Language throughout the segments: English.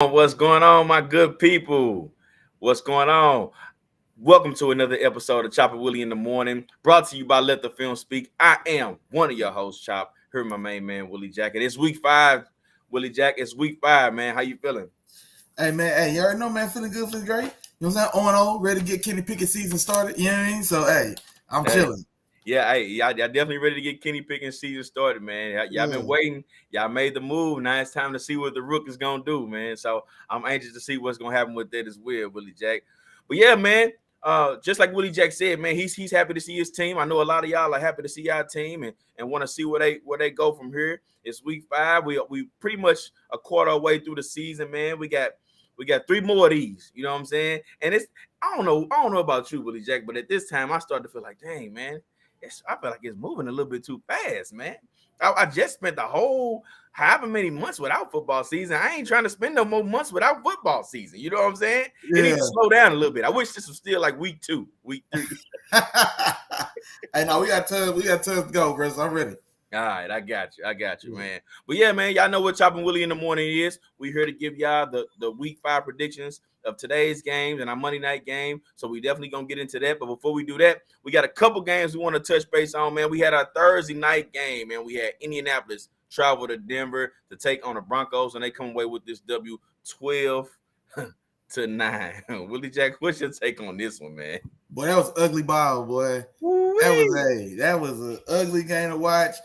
What's going on, my good people? What's going on? Welcome to another episode of Chop Willie in the Morning, brought to you by Let the Film Speak. I am one of your hosts, Chop. Here, my main man, Willie Jack. And it's week 5, Willie Jack. It's week 5, man. How you feeling? Hey man, you already know, man, feeling good, feeling great. You know what I'm saying? On, ready to get Kenny Pickett season started. You know what I mean? So I'm Hey, chilling. y'all definitely ready to get Kenny Pickett season started, man. Y'all been waiting. Y'all made the move. Now it's time to see what the Rook is gonna do, man. So I'm anxious to see what's gonna happen with that as well, Willie Jack. But yeah, man. Just like Willie Jack said, man, he's happy to see his team. I know a lot of y'all are happy to see our team and want to see where they go from here. It's week 5. We pretty much a quarter way through the season, man. We got 3 more of these. You know what I'm saying? And I don't know about you, Willie Jack, but at this time I started to feel like, dang, man, I feel like it's moving a little bit too fast, man. I just spent the whole however many months without football season. I ain't trying to spend no more months without football season. You know what I'm saying? It needs to slow down a little bit. I wish this was still like week 2, week 3. Hey, no, we got tons to go, bro. So I'm ready. All right, I got you, man. But yeah, man, y'all know what Chopping Willie in the Morning is. We here to give y'all the week 5 predictions of today's games and our Monday night game. So we definitely gonna get into that. But before we do that, we got a couple games we want to touch base on, man. We had our Thursday night game, and we had Indianapolis travel to Denver to take on the Broncos, and they come away with this W 12-9. Willie Jack, what's your take on this one, man? Boy, that was ugly ball, boy. That was an ugly game to watch.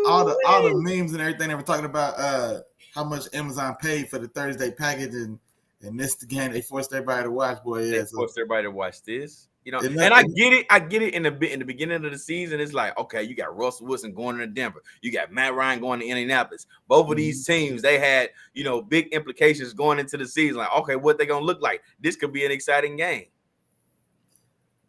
All the memes and everything they were talking about how much Amazon paid for the Thursday package and this the game they forced everybody to watch, boy. Yeah, forced everybody to watch this. You know, and I get it in the beginning of the season. It's like, okay, you got Russell Wilson going to Denver. You got Matt Ryan going to Indianapolis. Both of these teams, they had, big implications going into the season. Like, okay, what they going to look like? This could be an exciting game.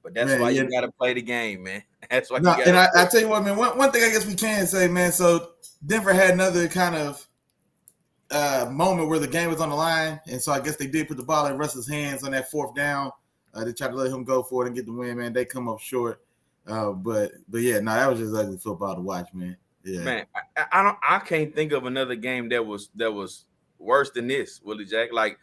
But that's why you got to play the game, man. That's why I tell you what, man, one thing I guess we can say, man, so Denver had another kind of moment where the game was on the line, and so I guess they did put the ball in Russell's hands on that 4th down. They tried to let him go for it and get the win, man. They come up short. But yeah, no, that was just ugly football to watch, man. Yeah. Man, I can't think of another game that was worse than this, Willie Jack. Like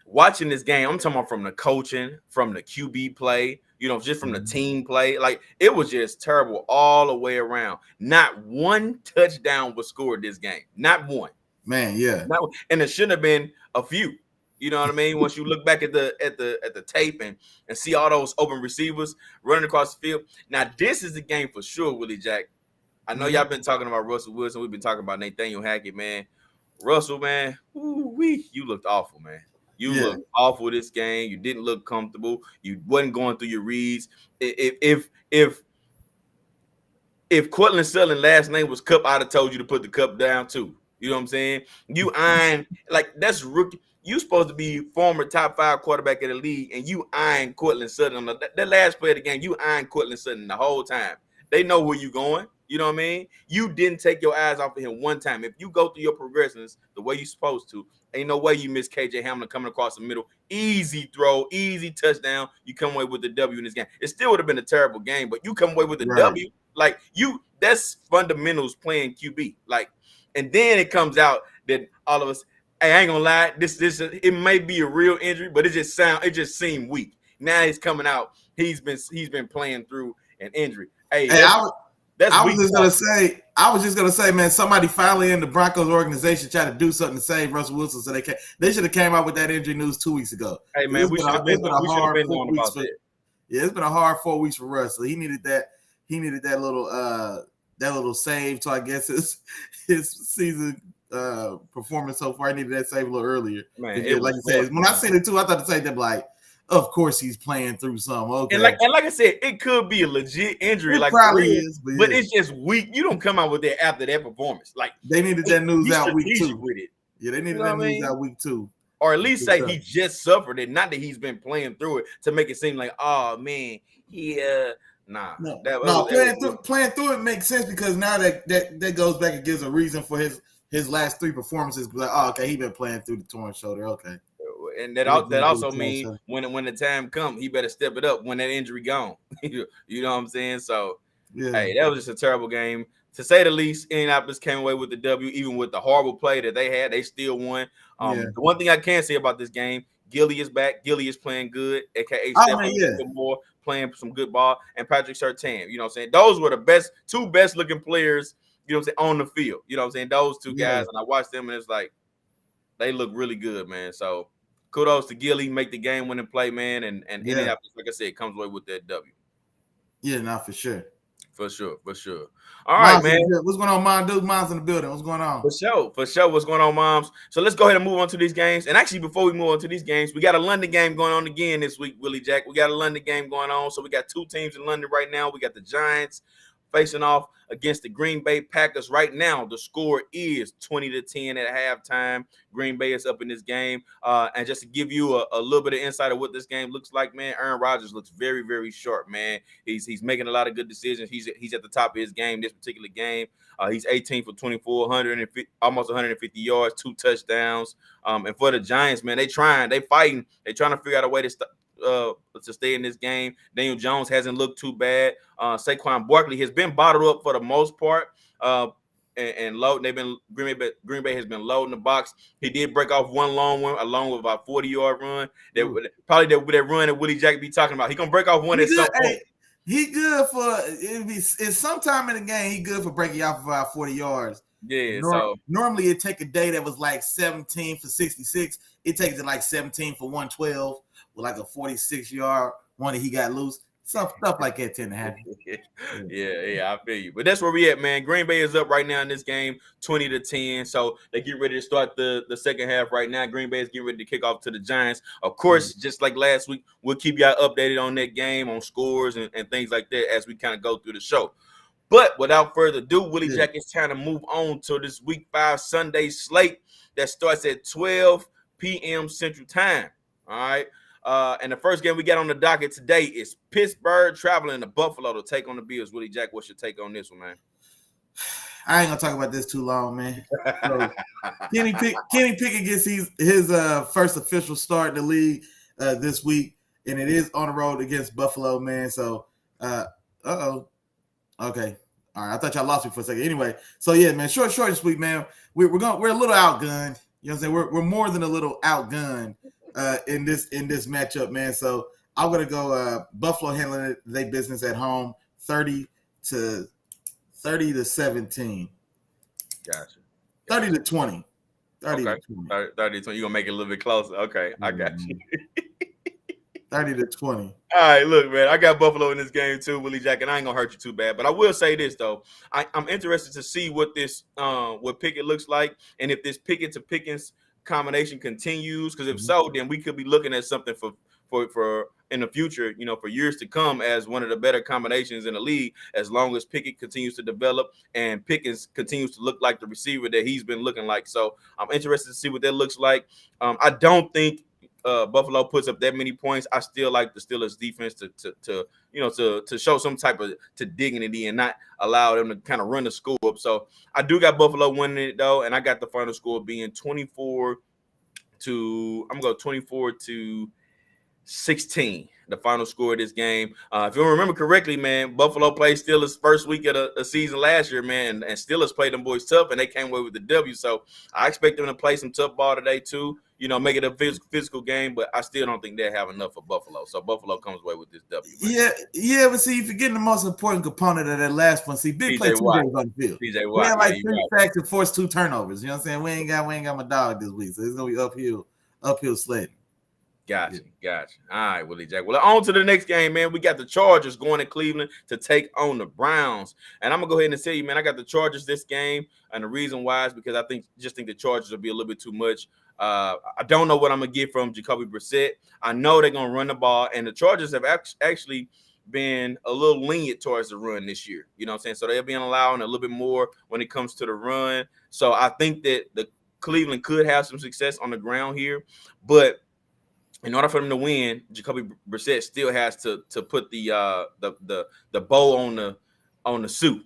watching this game, I'm talking about from the coaching, from the QB play, just from the team play. Like it was just terrible all the way around. Not one touchdown was scored this game. Not one. Man, yeah. And it shouldn't have been a few. You know what I mean? Once you look back at the tape and see all those open receivers running across the field. Now, this is the game for sure, Willie Jack. I know y'all been talking about Russell Wilson. We've been talking about Nathaniel Hackett, man. Russell, man, you looked awful, man. You looked awful this game. You didn't look comfortable. You wasn't going through your reads. If Cortland Sutton last name was Cup, I'd have told you to put the cup down too. You know what I'm saying? You eyeing like that's rookie. You supposed to be former top 5 quarterback in the league, and you eyeing Cortland Sutton. That last play of the game, you eyeing Cortland Sutton the whole time. They know where you going. You know what I mean? You didn't take your eyes off of him one time. If you go through your progressions the way you're supposed to, ain't no way you miss KJ Hamler coming across the middle. Easy throw, easy touchdown. You come away with the W in this game. It still would have been a terrible game, but you come away with the W. Like that's fundamentals playing QB. Like, and then it comes out that all of us, hey, I ain't gonna lie, this it may be a real injury, but it just seemed weak. Now he's coming out. He's been playing through an injury. Hey, I was just gonna say, man, somebody finally in the Broncos organization tried to do something to save Russell Wilson, so they should have came out with that injury news 2 weeks ago. Hey man, we should have been on about that. Yeah, it's been a hard 4 weeks for Russell. He needed that. He needed that little save to, I guess, his season performance so far. I needed that save a little earlier. Man, like you said, when I seen it too, I thought to say that like, of course he's playing through something. Okay, and like I said, it could be a legit injury. It like probably is, but it's just weak. You don't come out with that after that performance. Like they needed that news out week 2 with it. Yeah, they needed that news out week 2, or at least say he just suffered it, not that he's been playing through it to make it seem like, oh man, playing through it makes sense because now that goes back and gives a reason for his last 3 performances. Like, oh, okay, he been playing through the torn shoulder. Okay, and that also means when the time comes, he better step it up when that injury gone. You know what I'm saying? So Yeah. Hey, that was just a terrible game. To say the least, Indianapolis came away with the W, even with the horrible play that they had. They still won. Yeah. The one thing I can say about this game, Gilly is back. Gilly is playing good, aka Oh man, Stephon yeah. Gilmore playing some good ball, and Patrick Surtain. You know what I'm saying? Those were the two best looking players, you know what I'm saying, on the field. You know what I'm saying? Those two Yeah. guys, and I watched them, and it's like they look really good, man. So kudos to Gilly, make the game winning play, man. And Yeah. Indianapolis, like I said, comes away with that W. Yeah, not for sure. For sure. All right, man. What's going on, Mom? Dude, Mom's in the building. What's going on? For sure. What's going on, moms? So let's go ahead and move on to these games. And actually, before we move on to these games, we got a London game going on again this week, Willie Jack. We got a London game going on. So we got two teams in London right now. We got the Giants facing off against the Green Bay Packers. Right now, the score is 20-10 at halftime. Green Bay is up in this game. And just to give you a little bit of insight of what this game looks like, man, Aaron Rodgers looks very, very sharp, man. He's making a lot of good decisions. He's at the top of his game this particular game. He's 18 for 24, almost 150 yards, 2 touchdowns. And for the Giants, man, they fighting. They trying to figure out a way to stay in this game. Daniel Jones hasn't looked too bad. Saquon Barkley has been bottled up for the most part. And loading. Green Bay has been loading the box. He did break off one long one, along with about 40-yard run. That run that Willie Jack be talking about. He gonna break off one at some point. He good for it's sometime in the game. He good for breaking off about 40 yards. Yeah. Normally it take a day that was like 17 for 66. It takes it like 17 for 112 with like a 46-yard one that he got loose. Stuff like that tend to happen. Yeah, I feel you. But that's where we at, man. Green Bay is up right now in this game, 20-10. So they get ready to start the second half right now. Green Bay is getting ready to kick off to the Giants. Of course, just like last week, we'll keep y'all updated on that game, on scores and things like that as we kind of go through the show. But without further ado, Willie Jack, it's time to move on to this Week 5 Sunday slate that starts at 12 p.m. Central Time. All right. And the first game we got on the docket today is Pittsburgh traveling to Buffalo to take on the Bills. Willie Jack, what's your take on this one, man? I ain't gonna talk about this too long, man. So, Kenny Pickett gets his first official start in the league this week, and it is on the road against Buffalo, man. So, okay, all right. I thought y'all lost me for a second. Anyway, so yeah, man, short this week, man. We're a little outgunned. You know what I'm saying? We're more than a little outgunned in this matchup, man. So I'm gonna go Buffalo handling their business at home, 30-17. Gotcha. 30-20. 30-20. You're gonna make it a little bit closer. Okay, I got you. 30-20. All right, look, man, I got Buffalo in this game too, Willie Jack, and I ain't gonna hurt you too bad. But I will say this though, I'm interested to see what this what Pickett looks like, and if this Pickett to Pickens combination continues. Because if so, then we could be looking at something for in the future, you know, for years to come as one of the better combinations in the league, as long as Pickett continues to develop and Pickens continues to look like the receiver that he's been looking like. So I'm interested to see what that looks like. I don't think Buffalo puts up that many points. I still like the Steelers defense to show some type of dignity and not allow them to kind of run the score up. So I do got Buffalo winning it though, and I got the final score being 24-16, the final score of this game. If you remember correctly, man, Buffalo played Steelers first week of the season last year, man, and Steelers played them boys tough, and they came away with the W. So I expect them to play some tough ball today too. You know, make it a physical game, but I still don't think they have enough for Buffalo. So Buffalo comes away with this W. Man. Yeah, but see, you're forgetting the most important component of that last one. See, Big played 2 games on the field. PJ Watt. We had like 3 sacks and forced 2 turnovers. You know what I'm saying? We ain't got my dog this week, so it's gonna be uphill sledding. Gotcha. All right, Willie Jack. Well, on to the next game, man. We got the Chargers going to Cleveland to take on the Browns. And I'm going to go ahead and tell you, man, I got the Chargers this game. And the reason why is because I think the Chargers will be a little bit too much. I don't know what I'm going to get from Jacoby Brissett. I know they're going to run the ball. And the Chargers have actually been a little lenient towards the run this year. You know what I'm saying? So they're being allowing a little bit more when it comes to the run. So I think that the Cleveland could have some success on the ground here. But in order for them to win, Jacoby Brissett still has to put the bow on on the suit,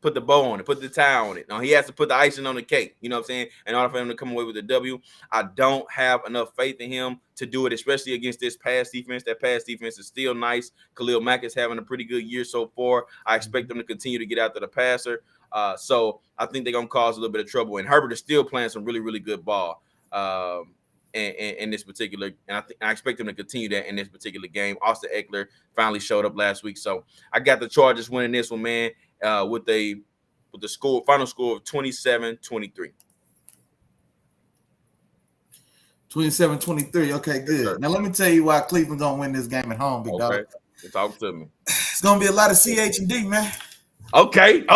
put the bow on it, put the tie on it. Now he has to put the icing on the cake, you know what I'm saying? In order for him to come away with a W. I don't have enough faith in him to do it, especially against this pass defense. That pass defense is still nice. Khalil Mack is having a pretty good year so far. I expect them to continue to get after the passer. So I think they're going to cause a little bit of trouble. And Herbert is still playing some really, really good ball. In this particular, and I expect them to continue that in this particular game. Austin Eckler finally showed up last week, so I got the Chargers winning this one, man, with the final score of 27-23. 27-23. Okay, good. Yes, now let me tell you why Cleveland's gonna win this game at home, big dog. Talk to me. It's gonna be a lot of CH&D, man. Okay. a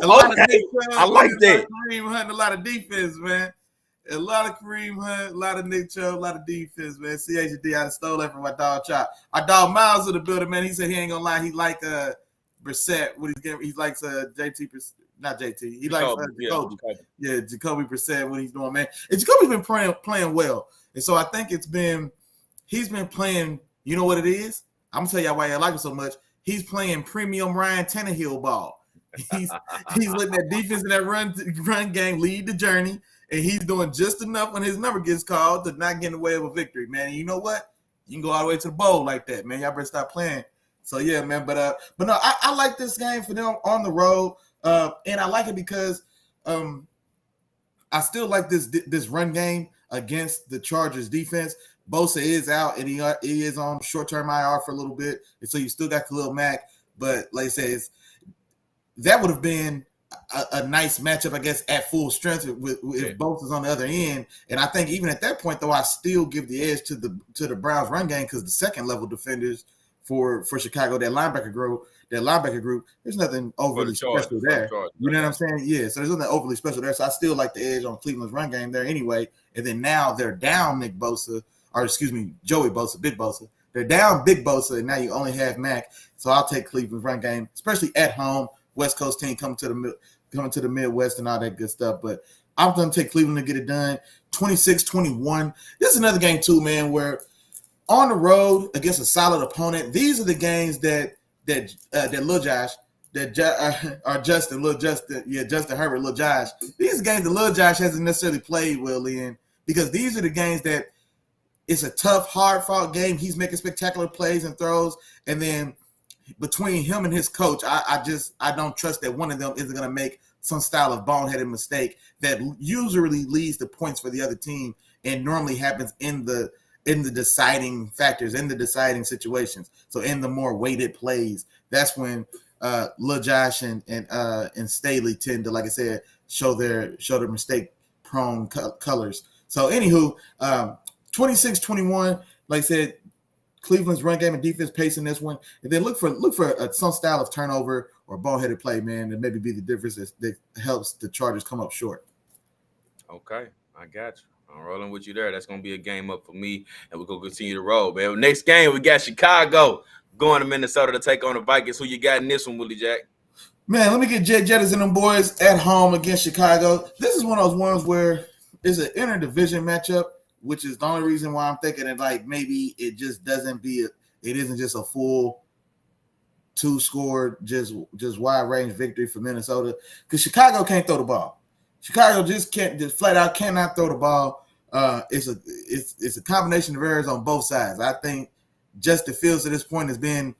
lot of Nick Chubb, I like that. Kareem Hunt, a lot of defense, man. A lot of Kareem Hunt, a lot of Nick Chubb, a lot of defense, man. CH&D, I stole that from my dog Chop. Our dog Miles in the building, man. He said he ain't gonna lie. He like Brissett. What he's getting, he likes JT, not JT. He likes Jacoby. Yeah, Jacoby Brissett. What he's doing, man. And Jacoby's been playing well, and so I think he's been playing. You know what it is? I'm gonna tell y'all why I like him so much. He's playing premium Ryan Tannehill ball. He's letting that defense and that run game lead the journey. And he's doing just enough when his number gets called to not get in the way of a victory, man. And you know what? You can go all the way to the bowl like that, man. Y'all better stop playing. So yeah, man. But no, I like this game for them on the road, and I like it because I still like this run game against the Chargers defense. Bosa is out, and he is on short-term IR for a little bit, and so you still got Khalil Mack. But like I said, that would have been a nice matchup, I guess, at full strength if Bosa's on the other end. And I think even at that point, though, I still give the edge to the Browns run game because the second level defenders for Chicago, that linebacker group, there's nothing overly special there. You know what I'm saying? Yeah. So there's nothing overly special there. So I still like the edge on Cleveland's run game there anyway. And then now they're down Joey Bosa, Big Bosa. They're down Big Bosa, and now you only have Mack. So I'll take Cleveland's run game, especially at home. West Coast team coming to the Midwest and all that good stuff. But I'm going to take Cleveland to get it done. 26-21. This is another game too, man, where on the road against a solid opponent, these are the games that Lil Josh, Justin Herbert, Lil Josh. These are games that Lil Josh hasn't necessarily played well in because these are the games that it's a tough, hard-fought game. He's making spectacular plays and throws, and then between him and his coach, I don't trust that one of them isn't going to make some style of boneheaded mistake that usually leads to points for the other team and normally happens in the deciding factors, in the deciding situations. So in the more weighted plays, that's when Lil Josh and Staley tend to, like I said, show their mistake-prone colors. So anywho, 26-21, like I said, Cleveland's run game and defense pacing this one, and then look for some style of turnover or ball-headed play, man, and maybe be the difference that helps the Chargers come up short. Okay, I got you. I'm rolling with you there. That's gonna be a game up for me, and we're gonna continue to roll, man. Next game, we got Chicago going to Minnesota to take on the Vikings. Who you got in this one, Willie Jack? Man, let me get Jay Jettas and them boys at home against Chicago. This is one of those ones where it's an interdivision matchup, which is the only reason why I'm thinking that like maybe it just it isn't just a full 2-score, just wide range victory for Minnesota because Chicago can't throw the ball. Chicago just flat out cannot throw the ball. It's a combination of errors on both sides. I think Justin Fields at this point has been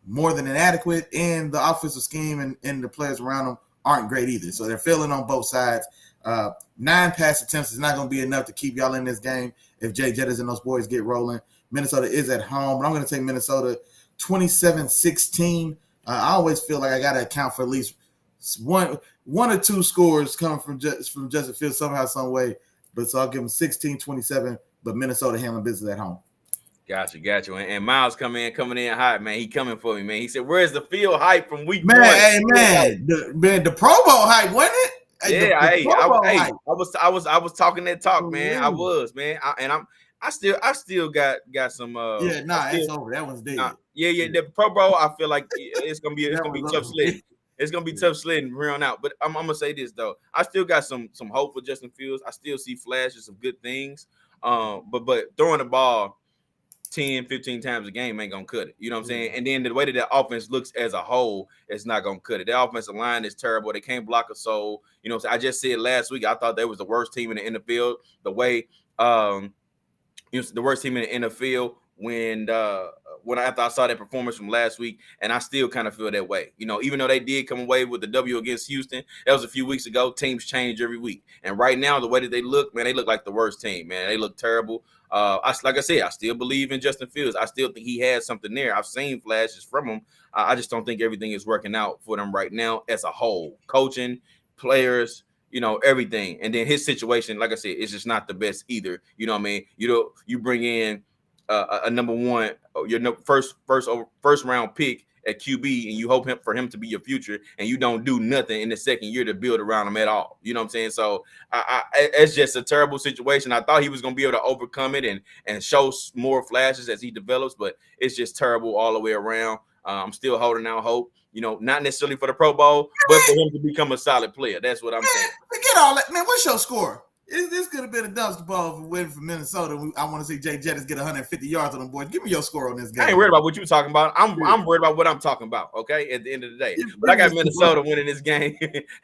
more than inadequate, and the offensive scheme and the players around them aren't great either. So they're failing on both sides. 9 pass attempts is not going to be enough to keep y'all in this game if Jay Jettas and those boys get rolling. Minnesota is at home, but I'm going to take Minnesota 27-16. I always feel like I got to account for at least one or two scores coming from Justin Fields somehow, some way. But so I'll give them 16-27, but Minnesota handling business at home. Got you. And Miles coming in hot, man. He coming for me, man. He said, "Where's the field hype from week one?" Hey, man, the Pro Bowl hype, wasn't it? Yeah, I was talking that talk, man. I was, man. I still got some. It's over. That one's dead. The Pro Bowl. I feel like it's gonna be tough sledding. It's gonna be tough sledding from here on out. But I'm gonna say this though. I still got some hope for Justin Fields. I still see flashes of good things. But throwing the ball, 10, 15 times a game ain't gonna cut it. You know what I'm saying? And then the way that the offense looks as a whole, it's not gonna cut it. The offensive line is terrible. They can't block a soul. You know what I'm saying? I just said last week, I thought they was the worst team in the NFL. The way the worst team in the NFL when after I saw that performance from last week, and I still kind of feel that way. You know, even though they did come away with the W against Houston, that was a few weeks ago. Teams change every week, and right now the way that they look, man, they look like the worst team. Man, they look terrible. Like I said, I still believe in Justin Fields. I still think he has something there. I've seen flashes from him. I just don't think everything is working out for them right now as a whole. Coaching, players, you know, everything. And then his situation, like I said, it's just not the best either. You know what I mean? You bring in a number one, your first round pick at QB, and you hope for him to be your future, and you don't do nothing in the second year to build around him at all. You know what I'm saying? So it's just a terrible situation. I thought he was going to be able to overcome it and show more flashes as he develops, but it's just terrible all the way around. I'm still holding out hope, you know, not necessarily for the Pro Bowl, but for him to become a solid player. That's what I'm saying. Forget all that, man. What's your score? This could have been a dumpster ball for winning from Minnesota. I want to see Jay Jettis get 150 yards on them boys. Give me your score on this game. I ain't worried about what you're talking about. I'm worried about what I'm talking about, okay, at the end of the day. But I got Minnesota winning this game.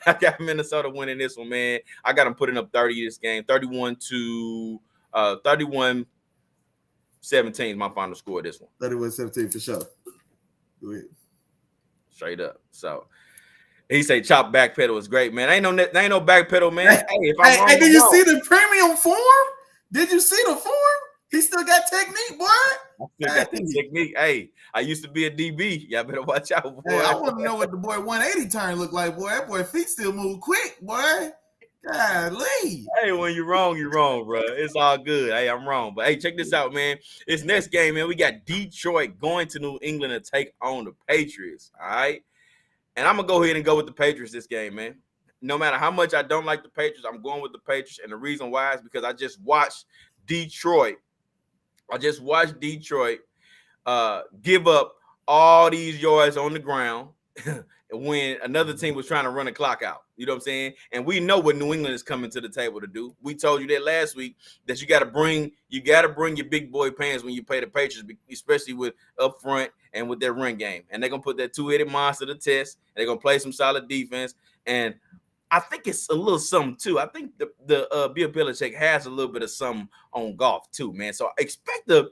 I got Minnesota winning this one, man. I got them putting up 30 this game. 31-17 is my final score of this one. 31-17 for sure. Go ahead. Straight up. So he say Chop backpedal is great, man. Ain't no backpedal, man. Hey, if I'm wrong, did you see the premium form? Did you see the form? He still got technique, boy. I still got the technique. Hey, I used to be a DB. Y'all better watch out, boy. Hey, I want to know what the boy 180 turn look like, boy. That boy feet still move quick, boy. Golly. Hey, when you're wrong, bro. It's all good. Hey, I'm wrong. But hey, check this out, man. This next game, man, we got Detroit going to New England to take on the Patriots. All right. And I'm going to go ahead and go with the Patriots this game, man. No matter how much I don't like the Patriots, I'm going with the Patriots. And the reason why is because I just watched Detroit. Give up all these yards on the ground when another team was trying to run the clock out. You know what I'm saying? And we know what New England is coming to the table to do. We told you that last week that you got to bring your big boy pants when you play the Patriots, especially with up front and with their run game. And they're going to put that two-headed monster to test. They're going to play some solid defense. And I think it's a little something too. I think the Bill Belichick has a little bit of something on Goff too, man. So expect a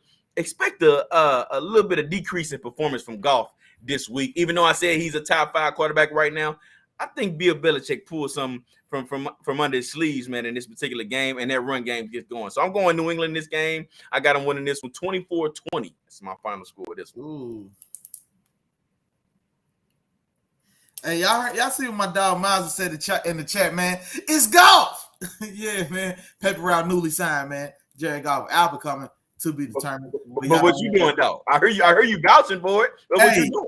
little bit of decrease in performance from Goff this week. Even though I said he's a top 5 quarterback right now, I think Bill Belichick pulled some from under his sleeves, man, in this particular game, and that run game gets going. So I'm going New England in this game. I got him winning this one 24-20. That's my final score of this one. Ooh. Hey, y'all see what my dog Miles said in the chat, man? It's Goff. Yeah, man. Paper route newly signed, man. Jared Goff, Alba coming to be determined. But what you doing though? I heard you vouching for it. But what you doing?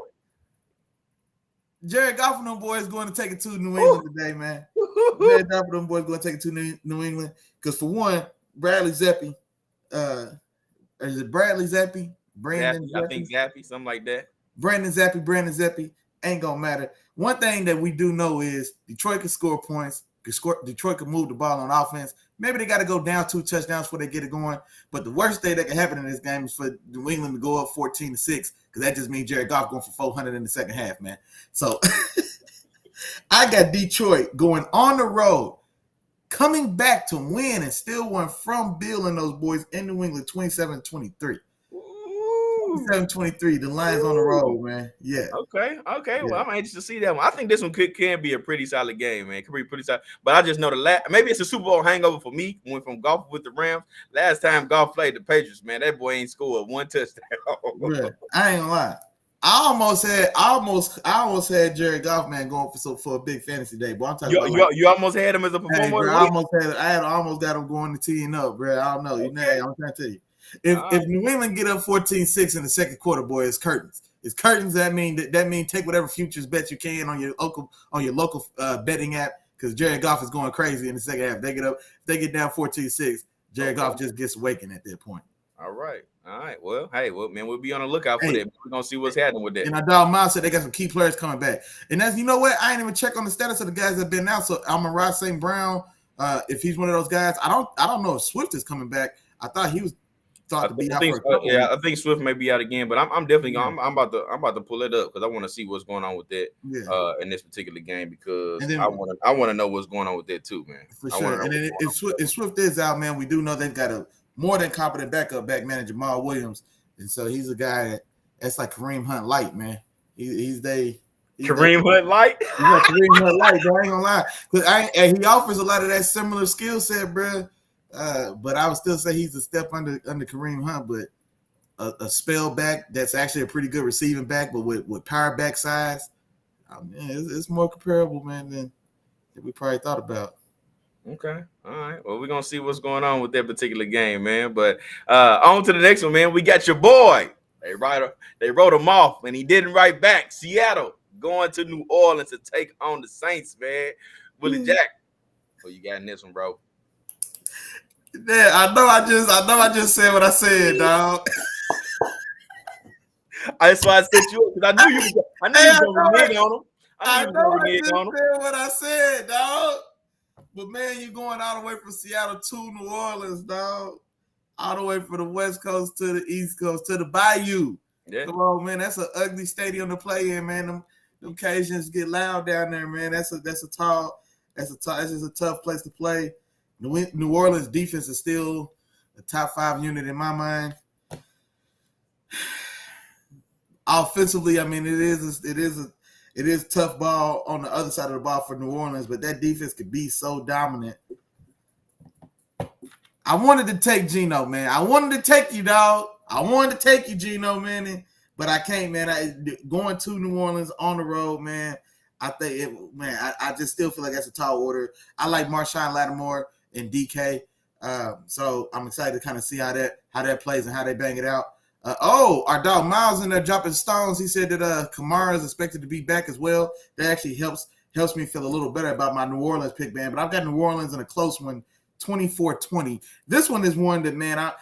Jared Goff and them boys going to take it to New England today, man. Jared Goff and them boys going to take it to New England because for one, Bradley Zappi, is it Bradley Zappi? Brandon Zappi, I think Zappi, something like that. Brandon Zappi ain't gonna matter. One thing that we do know is Detroit can score points. Detroit can move the ball on offense. Maybe they got to go down 2 touchdowns before they get it going. But the worst thing that can happen in this game is for New England to go up 14-6 because that just means Jared Goff going for 400 in the second half, man. So I got Detroit going on the road, coming back to win and still won from Bill and those boys in New England 27-23. 27-23, the Lions on the road, man. Yeah. Okay. Yeah. Well, I'm anxious to see that one. I think this one can be a pretty solid game, man. Could be pretty solid. But I just know maybe it's a Super Bowl hangover for me. Went from golf with the Rams. Last time Goff played the Patriots, man, that boy ain't scored 1 touchdown. Yeah, I ain't gonna lie. I almost had Jared Goff, man, going for a big fantasy day. But I'm talking you almost had him as a performer. Hey, bro, I almost got him going to teeing up, bro. I don't know. Okay. I'm trying to tell you. If New England get up 14-6 in the second quarter, boy, it's curtains. It's curtains. That mean take whatever futures bet you can on your local betting app because Jared Goff is going crazy in the second half. They get down 14-6. Jared Goff just gets awakened at that point. All right. Well, man, we'll be on the lookout for that. We're gonna see what's happening with that. And our dog Miles said they got some key players coming back. And that's you know what? I ain't even check on the status of the guys that have been out. So Amon-Ra St. Brown, if he's one of those guys, I don't know if Swift is coming back. I thought he was. thought to be out for a couple yeah, weeks. I think Swift may be out again, but I'm definitely I'm about to pull it up because I want to see what's going on with that in this particular game because I want to know what's going on with that too, man. For sure. And then if Swift is out, man, we do know they've got a more than competent backup back man, Jamal Williams, and so he's a guy that's like Kareem Hunt light, man. He's Kareem Hunt light. He's like Kareem Hunt light, bro. I ain't gonna lie, and he offers a lot of that similar skill set, bro. But I would still say he's a step under Kareem Hunt, but a spell back that's actually a pretty good receiving back, but with power back size, it's more comparable, man, than we probably thought about. Okay. All right. Well, we're gonna see what's going on with that particular game, man. But on to the next one, man. We got your boy. They wrote him off, and he didn't write back. Seattle going to New Orleans to take on the Saints, man. Willie Jack. What you got in this one, bro? Yeah, I know I just said what I said, dog. That's why I set you up because I knew you were renege on him. I know I just said what I said, dog. But man, you're going all the way from Seattle to New Orleans, dog. All the way from the West Coast to the East Coast to the Bayou. Yeah. Come on, man. That's an ugly stadium to play in, man. Them occasions get loud down there, man. That's just a tough place to play. New Orleans defense is still a top 5 unit in my mind. Offensively, I mean, it is tough ball on the other side of the ball for New Orleans, but that defense could be so dominant. I wanted to take Geno, man. I wanted to take you, dog. I wanted to take you, Geno, man, but I can't, man. Going to New Orleans on the road, man. I think I just still feel like that's a tall order. I like Marshawn Lattimore and DK, so I'm excited to kind of see how that plays and how they bang it out. Our dog Miles in there dropping stones. He said that Kamara is expected to be back as well. That actually helps me feel a little better about my New Orleans pick, man. But I've got New Orleans in a close one, 24-20. This one is one that, man, I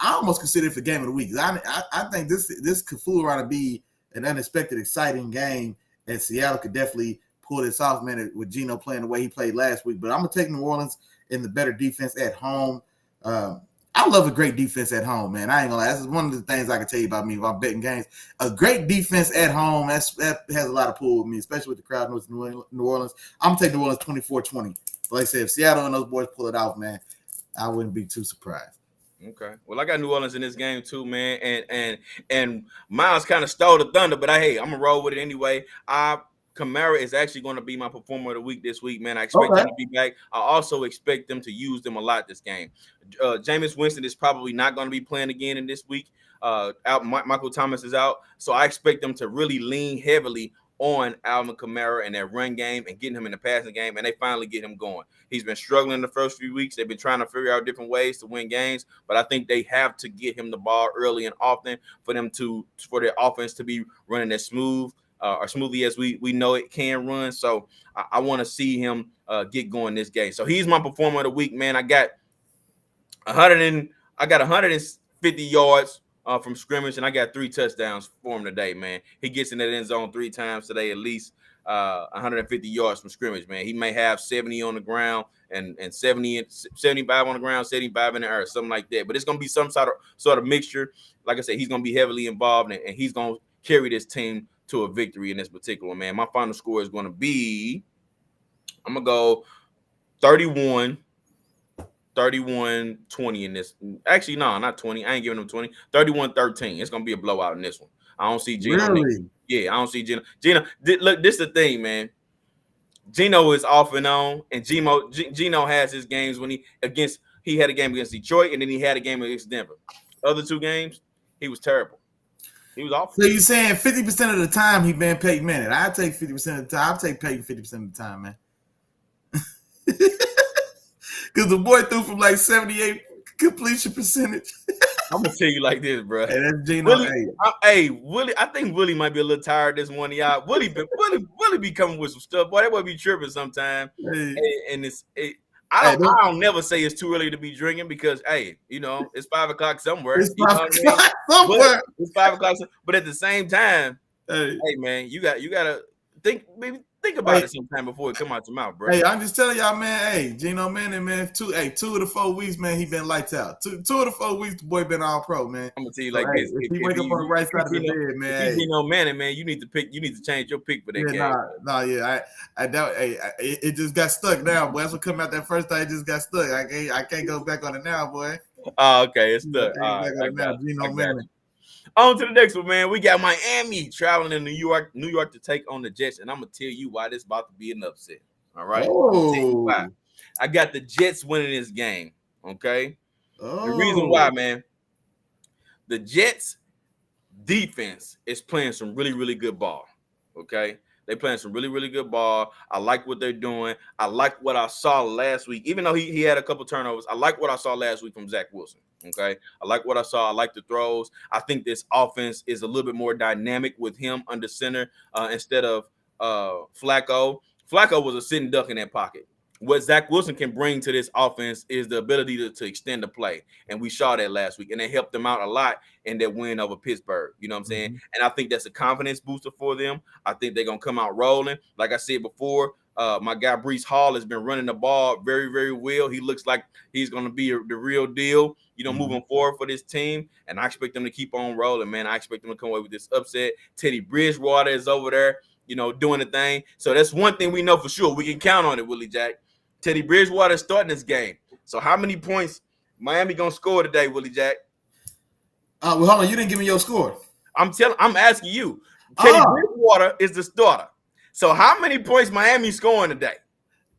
almost consider it for game of the week. I think this could fool around and be an unexpected, exciting game, and Seattle could definitely pull this off, man, with Geno playing the way he played last week. But I'm gonna take New Orleans in the better defense at home. I love a great defense at home, man. I ain't gonna lie. That's one of the things I can tell you about me if I'm betting games. A great defense at home, that has a lot of pull with me, especially with the crowd in New Orleans. I'm taking New Orleans 24-20. But like I said, if Seattle and those boys pull it off, man, I wouldn't be too surprised. Okay. Well, I got New Orleans in this game too, man. And Miles kind of stole the thunder, but I'm gonna roll with it anyway. Kamara is actually going to be my performer of the week this week, man. I expect him to be back. I also expect them to use them a lot this game. Jameis Winston is probably not going to be playing again in this week. Michael Thomas is out. So I expect them to really lean heavily on Alvin Kamara and that run game and getting him in the passing game, and they finally get him going. He's been struggling the first few weeks. They've been trying to figure out different ways to win games, but I think they have to get him the ball early and often for their offense to be running as smooth or smoothly as we know it can run. So I want to see him get going this game. So he's my performer of the week, man. I got 150 yards from scrimmage, and I got 3 touchdowns for him today, man. He gets in that end zone 3 times today, at least 150 yards from scrimmage, man. He may have 70 on the ground and 75 on the ground, 75 in the air, something like that. But it's going to be some sort of mixture. Like I said, he's going to be heavily involved, and he's going to carry this team to a victory in this particular, man. My final score is going to be, I'm going to go 31-20 in this. Actually, no, not 20. I ain't giving them 20. 31-13. It's going to be a blowout in this one. I don't see Geno. Really? Yeah, I don't see Geno. Look, this is the thing, man. Geno is off and on, and Geno has his games when he had a game against Detroit, and then he had a game against Denver. Other 2 games, he was terrible. He was awful. So you're saying 50% of the time he been Peyton Manning. I take 50% of the time. I'll take Peyton 50% of the time, man. Because the boy threw from like 78 completion percentage. I'm gonna tell you like this, bro. Hey, that's Geno. Willie. I think Willie might be a little tired this morning, y'all. Willie be coming with some stuff, boy. That boy be tripping sometime. Hey. And I don't never say it's too early to be drinking because, it's 5 o'clock somewhere. It's 5 o'clock somewhere. It's 5 o'clock. But at the same time, hey man, you gotta think maybe Think about it sometime before it come out your mouth, bro. Hey, I'm just telling y'all, man. Hey, Geno Manning, man. 2 of the 4 weeks, man, he been lights out. Two of the 4 weeks, the boy been all pro, man. I'm gonna tell you So, like hey, this: if he wake up on the right side of the bed, man. If you Geno Manning, man, you need to change your pick for that game. Yeah. I doubt. Hey, it just got stuck now, boy. That's what come out that first time. It just got stuck. I can't go back on it now, boy. Oh, okay, it's stuck. I got Geno Manning. On to the next one, man. We got Miami traveling in New York to take on the Jets, and I'm gonna tell you why this is about to be an upset. All right. Oh. I got the Jets winning this game. Okay. Oh. The reason why, man, the Jets defense is playing some really, really good ball. Okay. They're playing some really, really good ball. I like what they're doing. I like what I saw last week. Even though he had a couple turnovers, I like what I saw last week from Zach Wilson. Okay. I like what I saw. I like the throws. I think this offense is a little bit more dynamic with him under center instead of Flacco. Flacco was a sitting duck in that pocket. What Zach Wilson can bring to this offense is the ability to extend the play. And we saw that last week. And it helped them out a lot in that win over Pittsburgh. You know what I'm saying? And I think that's a confidence booster for them. I think they're going to come out rolling. Like I said before, my guy Breece Hall has been running the ball very, very well. He looks like he's going to be the real deal, moving forward for this team. And I expect them to keep on rolling, man. I expect them to come away with this upset. Teddy Bridgewater is over there, doing the thing. So that's one thing we know for sure. We can count on it, Willie Jack. Teddy Bridgewater is starting this game. So how many points Miami gonna score today, Willie Jack? Well, hold on. You didn't give me your score. I'm asking you. Teddy Bridgewater is the starter. So how many points Miami scoring today?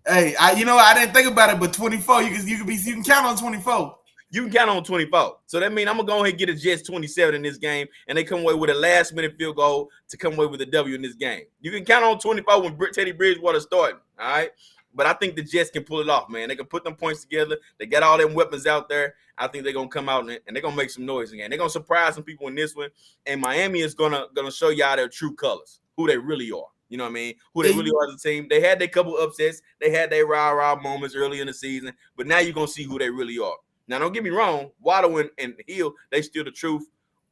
Hey, I didn't think about it, but 24. You can count on 24. You can count on 24. So that means I'm gonna go ahead and get a Jets 27 in this game, and they come away with a last-minute field goal to come away with a W in this game. You can count on 24 when Teddy Bridgewater starting. All right. But I think the Jets can pull it off, man. They can put them points together. They got all them weapons out there. I think they're going to come out and they're going to make some noise again. They're going to surprise some people in this one. And Miami is going to show y'all their true colors, who they really are. You know what I mean? Who they really are as a team. They had their couple upsets. They had their rah-rah moments early in the season. But now you're going to see who they really are. Now, don't get me wrong. Waddle and Hill, they still the truth.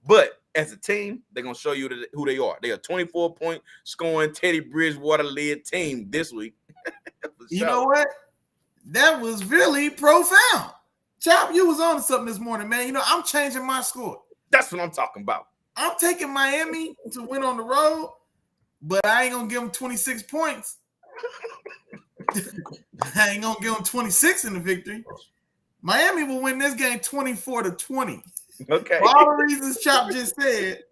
But as a team, they're going to show you who they are. They're a 24-point scoring Teddy Bridgewater-led team this week. You know what? That was really profound. Chop, you was on something this morning, man. I'm changing my score. That's what I'm talking about. I'm taking Miami to win on the road, but I ain't going to give them 26 points. I ain't going to give them 26 in the victory. Miami will win this game 24-20. Okay. For all the reasons Chop just said,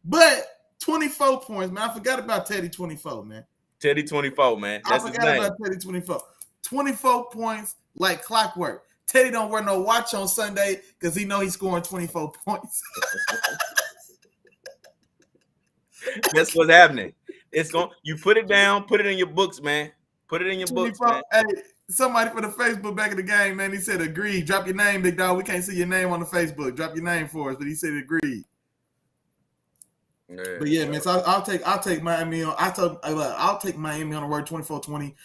but 24 points, man. I forgot about Teddy 24, man. Teddy 24, man. That's his name. I forgot about Teddy 24. 24 points like clockwork. Teddy don't wear no watch on Sunday because he know he's scoring 24 points. That's what's happening. You put it down, put it in your books, man. Put it in your books, man. Hey, somebody for the Facebook back in the game, man, he said agreed. Drop your name, big dog. We can't see your name on the Facebook. Drop your name for us, but he said agreed. Yeah, but yeah, man. So I'll take Miami on. I'll take Miami on the road 24-20.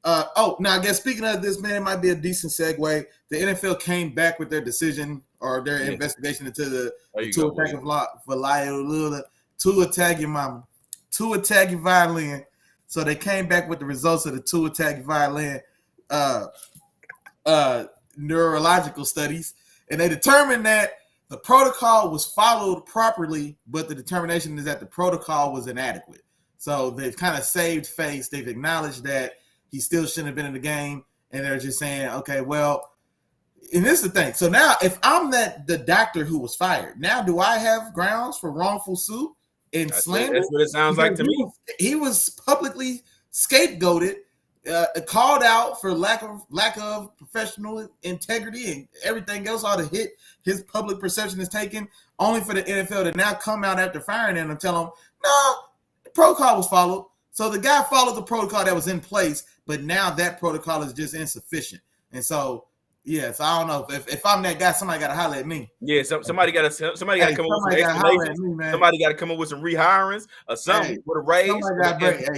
Now I guess speaking of this, man, it might be a decent segue. The NFL came back with their decision or their investigation into the Tua Tagovailoa. So they came back with the results of the Tua Tagovailoa neurological studies, and they determined that the protocol was followed properly, but the determination is that the protocol was inadequate. So they've kind of saved face. They've acknowledged that he still shouldn't have been in the game, and they're just saying, okay, well, and this is the thing. So now if I'm the doctor who was fired, now do I have grounds for wrongful suit and slander? That's what it sounds like to me. He was publicly scapegoated, called out for lack of professional integrity and everything else. All the hit his public perception is taken, only for the NFL to now come out after firing him and tell him, no, the protocol was followed. So the guy followed the protocol that was in place, but now that protocol is just insufficient. And so, yes, I don't know if I'm that guy, somebody got to holler at me. Yeah, somebody got to come up with some explanations. Somebody got to come up with some rehirings or something with a raise.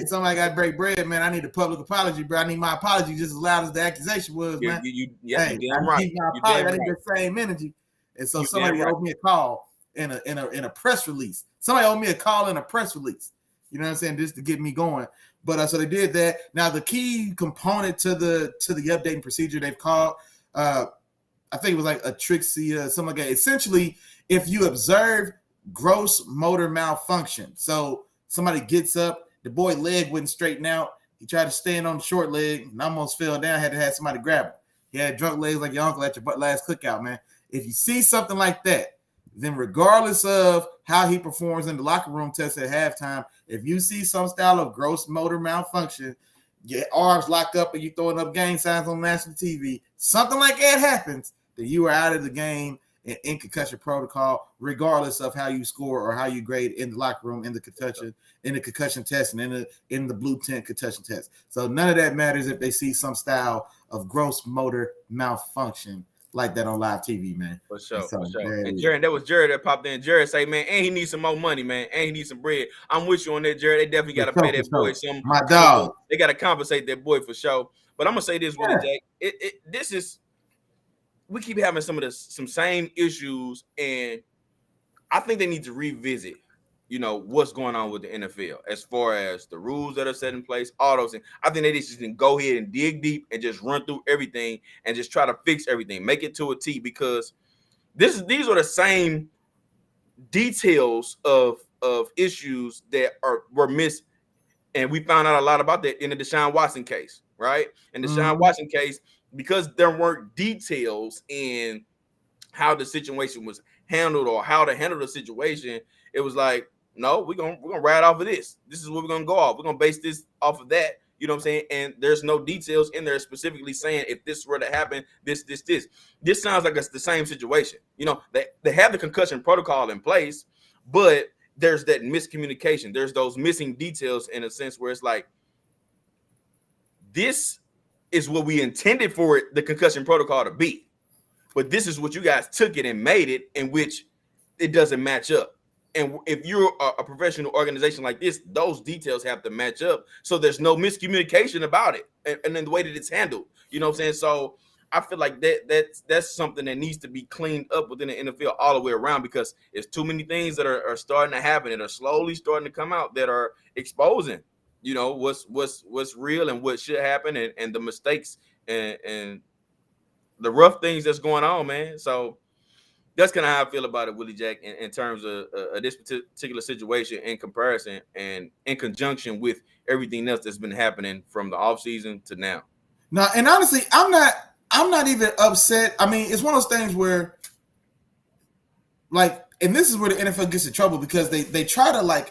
Somebody got to break bread, man. I need a public apology, bro. I need my apology just as loud as the accusation was, man. I need the same energy. And so somebody owed me a call in a press release. Somebody owed me a call in a press release. You know what I'm saying? Just to get me going. But so they did that. Now the key component to the updating procedure they've called, I think it was like atrixia, something like that. Essentially, if you observe gross motor malfunction, so somebody gets up, the boy leg wouldn't straighten out. He tried to stand on the short leg and almost fell down. Had to have somebody grab him. He had drunk legs like your uncle at your last cookout, man. If you see something like that, then regardless of how he performs in the locker room test at halftime, if you see some style of gross motor malfunction, your arms lock up and you throwing up gang signs on national TV, something like that happens, then you are out of the game and in concussion protocol, regardless of how you score or how you grade in the locker room, in the concussion test, and in the blue tent concussion test. So none of that matters if they see some style of gross motor malfunction like that on live TV, man. For sure. And Jared, that was Jared that popped in. Jared say, man, and he needs some more money, man. And he needs some bread. I'm with you on that, Jared. They definitely got to pay that boy some. My dog. They got to compensate that boy for sure. But I'm gonna say this, Willie Jack. This is, we keep having some same issues, and I think they need to revisit, what's going on with the NFL as far as the rules that are set in place, all those things. I think they just can go ahead and dig deep and just run through everything and just try to fix everything, make it to a T, because these are the same details of issues that were missed, and we found out a lot about that in the Deshaun Watson case, right? In the Deshaun Watson case, because there weren't details in how the situation was handled or how to handle the situation, it was like, no, we're gonna ride off of this. This is what we're gonna go off. We're gonna base this off of that. You know what I'm saying? And there's no details in there specifically saying if this were to happen, this. This sounds like it's the same situation. They have the concussion protocol in place, but there's that miscommunication. There's those missing details in a sense where it's like, this is what we intended for the concussion protocol to be, but this is what you guys took it and made it, in which it doesn't match up. And if you're a professional organization like this, those details have to match up, so there's no miscommunication about it, and then the way that it's handled. You know what I'm saying? So I feel like that's something that needs to be cleaned up within the NFL all the way around, because it's too many things that are starting to happen and are slowly starting to come out that are exposing, what's real and what should happen, and the mistakes and the rough things that's going on, man. So that's kind of how I feel about it, Willie Jack, in terms of this particular situation in comparison and in conjunction with everything else that's been happening from the offseason to now. Now, and honestly, I'm not even upset. I mean, it's one of those things where, like, and this is where the NFL gets in trouble, because they try to,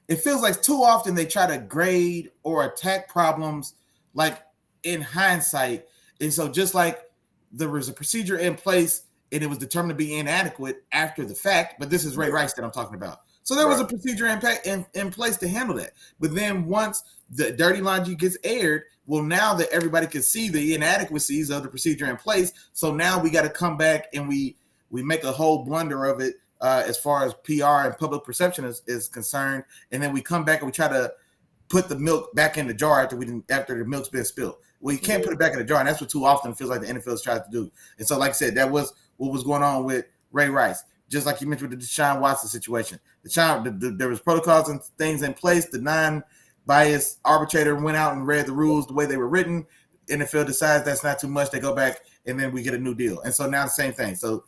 it feels like too often they try to grade or attack problems like in hindsight. And so just like there was a procedure in place and it was determined to be inadequate after the fact, but this is Ray Rice that I'm talking about. So there was a procedure in place to handle that. But then once the dirty laundry gets aired, well, now that everybody can see the inadequacies of the procedure in place, so now we got to come back and we make a whole blunder of it as far as PR and public perception is concerned. And then we come back and we try to put the milk back in the jar after the milk's been spilled. Well, you can't put it back in the jar, and that's what too often feels like the NFL has tried to do. And so, like I said, that was what was going on with Ray Rice. Just like you mentioned with the Deshaun Watson situation. There was protocols and things in place. The non-biased arbitrator went out and read the rules the way they were written. NFL decides that's not too much. They go back, and then we get a new deal. And so now the same thing. So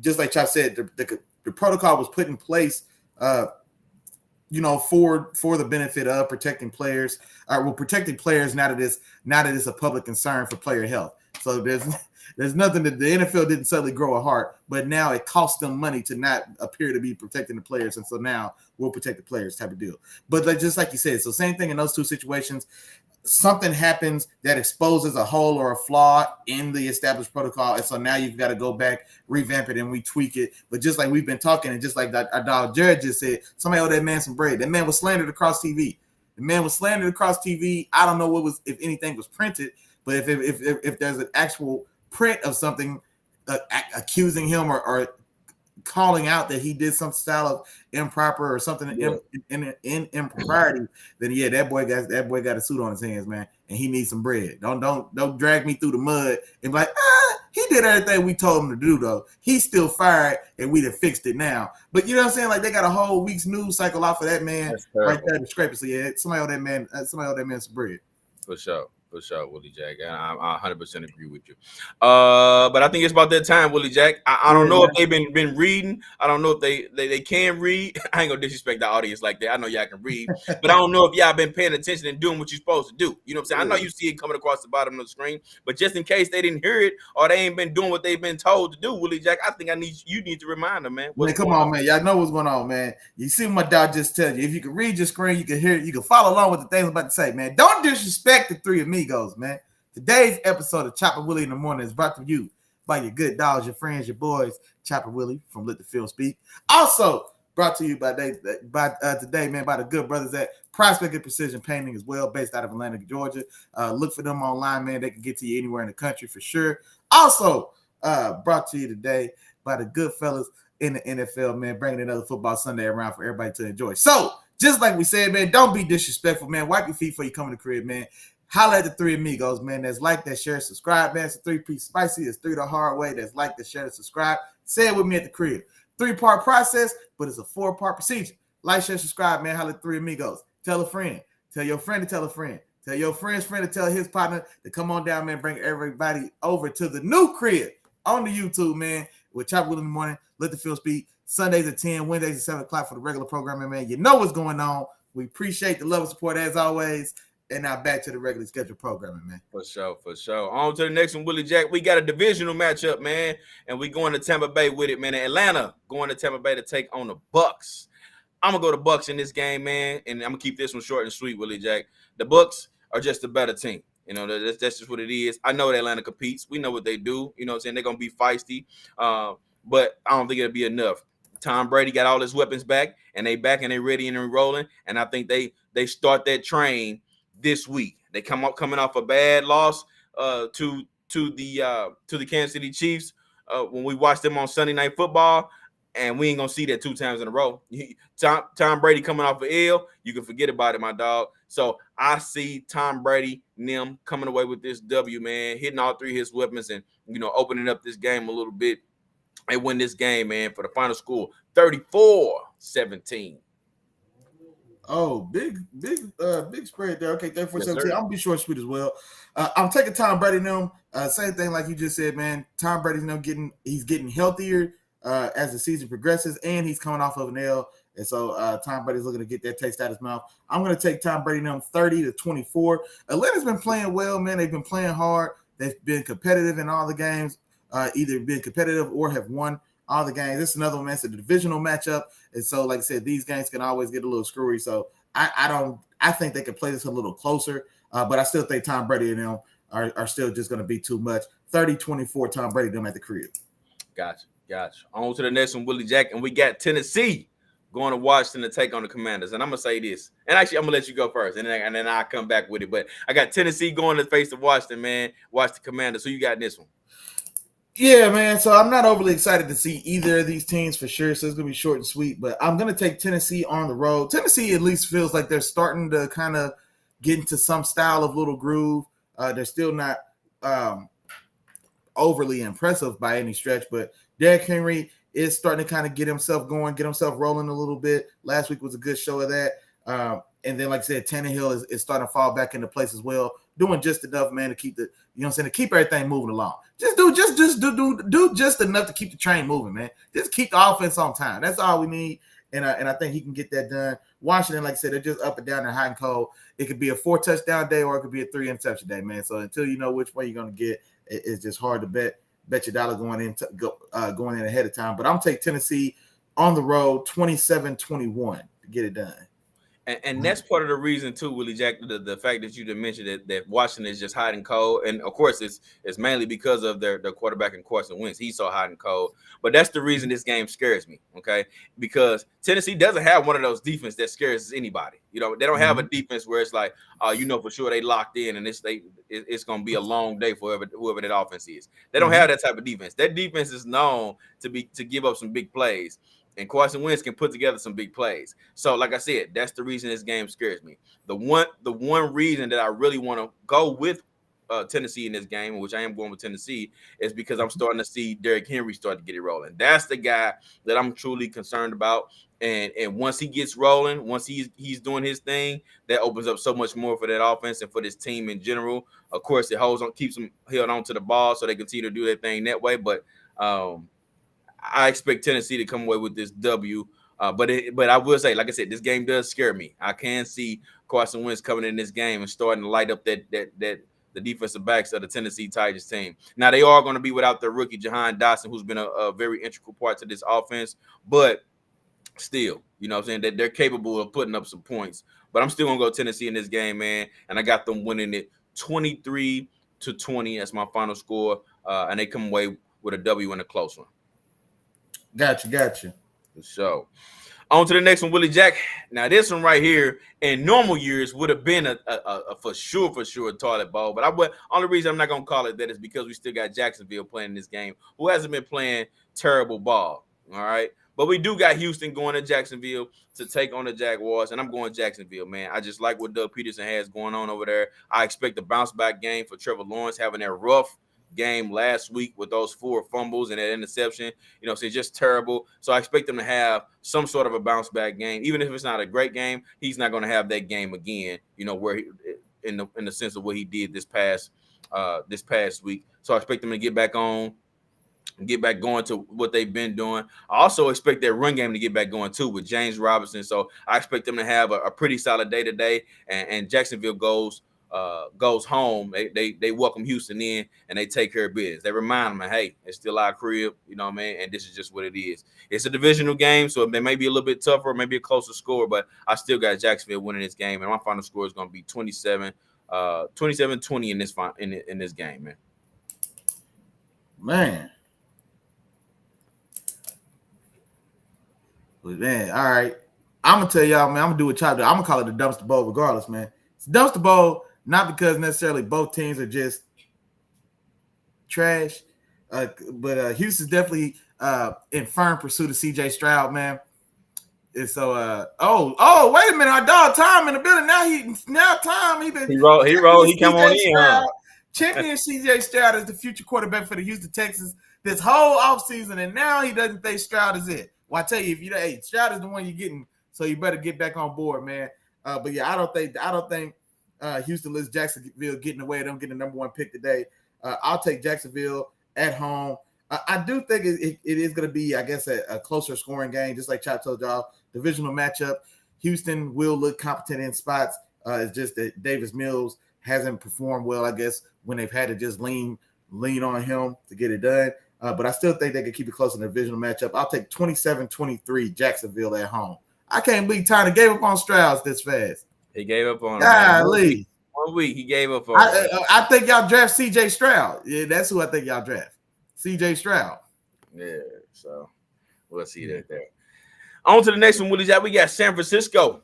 just like Chop said, the protocol was put in place for the benefit of protecting players. Protecting players now that it's a public concern for player health. So there's nothing that the NFL didn't suddenly grow a heart, but now it costs them money to not appear to be protecting the players, and so now we'll protect the players type of deal. But just like you said, so same thing in those two situations. Something happens that exposes a hole or a flaw in the established protocol, and so now you've got to go back, revamp it, and we tweak it. But just like we've been talking, and just like our dog Jared just said, somebody owe that man some bread. That man was slandered across TV. I don't know if anything was printed, but if there's an actual print of something accusing him or calling out that he did some style of improper or something in impropriety, then that boy got a suit on his hands, man, and he needs some bread. Don't drag me through the mud and be like, He did everything we told him to do, though. He's still fired, and we done fixed it now. But you know what I'm saying? Like, they got a whole week's news cycle off of that man That's right terrible. there to scrape it. So yeah, somebody owe that man some bread. For sure, Willie Jack. And I 100% agree with you. But I think it's about that time, Willie Jack. I don't know if they've been reading. I don't know if they can read. I ain't gonna disrespect the audience like that. I know y'all can read, but I don't know if y'all been paying attention and doing what you're supposed to do. You know what I'm saying? I know you see it coming across the bottom of the screen, but just in case they didn't hear it or they ain't been doing what they've been told to do, Willie Jack, I think you need to remind them, man. Man, come on, man. Y'all know what's going on, man. You see what my dog just tell you. If you can read your screen, you can hear it. You can follow along with the things I'm about to say, man. Don't disrespect the three amigos, man. Today's episode of Chop Willie in the Morning is brought to you by your good dogs, your friends, your boys, Chop Willie from Let the Film Speak. Also brought to you by today, man, by the good brothers at Prospect and Precision Painting as well, based out of Atlanta, Georgia. Look for them online, man. They can get to you anywhere in the country for sure. Also brought to you today by the good fellas in the NFL, man, bringing another football Sunday around for everybody to enjoy. So, just like we said, man, don't be disrespectful, man. Wipe your feet before you come in the crib, man. Holla at the three amigos, man. That's like, that share, subscribe, man. It's a 3-piece spicy. It's 3 the hard way. That's like, that share, subscribe. Say it with me at the crib. 3-part process, but it's a 4-part procedure. Like, share, subscribe, man. Holla at the three amigos. Tell a friend. Tell your friend to tell a friend. Tell your friend's friend to tell his partner to come on down, man. Bring everybody over to the new crib on the YouTube, man. With Chop Willie in the Morning, Let the Field Speak. Sundays at 10, Wednesdays at 7 o'clock for the regular programming, man. You know what's going on. We appreciate the love and support as always. And now back to the regularly scheduled programming, man. For sure. On to the next one, Willie Jack. We got a divisional matchup, man. And we going to Tampa Bay with it, man. Atlanta going to Tampa Bay to take on the Bucks. I'm going to go to Bucks in this game, man. And I'm going to keep this one short and sweet, Willie Jack. The Bucks are just a better team. You know, that's just what it is. I know that Atlanta competes. We know what they do. You know what I'm saying? They're going to be feisty. But I don't think it'll be enough. Tom Brady got all his weapons back, and they back and they ready and rolling. And I think they start that train this week. They coming off a bad loss to the Kansas City Chiefs when we watched them on Sunday Night Football, and we ain't gonna see that 2 times in a row. Tom Brady coming off an L, you can forget about it, my dog. So I see Tom Brady them coming away with this W, man, hitting all 3 of his weapons and opening up this game a little bit. They win this game, man, for the final score, 34-17. Oh, big spread there. Okay, 34-17. I'm gonna be short and sweet as well. I'm taking Tom Brady now. Same thing like you just said, man. Tom Brady's now getting healthier as the season progresses, and he's coming off of an L. And so Tom Brady's looking to get that taste out of his mouth. I'm gonna take Tom Brady now 30-24. Atlanta's been playing well, man. They've been playing hard. They've been competitive in all the games. Either been competitive or have won all the games. This is another one, man. It's a divisional matchup. And so, like I said, these games can always get a little screwy. So I think they could play this a little closer. But I still think Tom Brady and them are still just going to be too much. 30-24, Tom Brady them at the crib. Gotcha. On to the next one, Willie Jack. And we got Tennessee going to Washington to take on the Commanders. And I'm going to say this. And actually, I'm going to let you go first. And then I'll come back with it. But I got Tennessee going to face the Washington, man. Watch the Commanders. Who you got in this one? Yeah, man. So I'm not overly excited to see either of these teams for sure. So it's going to be short and sweet. But I'm going to take Tennessee on the road. Tennessee at least feels like they're starting to kind of get into some style of little groove. They're still not overly impressive by any stretch. But Derrick Henry is starting to kind of get himself going, get himself rolling a little bit. Last week was a good show of that. And then, like I said, Tannehill is starting to fall back into place as well, doing just enough, man, to keep to keep everything moving along. Just do just enough to keep the train moving, man. Just keep the offense on time. That's all we need. And I think he can get that done. Washington, like I said, they're just up and down and hot and cold. It could be a 4-touchdown day or it could be a 3-interception day, man. So until you know which way you're going to get, it's just hard to bet your dollar going in ahead of time. But I'm taking Tennessee on the road, 27-21 to get it done. And that's part of the reason too, Willie Jack, the fact that you did mention that Washington is just hot and cold. And of course it's mainly because of their quarterback and Carson Wentz. He's so hot and cold. But that's the reason this game scares me, okay? Because Tennessee doesn't have one of those defense that scares anybody. They don't have a defense where it's like, for sure they locked in and it's gonna be a long day for whoever that offense is. They don't have that type of defense. That defense is known to give up some big plays. And Carson Wentz can put together some big plays. So, like I said, that's the reason this game scares me. The one reason that I really want to go with Tennessee in this game, which I am going with Tennessee, is because I'm starting to see Derrick Henry start to get it rolling. That's the guy that I'm truly concerned about. And once he gets rolling, once he's doing his thing, that opens up so much more for that offense and for this team in general. Of course, it keeps them held on to the ball so they continue to do their thing that way. But I expect Tennessee to come away with this W. But I will say, like I said, this game does scare me. I can see Carson Wentz coming in this game and starting to light up that the defensive backs of the Tennessee Titans team. Now they are going to be without their rookie Jahan Dotson, who's been a very integral part to this offense, but still, you know what I'm saying, that they're capable of putting up some points. But I'm still gonna go Tennessee in this game, man, and I got them winning it 23-20. That's my final score, and they come away with a W and a close one. Gotcha. So on to the next one, Willie Jack. Now this one right here in normal years would have been a for sure toilet bowl, but only reason I'm not gonna call it that is because we still got Jacksonville playing this game, who hasn't been playing terrible ball. All right, but we do got Houston going to Jacksonville to take on the Jaguars, and I'm going Jacksonville, man. I just like what Doug Peterson has going on over there. I expect a bounce back game for Trevor Lawrence, having that rough game last week with those 4 fumbles and that interception. You know, so it's just terrible. So I expect them to have some sort of a bounce back game. Even if it's not a great game, he's not going to have that game again, you know, where in the sense of what he did this past week. So I expect them to get back going to what they've been doing. I also expect their run game to get back going too with James Robinson. So I expect them to have a pretty solid day today. And Jacksonville goes home. They welcome Houston in and they take care of business. They remind them, hey, it's still our crib, you know what I mean? And this is just what it is. It's a divisional game, so they may be a little bit tougher, maybe a closer score, but I still got Jacksonville winning this game. And my final score is going to be 27-20 in this game, Man. Man, all right. I'm gonna tell y'all, man. I'm gonna do what y'all do. I'm gonna call it the dumpster bowl, regardless, man. It's a dumpster bowl, not because necessarily both teams are just trash, but Houston's definitely in firm pursuit of CJ Stroud, man. And so, wait a minute, our dog Tom in the building. Tom he rolled. He come on in. Huh? Champion CJ Stroud is the future quarterback for the Houston Texans this whole offseason, and now he doesn't think Stroud is it. Well, I tell you, if Stroud is the one you're getting, so you better get back on board, man. But yeah, I don't think Houston lets Jacksonville getting away with them getting the number 1 pick today. I'll take Jacksonville at home. I do think it is going to be, I guess, a closer scoring game, just like Chop told y'all. Divisional matchup. Houston will look competent in spots. It's just that Davis Mills hasn't performed well, I guess, when they've had to just lean on him to get it done. But I still think they could keep it close in the divisional matchup. I'll take 27-23 Jacksonville at home. I can't believe Tyler gave up on Stroud this fast. He gave up on him. Golly. 1 week he gave up on him. I think y'all draft CJ Stroud. Yeah, that's who I think y'all draft. CJ Stroud. Yeah, so we'll see that there. On to the next one, Willie Jack. We got San Francisco.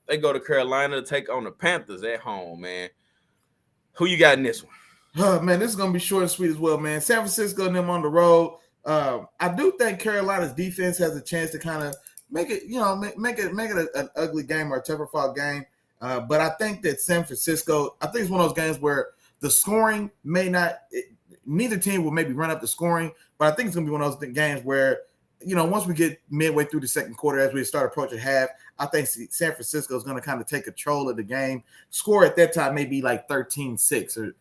They go to Carolina to take on the Panthers at home, man. Who you got in this one? Oh, man, this is going to be short and sweet as well, man. San Francisco and them on the road. I do think Carolina's defense has a chance to kind of make it, make it an ugly game or a tougher fought game. But I think that San Francisco, I think it's one of those games where the scoring may not – neither team will maybe run up the scoring, but I think it's going to be one of those games where, once we get midway through the second quarter, as we start approaching half, I think San Francisco is going to kind of take control of the game. Score at that time may be like 13-6 or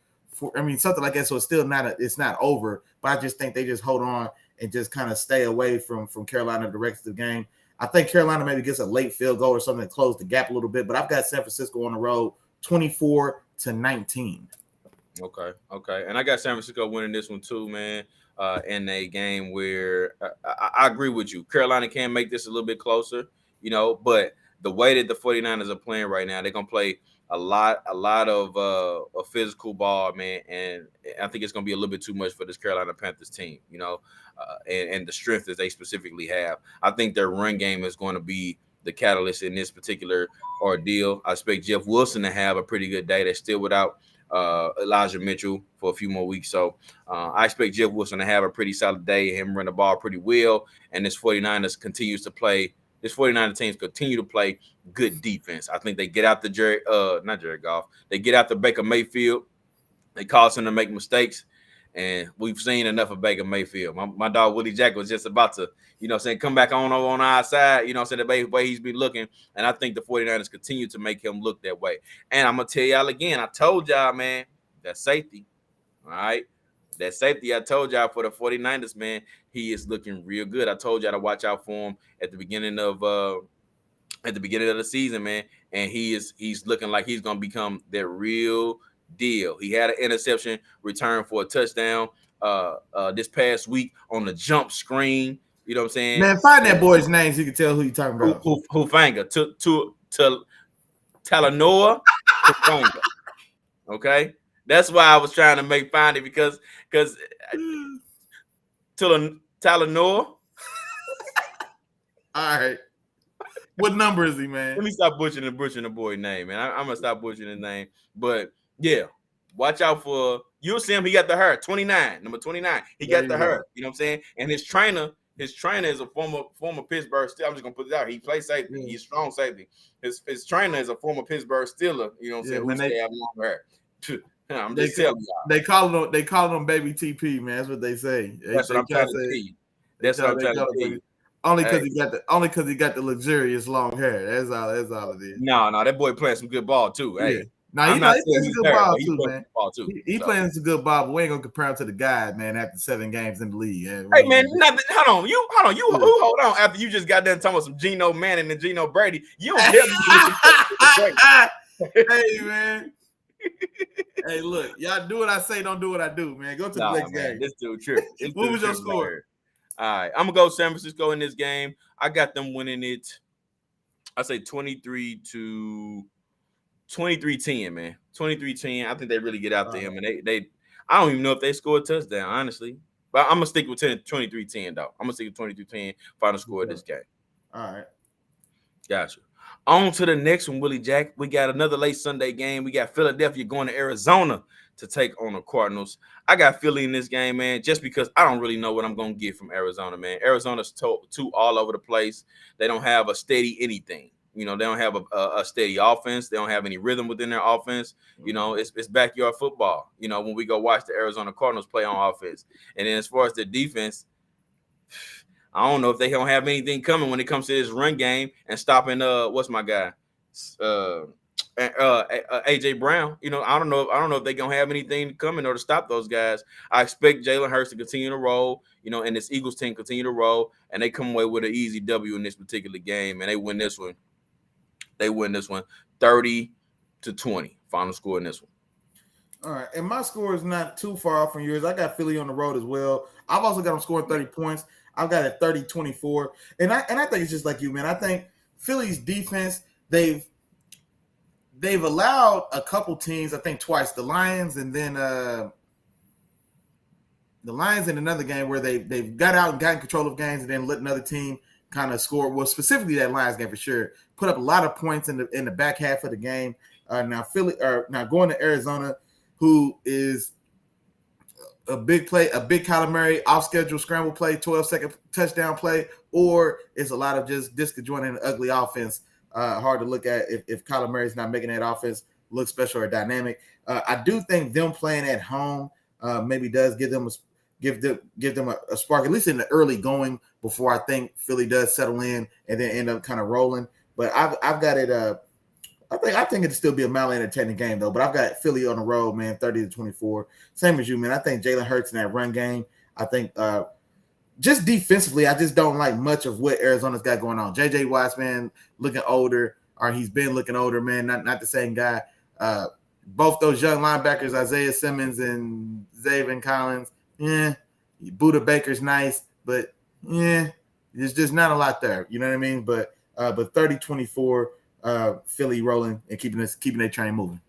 something like that. So it's still it's not over, but I just think they just hold on and just kind of stay away from Carolina the rest of the game. I think Carolina maybe gets a late field goal or something to close the gap a little bit, but I've got San Francisco on the road 24-19. Okay. And I got San Francisco winning this one too, man, in a game where I agree with you. Carolina can make this a little bit closer, but the way that the 49ers are playing right now, they're going to play a lot of physical ball, man, and I think it's going to be a little bit too much for this Carolina Panthers team, and the strength that they specifically have. I think their run game is going to be the catalyst in this particular ordeal. I expect Jeff Wilson to have a pretty good day. They're still without Elijah Mitchell for a few more weeks, so I expect Jeff Wilson to have a pretty solid day, him run the ball pretty well, and this 49ers continues to play. This 49er teams continue to play good defense. I think they get out the Jared Goff. They get out the Baker Mayfield. It causes him to make mistakes. And we've seen enough of Baker Mayfield. My dog Willie Jack was just about to, come back on over on our side, the way he's been looking. And I think the 49ers continue to make him look that way. And I'm going to tell y'all again, I told y'all, man, that safety, all right? That safety, I told y'all for the 49ers, man, he is looking real good. I told y'all to watch out for him at the beginning of the season, man. And he's looking like he's going to become that real deal. He had an interception return for a touchdown this past week on the jump screen. You know what I'm saying? Man, find that boy's name so you can tell who you're talking about. Hufanga to Talanoa Hufanga. Okay, that's why I was trying to find it because Talanoa. All right. What number is he, man? Let me stop butchering the boy's name, man. I'm gonna stop butchering his name. But yeah, watch out for you'll see him. He got the hair, 29, number 29. He got the hair. You know what I'm saying? And his trainer is a former Pittsburgh Steeler. I'm just gonna put it out. He plays safety. Yeah. He's strong safety. His trainer is a former Pittsburgh Steeler. You know what I'm saying? Who they have long hair. I'm just telling y'all. They call him Baby TP, man. That's what they say. That's what I'm trying to tell you. That's what I'm trying to tell you. Only because he got the luxurious long hair. That's all it is. No, that boy playing some good ball too. Yeah. Hey, he's playing some good ball too, man. He playing some good ball, but we ain't gonna compare him to the guy, man. After 7 games in the league. Hey man, hold on. You hold on. After you just got done talking about some Geno Manning and Geno Brady, you don't tell me. Hey man. Hey, look, y'all do what I say, don't do what I do, man. Go to the next game. This dude true. What was your score? All right, I'm gonna go San Francisco in this game. I got them winning it. I say 23-10, man. 23-10. I think they really get out to him, and they. I don't even know if they score a touchdown, honestly. But I'm gonna stick with 23-10 though. I'm gonna stick with 23-10 final score of this game. All right, gotcha. On to the next one, Willie Jack. We got another late Sunday game. We got Philadelphia going to Arizona to take on the Cardinals. I got Philly in this game, man, just because I don't really know what I'm going to get from Arizona, man. Arizona's too all over the place. They don't have a steady anything. They don't have a steady offense. They don't have any rhythm within their offense. It's backyard football, when we go watch the Arizona Cardinals play on offense. And then as far as the defense, I don't know if they don't have anything coming when it comes to this run game and stopping what's my guy? AJ Brown. I don't know if they're gonna have anything coming or to stop those guys. I expect Jalen Hurts to continue to roll, and this Eagles team continue to roll, and they come away with an easy W in this particular game, and they win this one. They win this one 30-20. Final score in this one. All right, and my score is not too far off from yours. I got Philly on the road as well. I've also got them scoring 30 points. I've got it 30-24. And I think it's just like you, man. I think Philly's defense, they've allowed a couple teams, I think twice, the Lions and then the Lions in another game where they've got out and gotten control of games and then let another team kind of score. Well, specifically that Lions game for sure. Put up a lot of points in the back half of the game. Now going to Arizona, who is a big Kyler Murray off-schedule scramble play, 12-second touchdown play, or it's a lot of just disconjointed and ugly offense. Hard to look at if Kyler Murray's not making that offense look special or dynamic. I do think them playing at home maybe does give them a spark, at least in the early going, before I think Philly does settle in and then end up kind of rolling. But I've got it. I think it'll still be a mildly entertaining game though. But I've got Philly on the road, man, 30-24. Same as you, man. I think Jalen Hurts in that run game. I think just defensively, I just don't like much of what Arizona's got going on. J.J. Watts, man, looking older, or he's been looking older, man. Not the same guy. Both those young linebackers, Isaiah Simmons and Zaven Collins. Yeah, Buda Baker's nice, but yeah, there's just not a lot there. You know what I mean? But 30-24. Philly rolling and keeping their train moving.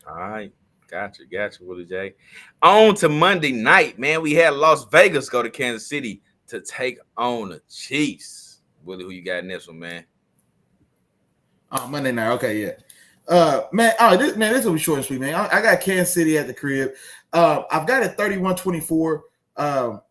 All right. Gotcha, Willie J. On to Monday night, man. We had Las Vegas go to Kansas City to take on the Chiefs. Willie, who you got in this one, man? Oh, Monday night. Okay, yeah. Man, this will be short and sweet, man. I got Kansas City at the crib. I've got it 31-24.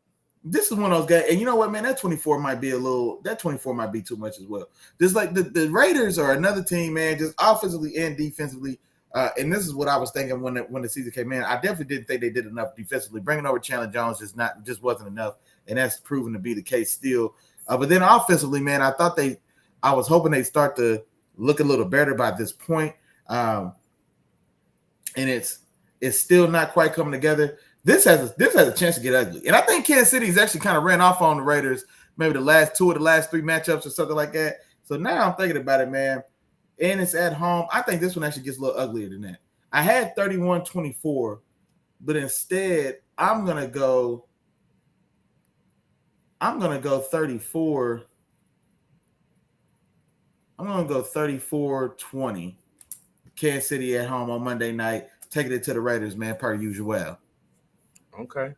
This is one of those guys, and you know what, man? That 24 might be too much as well. Just like the Raiders are another team, man, just offensively and defensively And this is what I was thinking when the season came in. I definitely didn't think they did enough defensively. Bringing over Chandler Jones just wasn't enough, and that's proven to be the case still. But then offensively, man, I was hoping they'd start to look a little better by this point. And it's still not quite coming together. This has a chance to get ugly, and I think Kansas City's actually kind of ran off on the Raiders, maybe the last 2 of the last 3 matchups or something like that. So now I'm thinking about it, man, and it's at home. I think this one actually gets a little uglier than that. I had 31-24, but instead I'm gonna go 34. I'm gonna go 34-20. Kansas City at home on Monday night, taking it to the Raiders, man, per usual. Okay.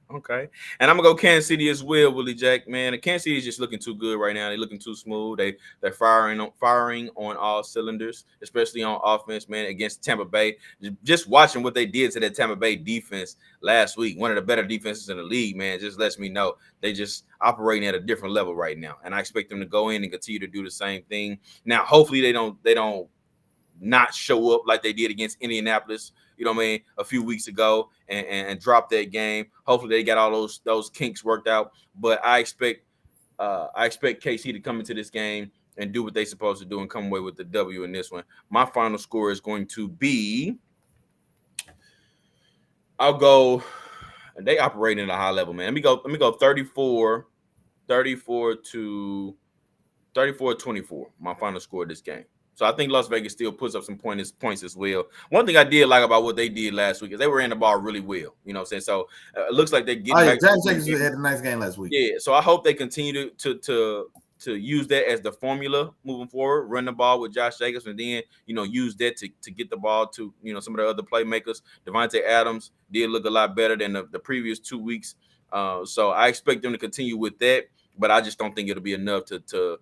And I'm gonna go Kansas City as well, Willie Jack. Man, the Kansas City is just looking too good right now. They're looking too smooth. They're firing on all cylinders, especially on offense, man, against Tampa Bay. Just watching what they did to that Tampa Bay defense last week, one of the better defenses in the league, man, just lets me know they just operating at a different level right now. And I expect them to go in and continue to do the same thing. Now, hopefully they don't not show up like they did against Indianapolis, you know what I mean, a few weeks ago and drop that game. Hopefully they got all those kinks worked out. But I expect KC to come into this game and do what they're supposed to do and come away with the W in this one. My final score is going to be, I'll go, they operating at a high level, man. Let me go 34 to 24. My final score of this game. So I think Las Vegas still puts up some points as well. One thing I did like about what they did last week is they were in the ball really well. You know what I'm saying? So it looks like they're getting back. Josh Jacobs had a nice game last week. Yeah. So I hope they continue to use that as the formula moving forward. Run the ball with Josh Jacobs, and then use that to get the ball to some of the other playmakers. Devontae Adams did look a lot better than the previous 2 weeks. So I expect them to continue with that, but I just don't think it'll be enough to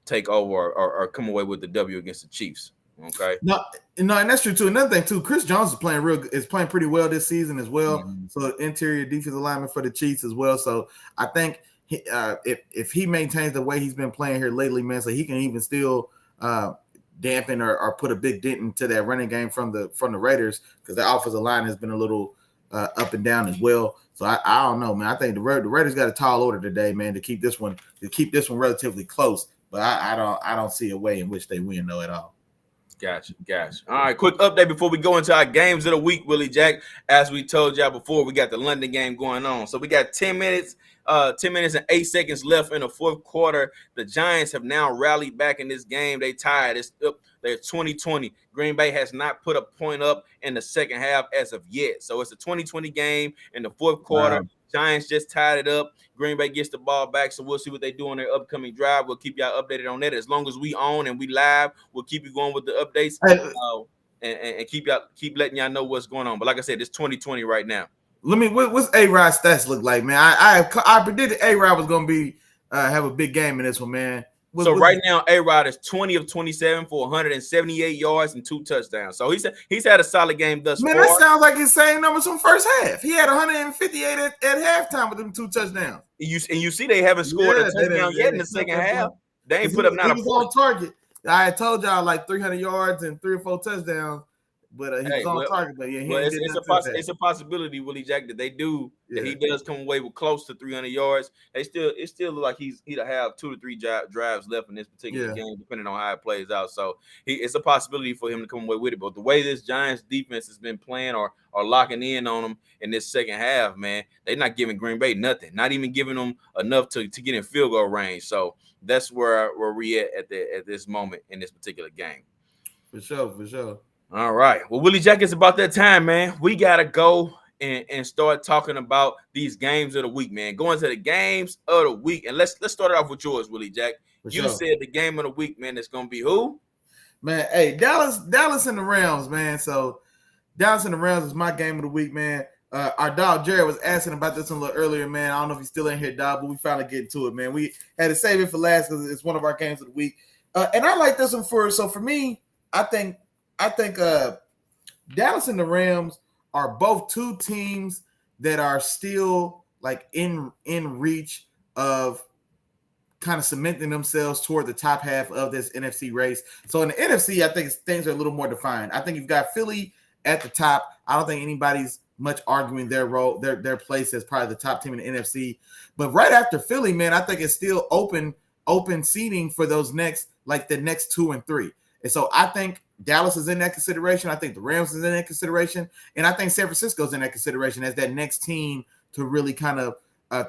take over or come away with the W against the Chiefs. Okay. No, and that's true too. Another thing too, Chris Jones is playing pretty well this season as well. Mm-hmm. So interior defensive alignment for the Chiefs as well. So I think if he maintains the way he's been playing here lately, man, so he can even still dampen or put a big dent into that running game from the Raiders, because the offensive line has been a little up and down as well. So I don't know, man. I think the Raiders got a tall order today, man, to keep this one relatively close. But I don't see a way in which they win though at all. Gotcha. All right, quick update before we go into our games of the week, Willie Jack. As we told y'all before, we got the London game going on. So we got 10 minutes and 8 seconds left in the fourth quarter. The Giants have now rallied back in this game. They tied. It's up. They're 20-20. Green Bay has not put a point up in the second half as of yet. So it's a 20-20 game in the fourth quarter. Wow. Giants just tied it up. Green Bay gets the ball back, so we'll see what they do on their upcoming drive. We'll keep y'all updated on that. As long as we own and we live, we'll keep you going with the updates and keep letting y'all know what's going on. But like I said, it's 2020 right now. What's A-Rod stats look like, man? I predicted A-Rod was going to be have a big game in this one, man. Right now, A-Rod is 20 of 27 for 178 yards and 2 touchdowns. So he's had a solid game thus far. Man, that sounds like his same numbers from first half. He had 158 at halftime with them 2 touchdowns. And you see they haven't scored a touchdown yet in the second half. They ain't put up not a point. He was on target. I had told y'all like 300 yards and 3 or 4 touchdowns. But he was on target. But yeah, it's a possibility, Willie Jack, that they do that he does come away with close to 300 yards. It still look like he'll have 2 to 3 drives left in this particular game, depending on how it plays out. So it's a possibility for him to come away with it. But the way this Giants defense has been playing or locking in on them in this second half, man, they're not giving Green Bay nothing, not even giving them enough to get in field goal range. So that's where we at this moment in this particular game. For sure. All right. Well, Willie Jack, it's about that time, man. We got to go and start talking about these games of the week, man. Going to the games of the week. And let's start it off with yours, Willie Jack. You said the game of the week, man, it's going to be who? Man, hey, Dallas and the Rams, man. So Dallas and the Rams is my game of the week, man. Our dog Jared was asking about this a little earlier, man. I don't know if he's still in here, dog, but we finally get to it, man. We had to save it for last because it's one of our games of the week. And I like this one for me, I think Dallas and the Rams are both 2 teams that are still like in reach of kind of cementing themselves toward the top half of this NFC race. So in the NFC, I think things are a little more defined. I think you've got Philly at the top. I don't think anybody's much arguing their role, their place as probably the top team in the NFC. But right after Philly, man, I think it's still open seating for those next, like the next 2 and 3. And so I think Dallas is in that consideration. I think the Rams is in that consideration. And I think San Francisco's in that consideration as that next team to really kind of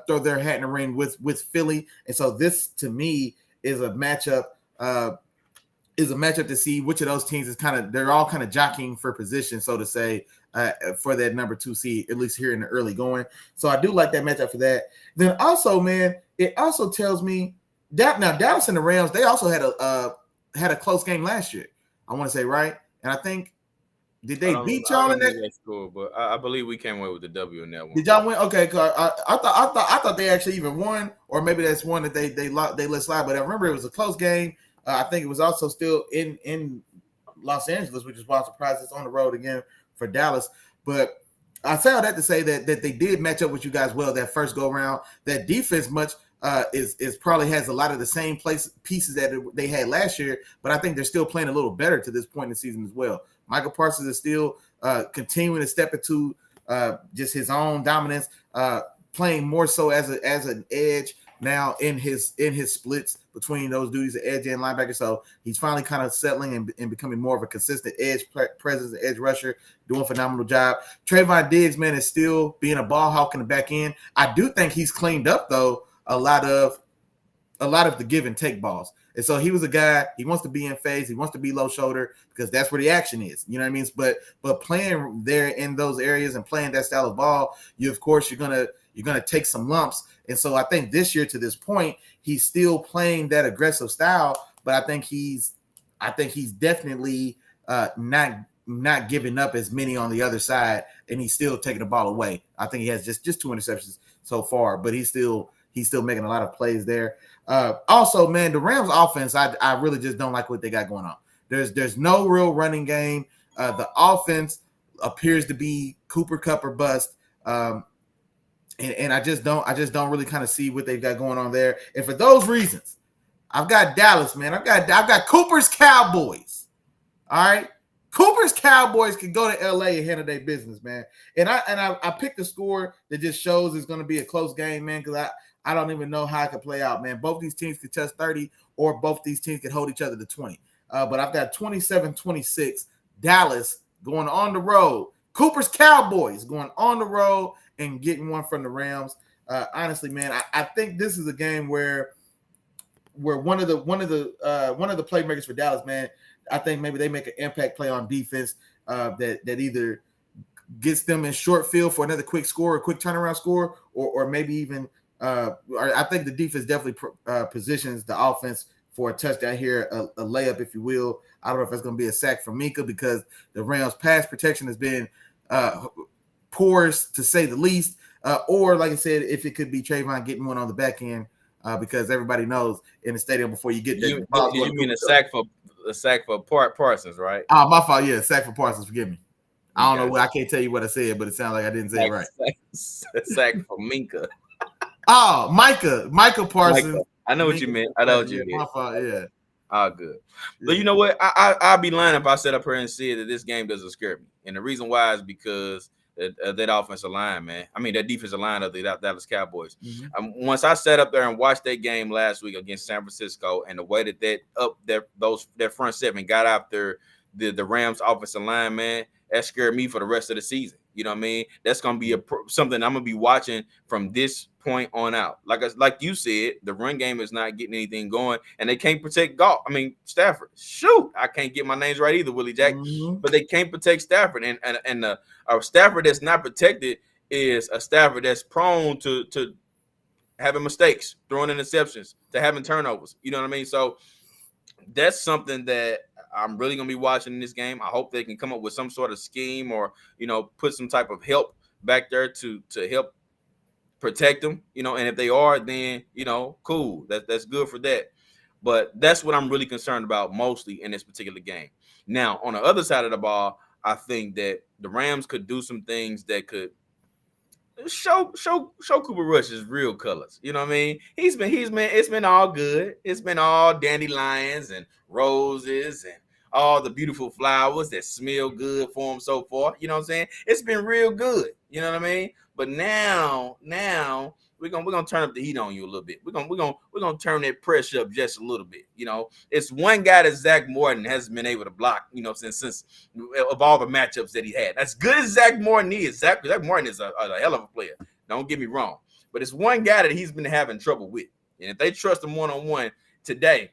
throw their hat in the ring with Philly. And so this, to me, is a matchup to see which of those teams is they're all kind of jockeying for position, so to say, for that number 2 seed, at least here in the early going. So I do like that matchup for that. Then also, man, it also tells me that now Dallas and the Rams, they also had a close game last year, I want to say, right? And I think, did they beat y'all in that? Score, but I believe we came away with the W in that one. Did y'all win? Okay, I thought they actually even won, or maybe that's one that they let slide. But I remember it was a close game. I think it was also still in Los Angeles, which is why I'm surprised it's on the road again for Dallas. But I say all that to say that they did match up with you guys well that first go round. That defense is probably has a lot of the same pieces that they had last year, but I think they're still playing a little better to this point in the season as well. Michael Parsons is still continuing to step into just his own dominance, playing more so as an edge now in his splits between those duties of edge and linebacker. So he's finally kind of settling and becoming more of a consistent edge presence, edge rusher, doing a phenomenal job. Trayvon Diggs, man, is still being a ball hawk in the back end. I do think he's cleaned up though a lot of the give and take balls. And so he was a guy, he wants to be in phase, he wants to be low shoulder because that's where the action is. You know what I mean? But playing there in those areas and playing that style of ball, you're gonna take some lumps. And so I think this year to this point, he's still playing that aggressive style, but I think he's definitely not giving up as many on the other side, and he's still taking the ball away. I think he has just 2 interceptions so far, but he's still making a lot of plays there. Also, man, the Rams offense, I really just don't like what they got going on. There's no real running game. The offense appears to be Cooper Kupp or bust. And I just don't really kind of see what they've got going on there. And for those reasons, I've got Dallas, man. I've got Cooper's Cowboys. All right. Cooper's Cowboys can go to LA and handle their business, man. And I picked a score that just shows it's going to be a close game, man, because I don't even know how it could play out, man. Both these teams could touch 30 or both these teams could hold each other to 20. But I've got 27-26 Dallas going on the road. Cooper's Cowboys going on the road and getting one from the Rams. Honestly, man, I think this is a game where one of the playmakers for Dallas, man, I think maybe they make an impact play on defense that either gets them in short field for another quick score, a quick turnaround score, or maybe even I think the defense definitely positions the offense for a touchdown here, a layup, if you will. I don't know if it's going to be a sack from Minka because the Rams' pass protection has been porous, to say the least, or like I said, if it could be Trayvon getting one on the back end because everybody knows in the stadium before you get there. You mean a sack for Parsons, right? Oh, my fault. Yeah, sack for Parsons. Forgive me. I don't know. I can't tell you what I said, but it sounds like I didn't say it right. Sack for Minka. Oh, Micah Parsons. Micah. I know what you meant. I know what you meant. My fault. Yeah. Oh, good. But you know what? I'd be lying if I sat up here and said that this game doesn't scare me. And the reason why is because that offensive line, man. I mean, that defensive line of the Dallas Cowboys. Mm-hmm. Once I sat up there and watched that game last week against San Francisco, and the way that front seven got after the Rams offensive line, man, that scared me for the rest of the season. You know what I mean? That's gonna be something I'm gonna be watching from this point on out. Like you said, the run game is not getting anything going, and they can't protect Stafford. Shoot, I can't get my names right either, Willie Jack. Mm-hmm. But they can't protect Stafford, and a Stafford that's not protected is a Stafford that's prone to having mistakes, throwing interceptions, to having turnovers. You know what I mean? So that's something that I'm really going to be watching in this game. I hope they can come up with some sort of scheme or, put some type of help back there to help protect them, and if they are, then, cool. That's good for that. But that's what I'm really concerned about mostly in this particular game. Now, on the other side of the ball, I think that the Rams could do some things that could show Cooper Rush his real colors. You know what I mean? It's been all good. It's been all dandelions and roses and all the beautiful flowers that smell good for him so far. You know what I'm saying? It's been real good. You know what I mean? But now we're gonna turn up the heat on you a little bit. We're gonna turn that pressure up just a little bit. You know, it's one guy that Zach Morton hasn't been able to block. You know, since of all the matchups that he had. As good as Zach Morton is, Zach Morton is a hell of a player. Don't get me wrong, but it's one guy that he's been having trouble with, and if they trust him one-on-one today,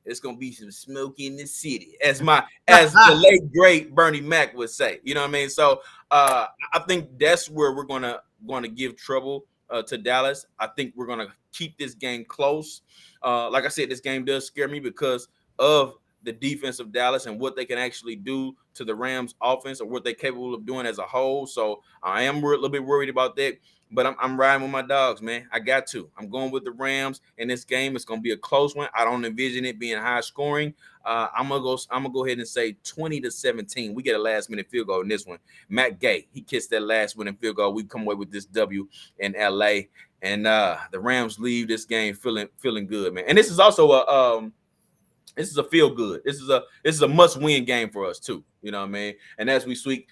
it's gonna be some smoke in the city, as the late great Bernie Mac would say. You know what I mean? So I think that's where we're gonna give trouble to Dallas. I think we're gonna keep this game close. Like I said, this game does scare me because of the defense of Dallas and what they can actually do to the Rams offense or what they're capable of doing as a whole. So I am a little bit worried about that. But I'm riding with my dogs, man. I got to. I'm going with the Rams in this game. It's going to be a close one. I don't envision it being high scoring. I'm gonna go ahead and say 20-17. We get a last minute field goal in this one. Matt Gay, he kissed that last minute field goal. We come away with this W in LA, and the Rams leave this game feeling good, man. And this is also a feel good. This is a must win game for us too. You know what I mean? And as we speak,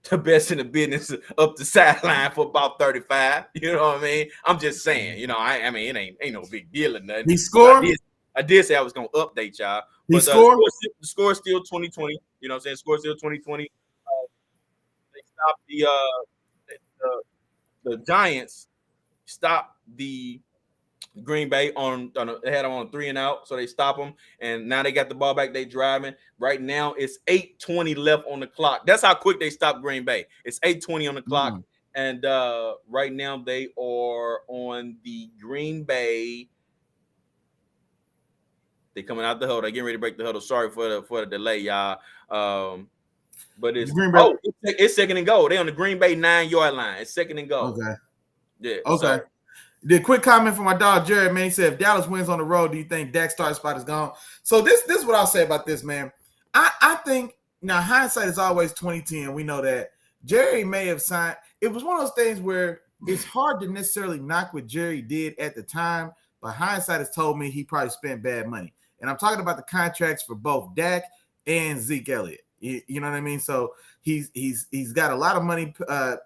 the best in the business up the sideline for about 35. You know what I mean? I'm just saying. You know, I mean, it ain't no big deal or nothing. He scored. I did say I was gonna update y'all. But the score is still 2020. You know what I'm saying? Score is still 2020. They stopped the Giants. Stopped the Green Bay they had them on 3 and out, so they stop them, and now they got the ball back. They driving right now. It's 8:20 left on the clock. That's how quick they stopped Green Bay. It's 8:20 on the clock, and right now they are on the Green Bay. They coming out the huddle. They getting ready to break the huddle. Sorry for the delay, y'all. But it's it's second and goal. They on the Green Bay 9-yard line. It's second and goal. Okay. Yeah. Okay. So, the quick comment from my dog Jared, man. He said, if Dallas wins on the road, do you think Dak's starting spot is gone? So this is what I'll say about this, man. I think now hindsight is always 2010. We know that Jerry may have signed. It was one of those things where it's hard to necessarily knock what Jerry did at the time, but hindsight has told me he probably spent bad money. And I'm talking about the contracts for both Dak and Zeke Elliott. You know what I mean? So he's got a lot of money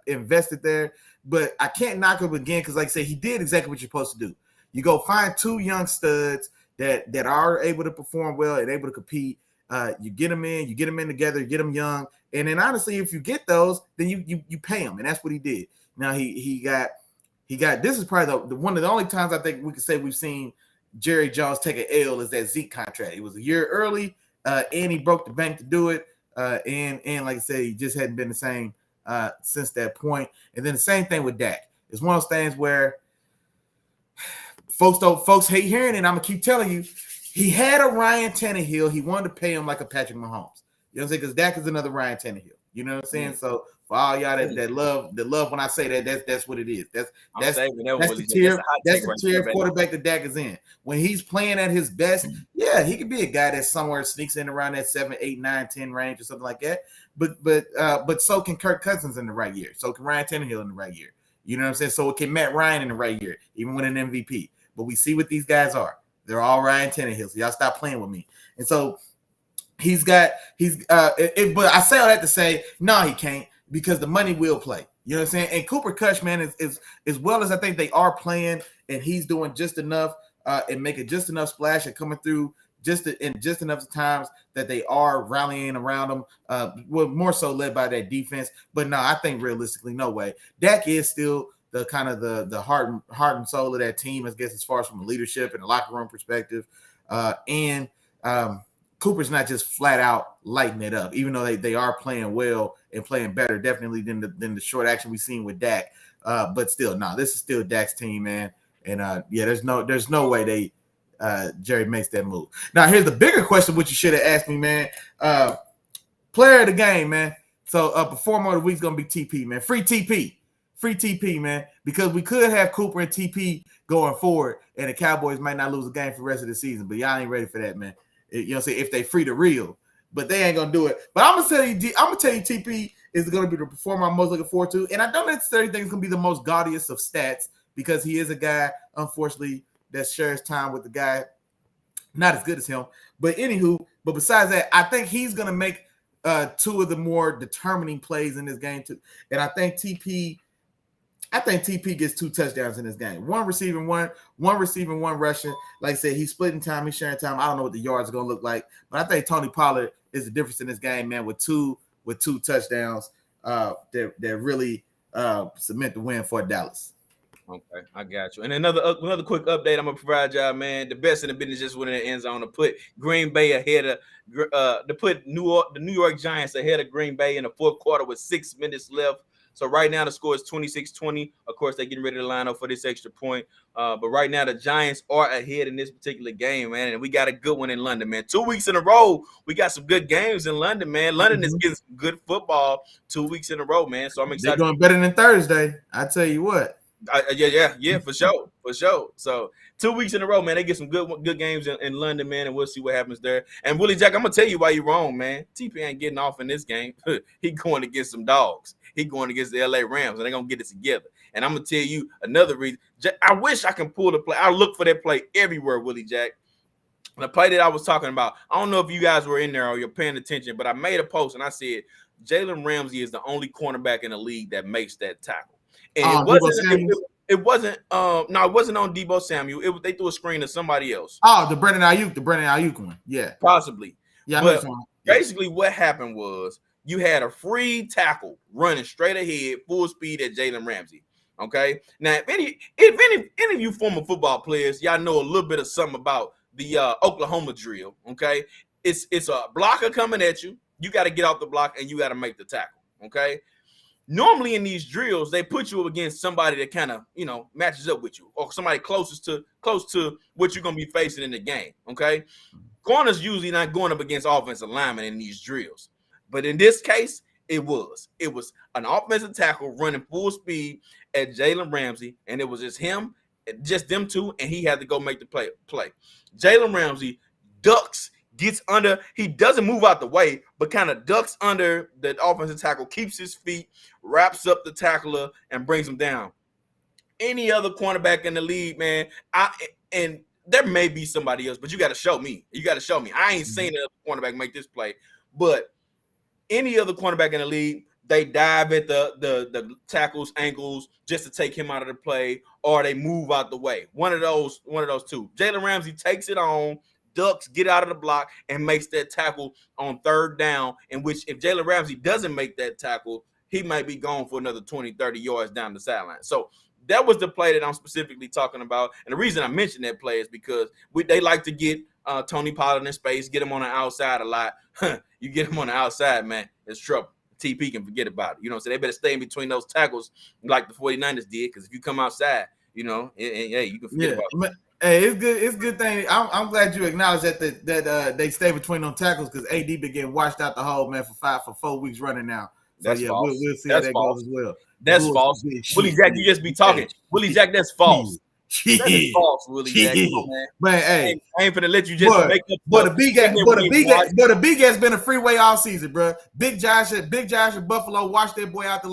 invested there. But I can't knock him again because, like I said, he did exactly what you're supposed to do. You go find 2 young studs that are able to perform well and able to compete. You get them in together, you get them young, and then honestly, if you get those, then you pay them, and that's what he did. Now he got. This is probably the one of the only times I think we could say we've seen Jerry Jones take an L is that Zeke contract. It was a year early, and he broke the bank to do it, and like I said, he just hadn't been the same. Since that point. And then the same thing with Dak. It's one of those things where folks hate hearing it. I'm gonna keep telling you, he had a Ryan Tannehill. He wanted to pay him like a Patrick Mahomes. You know what I'm saying? Because Dak is another Ryan Tannehill. You know what I'm saying? So for all y'all that love when I say that's what it is. That's the tier of quarterback that Dak is in. When he's playing at his best, yeah, he could be a guy that somewhere sneaks in around that 7, 8, 9, 10 range or something like that. But so can Kirk Cousins in the right year. So can Ryan Tannehill in the right year. You know what I'm saying? So can Matt Ryan in the right year, even with an MVP. But we see what these guys are. They're all Ryan Tannehill. So y'all stop playing with me. And so but I say all that to say, no, he can't, because the money will play. You know what I'm saying? And Cooper Kush, man, is as well as I think they are playing, and he's doing just enough and making just enough splash and coming through just enough times that they are rallying around him. Well, more so led by that defense. But no, I think realistically, no way. Dak is still the kind of the heart and soul of that team, I guess, as far as from a leadership and a locker room perspective. And Cooper's not just flat out lighting it up, even though they are playing well and playing better, definitely than the short action we've seen with Dak. But still, no, this is still Dak's team, man. And yeah, there's no way Jerry makes that move. Now, here's the bigger question, which you should have asked me, man. Player of the game, man. So performer of the week is gonna be TP, man. Free TP, man. Because we could have Cooper and TP going forward, and the Cowboys might not lose a game for the rest of the season. But y'all ain't ready for that, man. You know what I'm saying? If they free to real, but they ain't gonna do it. But I'm gonna tell you TP is going to be the performer I'm most looking forward to. And I don't necessarily think it's going to be the most gaudiest of stats because he is a guy, unfortunately, that shares time with the guy not as good as him. But besides that, I think he's going to make two of the more determining plays in this game too. And I think TP gets 2 touchdowns in this game. One receiving, one rushing. Like I said, he's splitting time, he's sharing time. I don't know what the yards are going to look like, but I think Tony Pollard is the difference in this game, man, with two touchdowns that really cement the win for Dallas. Okay, I got you. And another quick update I'm gonna provide y'all, man. The best in the business just went in the end zone to put Green Bay ahead of the New York Giants ahead of Green Bay in the fourth quarter with 6 minutes left. So right now the score is 26-20. Of course, they're getting ready to line up for this extra point. But right now the Giants are ahead in this particular game, man. And we got a good one in London, man. 2 weeks in a row, we got some good games in London, man. London is getting some good football 2 weeks in a row, man. So I'm excited. They're going better than Thursday. I tell you what. Yeah, for sure. So 2 weeks in a row, man, they get some good games in London, man, and we'll see what happens there. And Willie Jack, I'm gonna tell you why you're wrong, man. TP ain't getting off in this game. He going against some dogs. He going against the LA Rams, and they're gonna get it together. And I'm gonna tell you another reason. I wish I can pull the play. I look for that play everywhere, Willie Jack. The play that I was talking about. I don't know if you guys were in there or you're paying attention, but I made a post and I said Jalen Ramsey is the only cornerback in the league that makes that tackle. And it wasn't on Deebo Samuel. They threw a screen to somebody else. Oh, the Brandon Ayuk one. Yeah. Possibly. Yeah. But basically what happened was you had a free tackle running straight ahead, full speed at Jalen Ramsey. Okay. Now, if any of you former football players, y'all know a little bit of something about the Oklahoma drill. Okay. It's a blocker coming at you. You got to get off the block and you got to make the tackle. Okay. Normally in these drills, they put you against somebody that kind of, matches up with you or somebody close to what you're going to be facing in the game, okay? Corners usually not going up against offensive linemen in these drills. But in this case, it was an offensive tackle running full speed at Jalen Ramsey, and it was just them two, and he had to go make the play. Jalen Ramsey ducks, gets under, he doesn't move out the way, but kind of ducks under the offensive tackle, keeps his feet, wraps up the tackler, and brings him down. Any other cornerback in the league, man, and there may be somebody else, but you got to show me. I ain't seen another cornerback make this play, but any other cornerback in the league, they dive at the tackle's ankles just to take him out of the play, or they move out the way. One of those two. Jalen Ramsey takes it on, ducks, get out of the block, and makes that tackle on third down, in which if Jalen Ramsey doesn't make that tackle, he might be gone for another 20, 30 yards down the sideline. So that was the play that I'm specifically talking about. And the reason I mentioned that play is because they like to get Tony Pollard in space, get him on the outside a lot. You get him on the outside, man, it's trouble. TP can forget about it. You know what I'm saying? They better stay in between those tackles like the 49ers did, because if you come outside, you can forget about it. Hey, it's good. It's a good thing. I'm glad you acknowledge that they stay between them tackles, because AD been getting washed out the hole, man, for 4 weeks running now. So that's false. We'll see how that goes as well. That's false. Willie Jack, you just be talking. Willie Jack, that's false. That is false, Willie Jack. Come on, man. Man, hey, I ain't finna let you just make up. But the big has been a freeway all season, bro. Big Josh and Buffalo washed that boy out the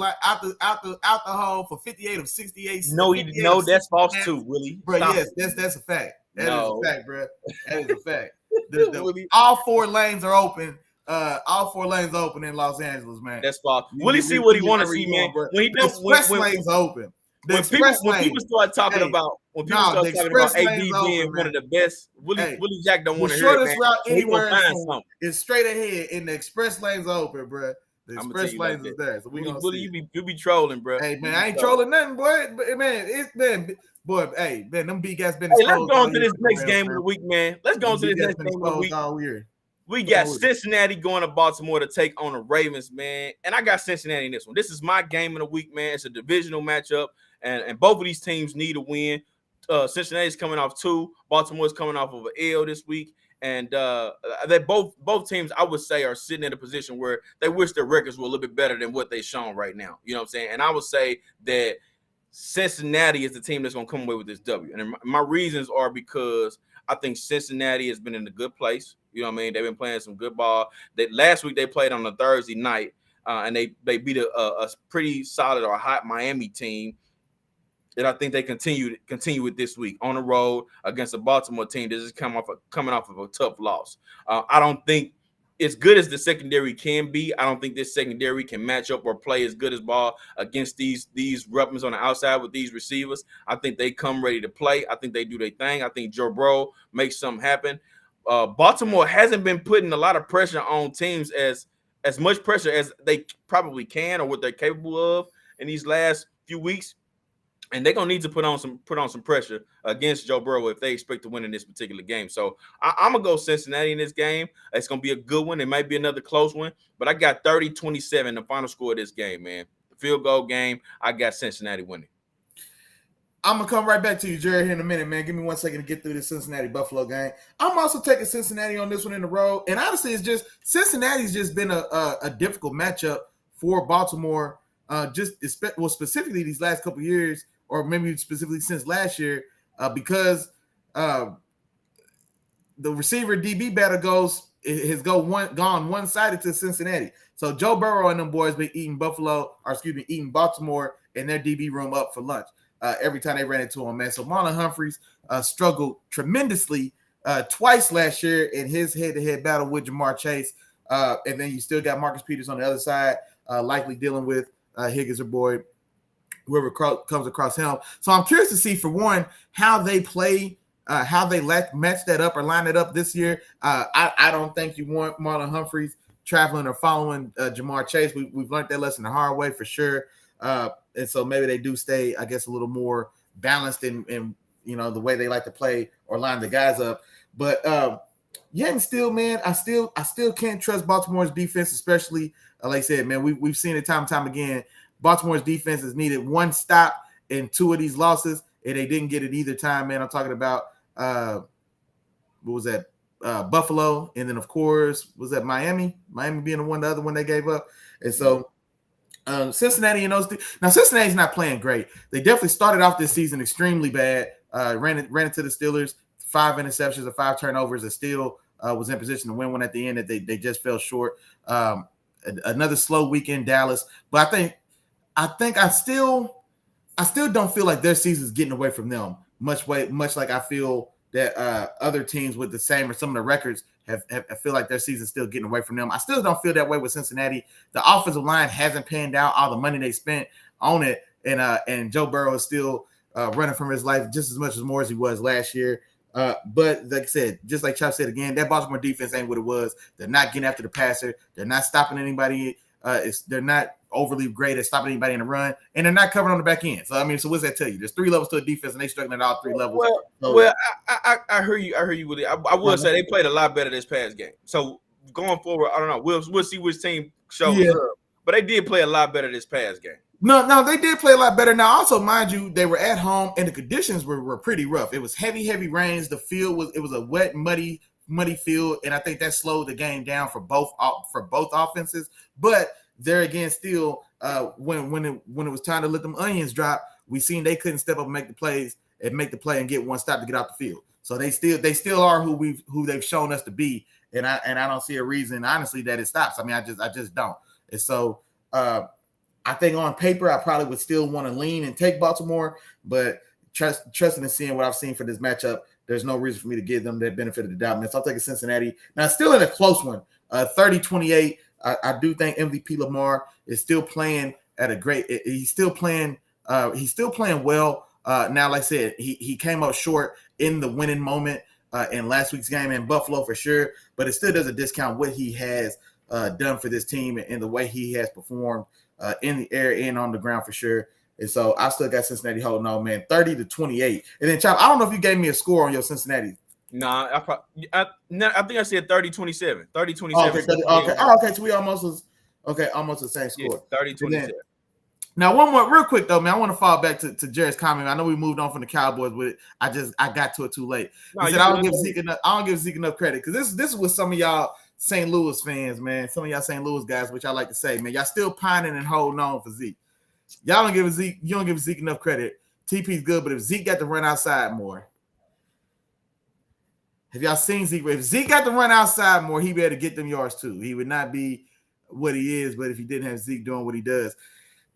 hole for 58 of 68. No, that's false too, Willie. Bro, yes, that's a fact. That is a fact, bro. That is a fact. All 4 lanes are open. All 4 lanes open in Los Angeles, man. That's false. Willie see what he want to see, man. When lanes open. When people start talking about AD being one of the best, Willie Jack don't want to hear it, man. The shortest route anywhere is straight ahead, and the express lanes open, bro. The express lanes is there. So Willie, you be trolling, bro. Hey, man, I ain't trolling nothing, boy. But, man, it's been, boy. Hey, man, them big guys been. Hey, let's go on to this next game of the week, man. Let's go on to this next game of the week. All year. We got Cincinnati going to Baltimore to take on the Ravens, man. And I got Cincinnati in this one. This is my game of the week, man. It's a divisional matchup, and both of these teams need a win. Cincinnati's coming off 2. Baltimore's coming off of an L this week. And they both teams, I would say, are sitting in a position where they wish their records were a little bit better than what they've shown right now. You know what I'm saying? And I would say that Cincinnati is the team that's going to come away with this W. And my reasons are because I think Cincinnati has been in a good place. You know what I mean? They've been playing some good ball. Last week they played on a Thursday night. and they beat a pretty solid or hot Miami team. And I think they continue with this week on the road against a Baltimore team that is coming off of a tough loss. I don't think as good as the secondary can be. I don't think this secondary can match up or play as good as ball against these weapons on the outside with these receivers. I think they come ready to play. I think they do their thing. I think Joe Burrow makes something happen. Baltimore hasn't been putting a lot of pressure on teams as much pressure as they probably can or what they're capable of in these last few weeks. And they're gonna need to put on some pressure against Joe Burrow if they expect to win in this particular game. So I'm gonna go Cincinnati in this game. It's gonna be a good one. It might be another close one, but I got 30-27 the final score of this game, man. The field goal game. I got Cincinnati winning. I'm gonna come right back to you, Jared, here in a minute, man. Give me 1 second to get through the Cincinnati Buffalo game. I'm also taking Cincinnati on this one in the road, and honestly, it's just Cincinnati's just been a difficult matchup for Baltimore. Specifically these last couple of years, or maybe specifically since last year, because the receiver DB battle has gone one-sided to Cincinnati. So Joe Burrow and them boys been eating Baltimore and their DB room up for lunch every time they ran into him, man. So Marlon Humphreys struggled tremendously twice last year in his head-to-head battle with Jamar Chase. And then you still got Marcus Peters on the other side, likely dealing with Higgins or Boyd, whoever comes across him. So I'm curious to see, for one, how they play, how they match that up or line it up this year. I don't think you want Marlon Humphreys traveling or following Jamar Chase. We've learned that lesson the hard way for sure. And so maybe they do stay, I guess, a little more balanced in the way they like to play or line the guys up. But and still, man, I still can't trust Baltimore's defense, especially like I said, man, we've seen it time and time again. Baltimore's defense has needed one stop in two of these losses, and they didn't get it either time, man. I'm talking about what was that? Buffalo, and then of course was that Miami being the other one they gave up. And so Cincinnati and those now Cincinnati's not playing great. They definitely started off this season extremely bad. Ran into the Steelers, 5 interceptions or 5 turnovers, and still was in position to win one at the end that they just fell short. Another slow week in Dallas, but I think I still don't feel like their season's getting away from them much like I feel that other teams with the same or some of the records have feel like their season's still getting away from them. I still don't feel that way with Cincinnati. The offensive line hasn't panned out all the money they spent on it, and Joe Burrow is still running from his life just as much as more as he was last year. But like I said, just like Chop said again, that Baltimore defense ain't what it was. They're not getting after the passer. They're not stopping anybody. They're not overly great at stopping anybody in the run, and they're not covering on the back end. So I mean, so what's that tell you? There's 3 levels to a defense, and they struggling at all 3 levels. I heard you, Willie. I will say they played a lot better this past game. So going forward, I don't know. We'll see which team shows up, but they did play a lot better this past game. No, they did play a lot better. Now, also, mind you, they were at home, and the conditions were pretty rough. It was heavy rains. The field was a wet, muddy field, and I think that slowed the game down for both offenses. But there again, still, when it was time to let them onions drop, we seen they couldn't step up and make the play and get one stop to get out the field. So they still are who they've shown us to be, and I don't see a reason, honestly, that it stops. I mean, I just don't. And so I think on paper, I probably would still want to lean and take Baltimore, but trusting and seeing what I've seen for this matchup, there's no reason for me to give them that benefit of the doubt. Man, so I'll take Cincinnati. Now, still in a close one, 30-28. I do think MVP Lamar is still playing at a great. He's still playing well. Now, like I said, he came up short in the winning moment in last week's game in Buffalo for sure, but it still doesn't discount what he has done for this team and the way he has performed in the air and on the ground for sure. And so I still got Cincinnati holding on, man, 30-28. And then, Chop, I don't know if you gave me a score on your Cincinnati. Nah, I think I said 30-27. 30-27. Okay. So we almost the same score. Yeah, 30-27. Now, one more real quick though, man. I want to fall back to Jared's comment. I know we moved on from the Cowboys, but I got to it too late. He said I don't give Zeke enough credit because this is what some of y'all St. Louis fans, man, some of y'all St. Louis guys, which I like to say, man, y'all still pining and holding on for Zeke. You don't give Zeke enough credit. TP's good, but if Zeke got to run outside more, have y'all seen Zeke? If Zeke got to run outside more, he'd be able to get them yards too. He would not be what he is, but if he didn't have Zeke doing what he does,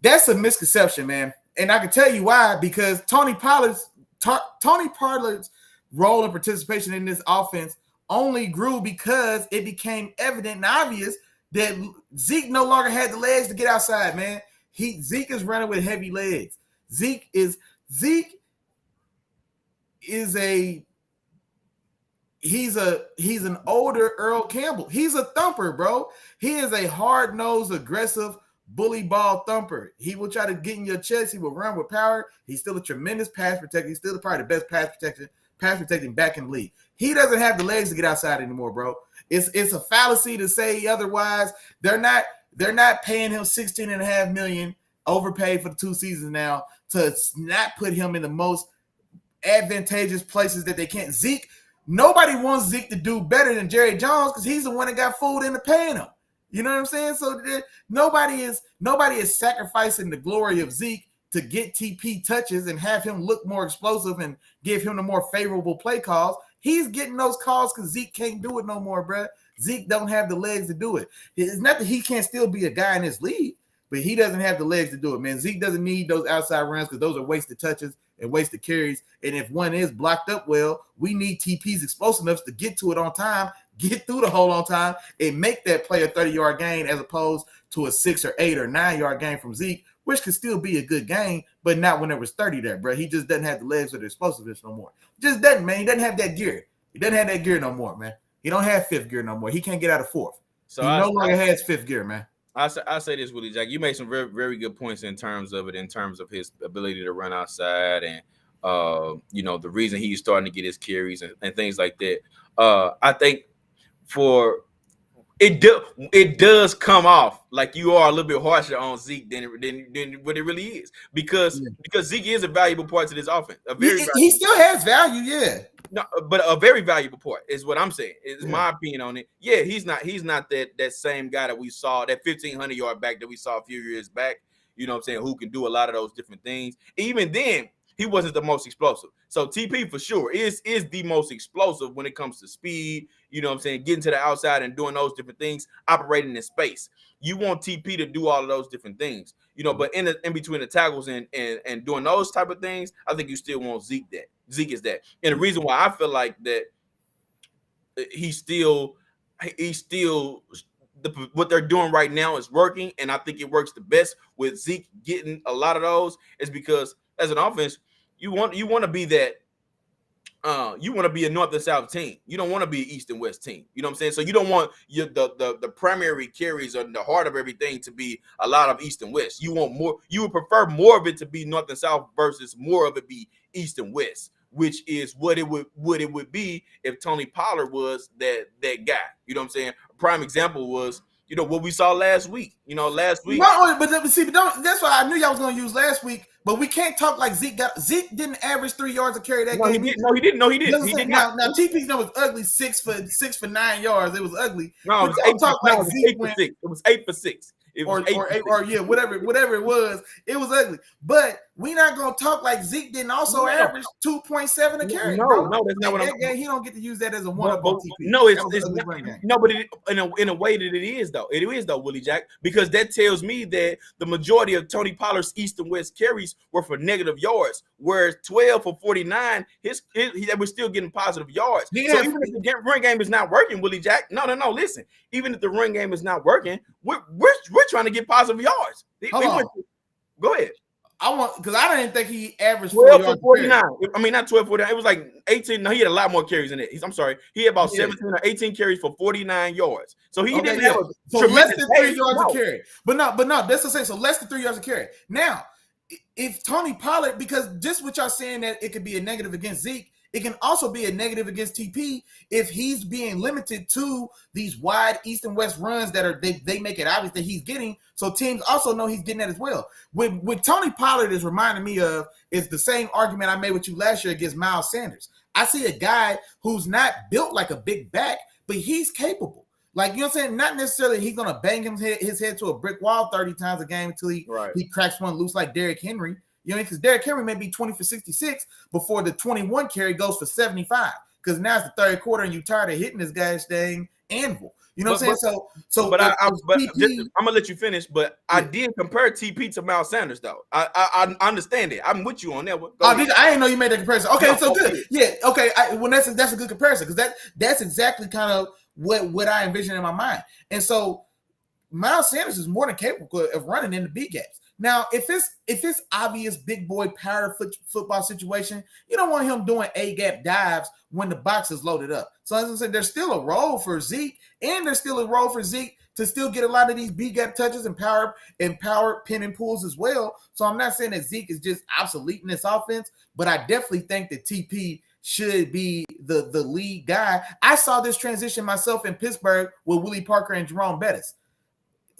that's a misconception, man. And I can tell you why, because Tony Pollard's role and participation in this offense only grew because it became evident and obvious that Zeke no longer had the legs to get outside, man. Zeke is running with heavy legs. Zeke is he's an older Earl Campbell. He's a thumper, bro. He is a hard-nosed, aggressive bully ball thumper. He will try to get in your chest. He will run with power. He's still a tremendous pass protector. He's still probably the best pass protecting back in the league. He doesn't have the legs to get outside anymore, bro. It's a fallacy to say otherwise. They're not paying him $16.5 million, overpaid for the 2 seasons now, to not put him in the most advantageous places that they can. Zeke, nobody wants Zeke to do better than Jerry Jones because he's the one that got fooled into paying him. You know what I'm saying? So nobody is sacrificing the glory of Zeke to get TP touches and have him look more explosive and give him the more favorable play calls. He's getting those calls because Zeke can't do it no more, bro. Zeke don't have the legs to do it. It's not that he can't still be a guy in this league, but he doesn't have the legs to do it, man. Zeke doesn't need those outside runs because those are wasted touches and wasted carries. And if one is blocked up well, we need TP's explosiveness to get to it on time, get through the hole on time, and make that play a 30-yard gain as opposed to a 6 or 8 or 9-yard gain from Zeke, which could still be a good gain, but not when there was 30 there, bro. He just doesn't have the legs or the explosiveness no more. Just doesn't, man. He doesn't have that gear. He doesn't have that gear no more, man. He don't have 5th gear no more. He can't get out of 4th. So he no longer has 5th gear, man. I say this, Willie Jack. You made some very, very good points in terms of his ability to run outside and the reason he's starting to get his carries and things like that. I think it does come off like you are a little bit harsher on Zeke than what it really is because Zeke is a valuable part to this offense. He still has value, yeah. No, but a very valuable part is what I'm saying. It's my opinion on it. Yeah, he's not that same guy that we saw, that 1,500-yard back that we saw a few years back. You know what I'm saying? Who can do a lot of those different things. Even then, he wasn't the most explosive. So TP for sure is the most explosive when it comes to speed. You know what I'm saying? Getting to the outside and doing those different things, operating in space. You want TP to do all of those different things. But in between the tackles and doing those type of things, I think you still want Zeke that. Zeke is that. And the reason why I feel like that he's still what they're doing right now is working, and I think it works the best with Zeke getting a lot of those is because as an offense, you want to be that you want to be a north and south team. You don't want to be an east and west team. You know what I'm saying? So you don't want the primary carries or the heart of everything to be a lot of east and west. You want more. You would prefer more of it to be north and south versus more of it be east and west, which is what it would be if Tony Pollard was that guy. You know what I'm saying? A prime example was what we saw last week. Last week. No, but that's why I knew y'all was going to use last week. But we can't talk like Zeke didn't average 3 yards of carry that game. He didn't. He did not. Now TP's number was ugly, 6 for 9 yards. It was ugly. No, it was 8 for 6. Whatever it was, it was ugly. But we're not gonna talk like Zeke didn't also average 2.7 a carry. No, that's not what I'm saying. He don't get to use that as a one-up on TP. No, it's not, but in a way that it is though, Willie Jack, because that tells me that the majority of Tony Pollard's east and west carries were for negative yards, whereas 12 for 49, we're still getting positive yards. So even if the run game is not working, Willie Jack, no, listen. Even if the run game is not working, we're trying to get positive yards. Go ahead. Because I didn't think he averaged 12 for 49. I mean, not 12 for 49. It was like 18. No, he had a lot more carries in it. I'm sorry. He had about 17 or 18 carries for 49 yards. So he didn't have less than 3 yards a carry. But no, that's to say, so less than 3 yards a carry. Now, if Tony Pollard, because just what y'all saying that it could be a negative against Zeke, it can also be a negative against TP if he's being limited to these wide east and west runs that they make it obvious that he's getting. So teams also know he's getting that as well. What Tony Pollard is reminding me of is the same argument I made with you last year against Miles Sanders. I see a guy who's not built like a big back, but he's capable. Like, you know what I'm saying? Not necessarily he's going to bang his head to a brick wall 30 times a game until he cracks one loose like Derrick Henry. Because Derrick Henry may be 20 for 66 before the 21 carry goes for 75. Because now it's the third quarter and you're tired of hitting this guy's dang anvil. You know what I'm saying? But I'm TP, gonna let you finish. But I did compare TP to Miles Sanders, though. I understand it. I'm with you on that one. I didn't know you made that comparison. Okay, No, so good. Yeah, okay. That's a good comparison because that's exactly kind of what I envision in my mind. And so Miles Sanders is more than capable of running in the B gaps. Now, if it's obvious big boy power football situation, you don't want him doing A gap dives when the box is loaded up. So as I said, there's still a role for Zeke, and there's still a role for Zeke to still get a lot of these B gap touches and power pin and pulls as well. So I'm not saying that Zeke is just obsolete in this offense, but I definitely think that TP should be the lead guy. I saw this transition myself in Pittsburgh with Willie Parker and Jerome Bettis.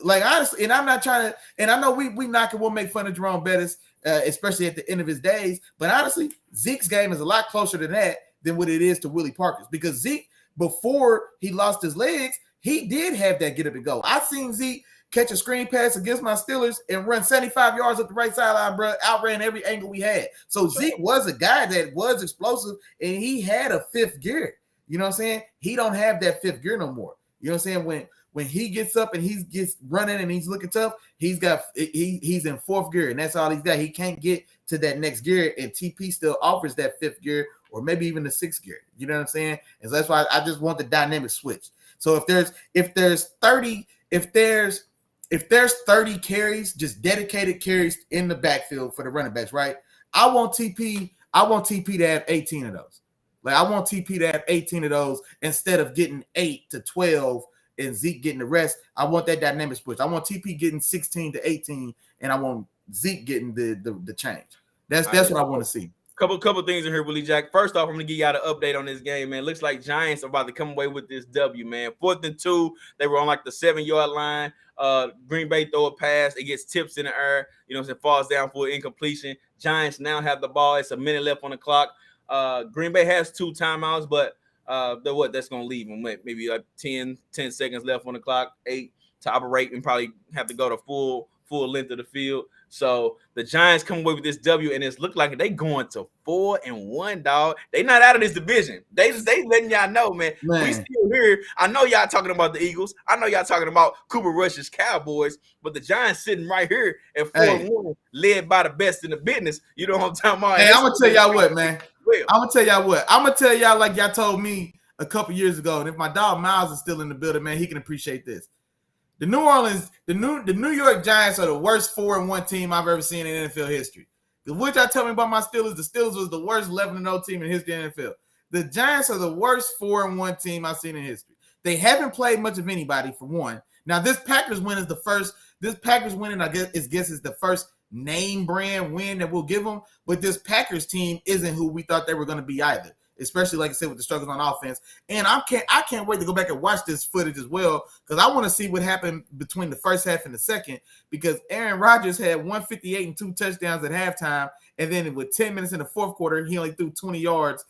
Like, honestly, and I'm not trying to, and I know we knock and we'll make fun of Jerome Bettis, especially at the end of his days. But honestly, Zeke's game is a lot closer to that than what it is to Willie Parker's, because Zeke, before he lost his legs, he did have that get up and go. I've seen Zeke catch a screen pass against my Steelers and run 75 yards up the right sideline, bro. Outran every angle we had. So Zeke was a guy that was explosive, and he had a fifth gear. You know what I'm saying? He don't have that fifth gear no more. You know what I'm saying? When he gets up and he gets running and he's looking tough, he's in fourth gear, and that's all he's got. He can't get to that next gear, and TP still offers that fifth gear or maybe even the sixth gear. You know what I'm saying? And so that's why I just want the dynamic switch. So if there's 30 carries, just dedicated carries in the backfield for the running backs, right? I want TP to have 18 of those. Like, I want TP to have 18 of those instead of getting 8 to 12 and Zeke getting the rest. I want that dynamic switch. I want TP getting 16 to 18, and I want Zeke getting the change. That's what I want to see. Couple things in here, Willie Jack. First off, I'm gonna give y'all an update on this game, man. Looks like Giants are about to come away with this W, man. 4th and 2, they were on like the 7-yard line. Green Bay throw a pass, it gets tips in the air, you know what I'm saying, falls down for an incompletion. Giants now have the ball. It's a minute left on the clock. Green Bay has 2 timeouts, but that's gonna leave them maybe like 10 seconds left on the clock, 8 to operate, and probably have to go to full length of the field. So the Giants come away with this W, and it's looked like they going to 4-1, dog. They not out of this division. They letting y'all know, man. We still here. I know y'all talking about the Eagles. I know y'all talking about Cooper Rush's Cowboys, but the Giants sitting right here at 4-1, led by the best in the business. You know what I'm talking about? Hey, I'm gonna tell y'all what, man. I'm gonna tell y'all like y'all told me a couple years ago. And if my dog Miles is still in the building, man, he can appreciate this. The New York Giants are the worst 4-1 team I've ever seen in NFL history. What y'all tell me about my Steelers? The Steelers was the worst 11-0 team in history of the NFL. The Giants are the worst 4-1 team I've seen in history. They haven't played much of anybody, for one. Now, this Packers win is the first. This Packers win, I guess is the first name brand win that we'll give them. But this Packers team isn't who we thought they were going to be either. Especially, like I said, with the struggles on offense. And I can't wait to go back and watch this footage as well, because I want to see what happened between the first half and the second, because Aaron Rodgers had 158 and 2 touchdowns at halftime, and then with 10 minutes in the fourth quarter, he only threw 20 yards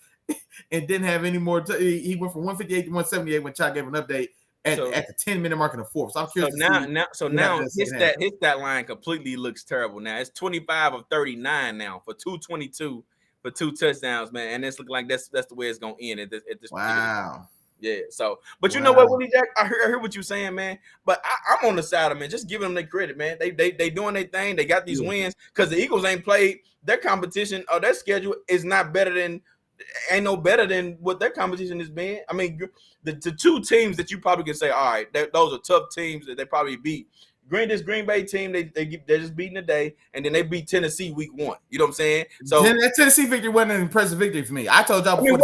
and didn't have any more. He went from 158 to 178 when Chuck gave an update at the 10-minute mark in the fourth. So I'm curious. Now his stat line completely looks terrible. Now it's 25 of 39 now for 222. For 2 touchdowns, man, and it's looking like that's the way it's gonna end at this. Wow. Yeah. So, but you know what, Willie Jack, I heard what you're saying, man. But I'm on the side of, man. Just giving them their credit, man. They doing their thing. They got these wins because the Eagles ain't played their competition or their schedule is not ain't no better than what their competition has been. I mean, the 2 teams that you probably can say, all right, those are tough teams that they probably beat. This Green Bay team, they're just beating today, and then they beat Tennessee week 1. You know what I'm saying? So that Tennessee victory wasn't an impressive victory for me. I told y'all before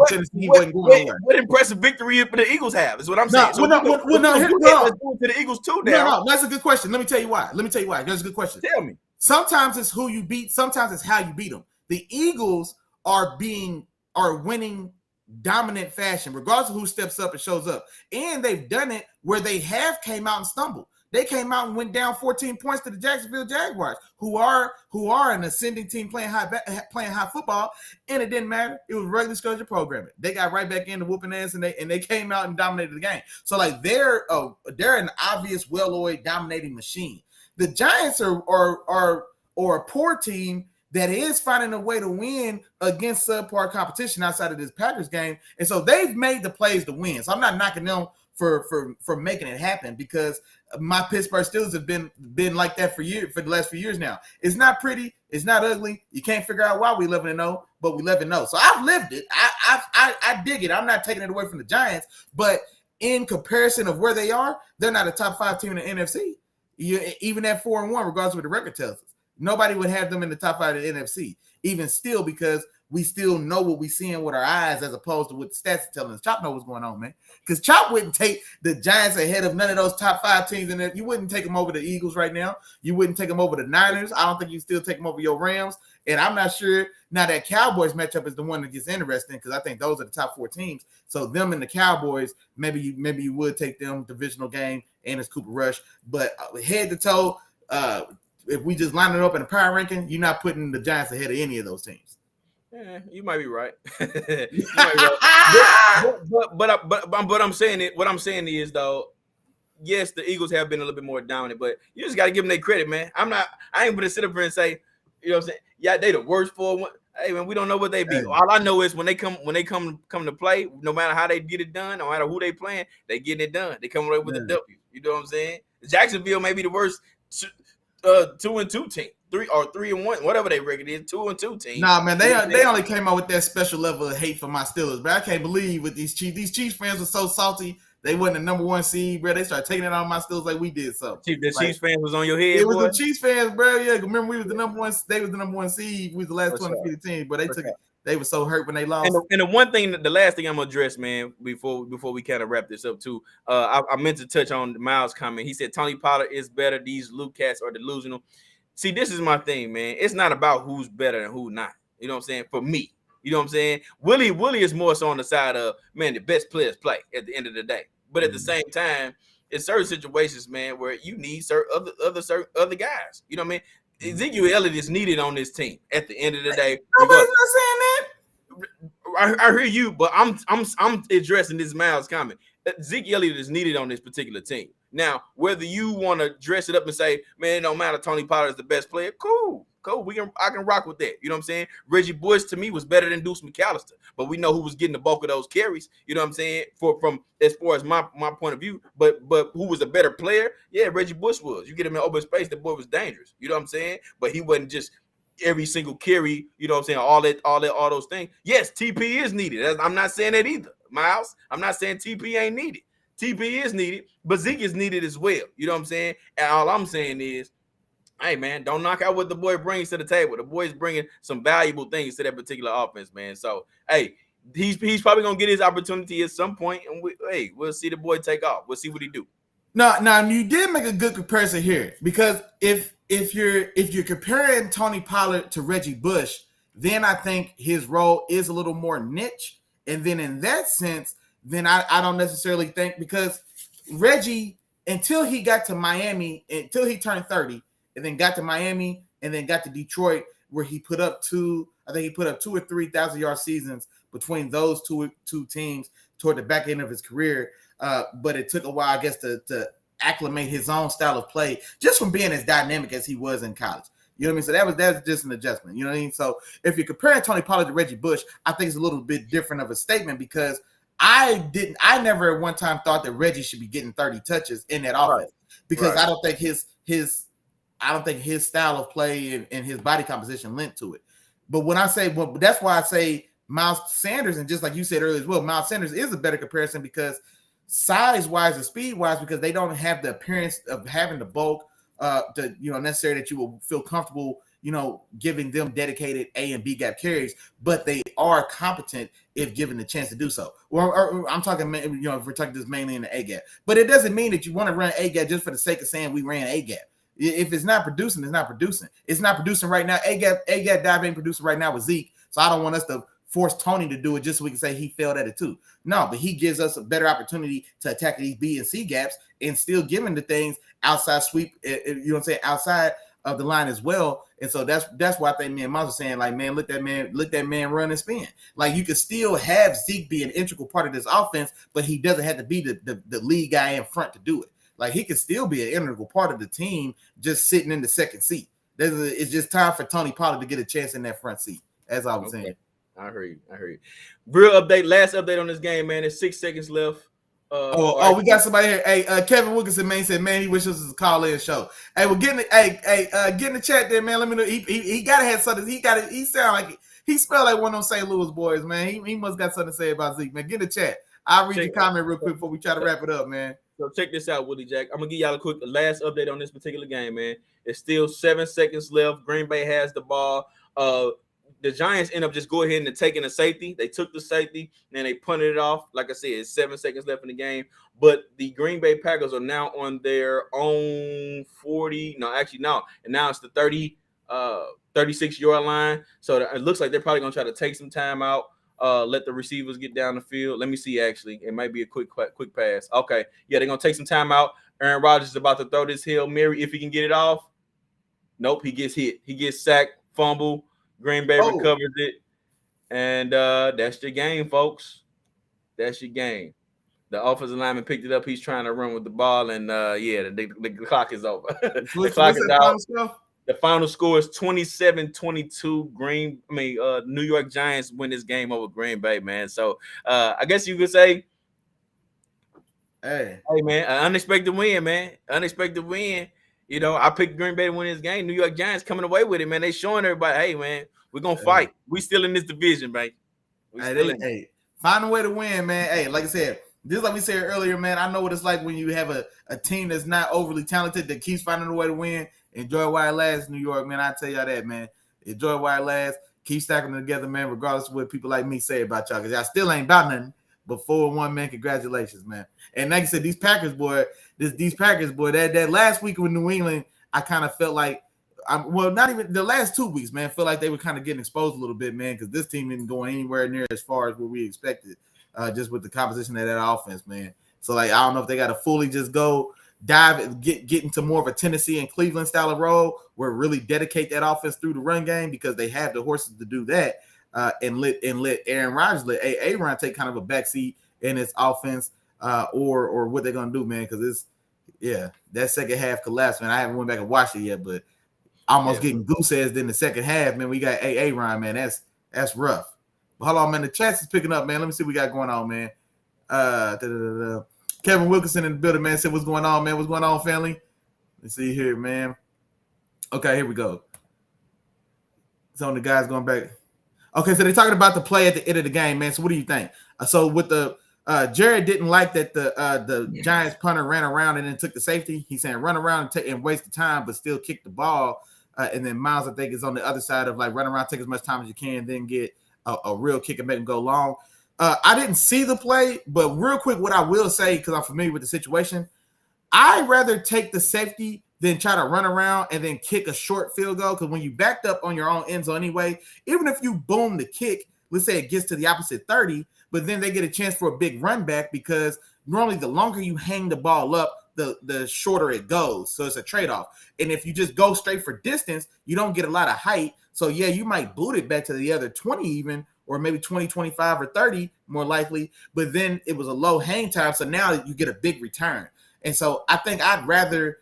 Tennessee wasn't going nowhere. What impressive victory did the Eagles have? Is what I'm saying. Let's do it to the Eagles too. Now, no, that's a good question. Let me tell you why. That's a good question. Tell me. Sometimes it's who you beat. Sometimes it's how you beat them. The Eagles are winning dominant fashion, regardless of who steps up and shows up, and they've done it where they have came out and stumbled. They came out and went down 14 points to the Jacksonville Jaguars, who are an ascending team playing high football, and it didn't matter. It was regular schedule programming. They got right back into whooping ass, and they came out and dominated the game. So like they're an obvious, well-oiled, dominating machine. The Giants are a poor team that is finding a way to win against subpar competition outside of this Packers game, and so they've made the plays to win. So I'm not knocking them for making it happen, because my Pittsburgh Steelers have been like that for the last few years now. It's not pretty, it's not ugly. You can't figure out why we 11-0, but we 11-0. So I've lived it. I dig it. I'm not taking it away from the Giants, but in comparison of where they are, they're not a top 5 team in the NFC. Even at 4-1, regardless of what the record tells us, nobody would have them in the top 5 of the NFC. Even still, because we still know what we seeing with our eyes as opposed to what the stats are telling us. Chop know what's going on, man. Because Chop wouldn't take the Giants ahead of none of those top 5 teams. And you wouldn't take them over the Eagles right now. You wouldn't take them over the Niners. I don't think you still take them over your Rams. And I'm not sure now that Cowboys matchup is the one that gets interesting, because I think those are the top 4 teams. So them and the Cowboys, maybe you would take them divisional game, and it's Cooper Rush. But head to toe, if we just line it up in a power ranking, you're not putting the Giants ahead of any of those teams. Yeah, you might be right. You might be right. But I'm saying it. What I'm saying is, though, yes, the Eagles have been a little bit more dominant, but you just got to give them their credit, man. I ain't gonna sit up here and say, you know what I'm saying? Yeah, they the worst for one. Hey, man, we don't know what they be. All I know is when they come to play, no matter how they get it done, no matter who they playing, they getting it done. They come away with a W. You know what I'm saying? Jacksonville may be the worst 2-2 team. 3-1, whatever they record is, 2-2 team. Nah, man, they only came out with that special level of hate for my Steelers, but I can't believe with these Chiefs fans were so salty. They wasn't the number 1 seed, bro. They started taking it on my Steelers like we did something. The Chiefs fans was on your head. It was the Chiefs fans, bro. Yeah, remember we was the number 1. They was the number 1 seed. We was the last one to beat the team, but they took it. They were so hurt when they lost. And the last thing I'm gonna address, man, before we kind of wrap this up too. I meant to touch on Miles' comment. He said Tony Pollard is better. These Luke cats are delusional. See, this is my thing, man. It's not about who's better and who not. You know what I'm saying? For me, you know what I'm saying? Willie is more so on the side of, man, the best players play at the end of the day. But at the same time, in certain situations, man, where you need certain other guys. You know what I mean? Ezekiel Elliott is needed on this team at the end of the day. Nobody's not saying that. I hear you, but I'm addressing this Miles comment. Ezekiel Elliott is needed on this particular team. Now, whether you want to dress it up and say, man, it don't matter, Tony Pollard is the best player, cool. I can rock with that. You know what I'm saying? Reggie Bush to me was better than Deuce McAllister, but we know who was getting the bulk of those carries. You know what I'm saying? From as far as my point of view, but who was a better player? Yeah, Reggie Bush was. You get him in open space, the boy was dangerous. You know what I'm saying? But he wasn't just every single carry. You know what I'm saying? All those things. Yes, TP is needed. I'm not saying that either, Miles. I'm not saying TP ain't needed. TP is needed, but Zeke is needed as well. You know what I'm saying? And all I'm saying is, hey, man, don't knock out what the boy brings to the table. The boy's bringing some valuable things to that particular offense, man. So, hey, he's probably going to get his opportunity at some point, and we'll see the boy take off. We'll see what he do. Now, you did make a good comparison here, because if you're comparing Tony Pollard to Reggie Bush, then I think his role is a little more niche. And then in that sense, then I don't necessarily think, because Reggie, until he got to Miami, until he turned 30, and then got to Miami, and then got to Detroit, where he put up 2 or 3 1,000-yard seasons between those two teams toward the back end of his career. But it took a while, I guess, to acclimate his own style of play, just from being as dynamic as he was in college. You know what I mean? So that's just an adjustment. You know what I mean? So if you're comparing Tony Pollard to Reggie Bush, I think it's a little bit different of a statement, because I never at one time thought that Reggie should be getting 30 touches in that offense, because I don't think his style of play and his body composition lent to it. But when I say, that's why I say Miles Sanders, and just like you said earlier as well, Miles Sanders is a better comparison, because size-wise and speed-wise, because they don't have the appearance of having the bulk necessary that you will feel comfortable, giving them dedicated A and B gap carries, but they are competent if given the chance to do so. Or I'm talking, if we're talking this mainly in the A gap, but it doesn't mean that you want to run A gap just for the sake of saying we ran A gap. If it's not producing, it's not producing. It's not producing right now. A gap dive ain't producing right now with Zeke. So I don't want us to force Tony to do it just so we can say he failed at it too. No, but he gives us a better opportunity to attack these B and C gaps and still giving the things outside sweep, outside of the line as well. And so that's why I think me and Miles are saying, like, man, let that man run and spin. Like, you could still have Zeke be an integral part of this offense, but he doesn't have to be the lead guy in front to do it. Like, he could still be an integral part of the team, just sitting in the second seat. It's just time for Tony Pollard to get a chance in that front seat, as I was saying. I heard you. Real update, last update on this game, man. There's 6 seconds left. Oh, we got somebody here. Hey, Kevin Wilkinson, man, said, man, he wishes us a call-in show. Hey, well, get in the chat there, man. Let me know. He gotta have something. He sound like he smell like one of those St. Louis boys, man. He must got something to say about Zeke, man. Get in the chat. I'll read your comment real quick before we try to wrap it up, man. So check this out, Willie Jack. I'm gonna give y'all a quick last update on this particular game, man. It's still 7 seconds left. Green Bay has the ball. The Giants end up just go ahead and taking the safety. They took the safety and they punted it off. Like I said, it's 7 seconds left in the game. But the Green Bay Packers are now on their own 40. No, actually, no. And now it's the 36-yard line. So it looks like they're probably gonna try to take some time out. Let the receivers get down the field. Let me see. Actually, it might be a quick pass. Okay, yeah, they're gonna take some time out. Aaron Rodgers is about to throw this Hail Mary if he can get it off. Nope, he gets hit. He gets sacked, fumble. Green Bay recovers it, and that's your game, folks. That's your game. The offensive lineman picked it up. He's trying to run with the ball, and the clock is over. The clock is out. The final score is 27-22. New York Giants win this game over Green Bay, man. So I guess you could say, hey, man, an unexpected win, man. Unexpected win. You know, I picked Green Bay to win this game. New York Giants coming away with it, man. They showing everybody, hey, man, we're gonna fight. We still in this division, man. Find a way to win, man. Hey, like I said, just like we said earlier, man. I know what it's like when you have a team that's not overly talented that keeps finding a way to win. Enjoy while it lasts, New York, man. I tell y'all that, man. Enjoy while it lasts. Keep stacking them together, man, regardless of what people like me say about y'all. Because y'all still ain't about nothing. But 4-1, man, congratulations, man. And like I said, these Packers, boy, that last week with New England, I kind of felt like, not even the last 2 weeks, man, feel like they were kind of getting exposed a little bit, man, because this team isn't going anywhere near as far as what we expected, just with the composition of that offense, man. So, like, I don't know if they got to fully just go dive and get into more of a Tennessee and Cleveland style of role where really dedicate that offense through the run game because they have the horses to do that. And let Aaron Rodgers, let Aaron take kind of a backseat in his offense, or what they're gonna do, man. Because that second half collapse, man. I haven't went back and watched it yet, but almost getting goose ass in the second half, man. We got Aaron, man. That's rough. But hold on, man. The chat is picking up, man. Let me see what we got going on, man. Kevin Wilkinson in the building, man. Said, what's going on, man? What's going on, family? Let's see here, man. Okay, here we go. So the guys going back. Okay, so they're talking about the play at the end of the game, man. So what do you think? So with the Jared didn't like that the Giants punter ran around and then took the safety. He's saying run around and waste the time, but still kick the ball. And then Miles, I think, is on the other side of like run around, take as much time as you can, then get a real kick and make them go long. I didn't see the play, but real quick, what I will say, because I'm familiar with the situation, I'd rather take the safety than try to run around and then kick a short field goal. Because when you backed up on your own end zone anyway, even if you boom the kick, let's say it gets to the opposite 30, but then they get a chance for a big run back because normally the longer you hang the ball up, the shorter it goes. So it's a trade-off. And if you just go straight for distance, you don't get a lot of height. So, yeah, you might boot it back to the other 20 even, or maybe 20, 25, or 30 more likely. But then it was a low hang time, so now you get a big return. And so I think I'd rather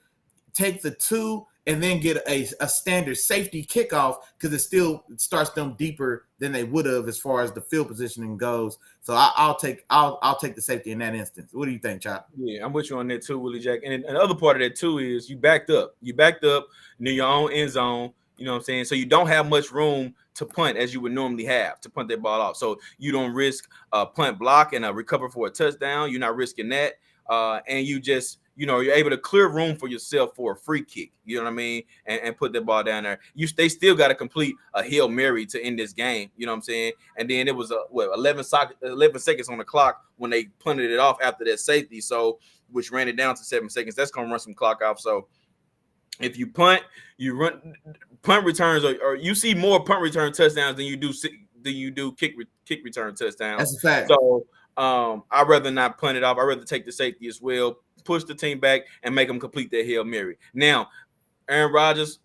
take the 2 and then get a standard safety kickoff because it still starts them deeper than they would have as far as the field positioning goes. So I'll take the safety in that instance. What do you think, Chop? Yeah, I'm with you on that too, Willie Jack. And another part of that too is you backed up near your own end zone. You know what I'm saying? So you don't have much room to punt as you would normally have to punt that ball off. So you don't risk a punt block and a recover for a touchdown. You're not risking that. And you just, you're able to clear room for yourself for a free kick. You know what I mean? And put that ball down there. They still got to complete a Hail Mary to end this game. You know what I'm saying? And then it was 11 seconds on the clock when they punted it off after that safety. So which ran it down to 7 seconds. That's gonna run some clock off. So if you punt, you run punt returns, or you see more punt return touchdowns than you do kick return touchdowns. That's a fact. So I'd rather not punt it off. I'd rather take the safety as well, push the team back, and make them complete their Hail Mary. Now, Aaron Rodgers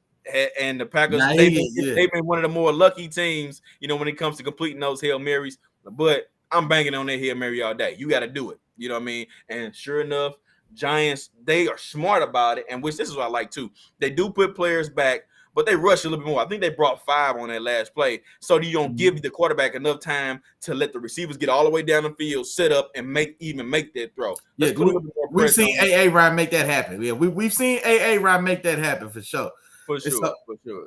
and the Packers, they've been one of the more lucky teams, when it comes to completing those Hail Marys. But I'm banking on that Hail Mary all day. You got to do it. You know what I mean? And sure enough, Giants, they are smart about it, and which this is what I like too. They do put players back, but they rushed a little bit more. I think they brought 5 on that last play, so you don't give the quarterback enough time to let the receivers get all the way down the field, set up, and make that throw. Let's put a little bit more we've pressure seen AA Ryan make that happen. Yeah, we've seen AA Ryan make that happen for sure. For sure.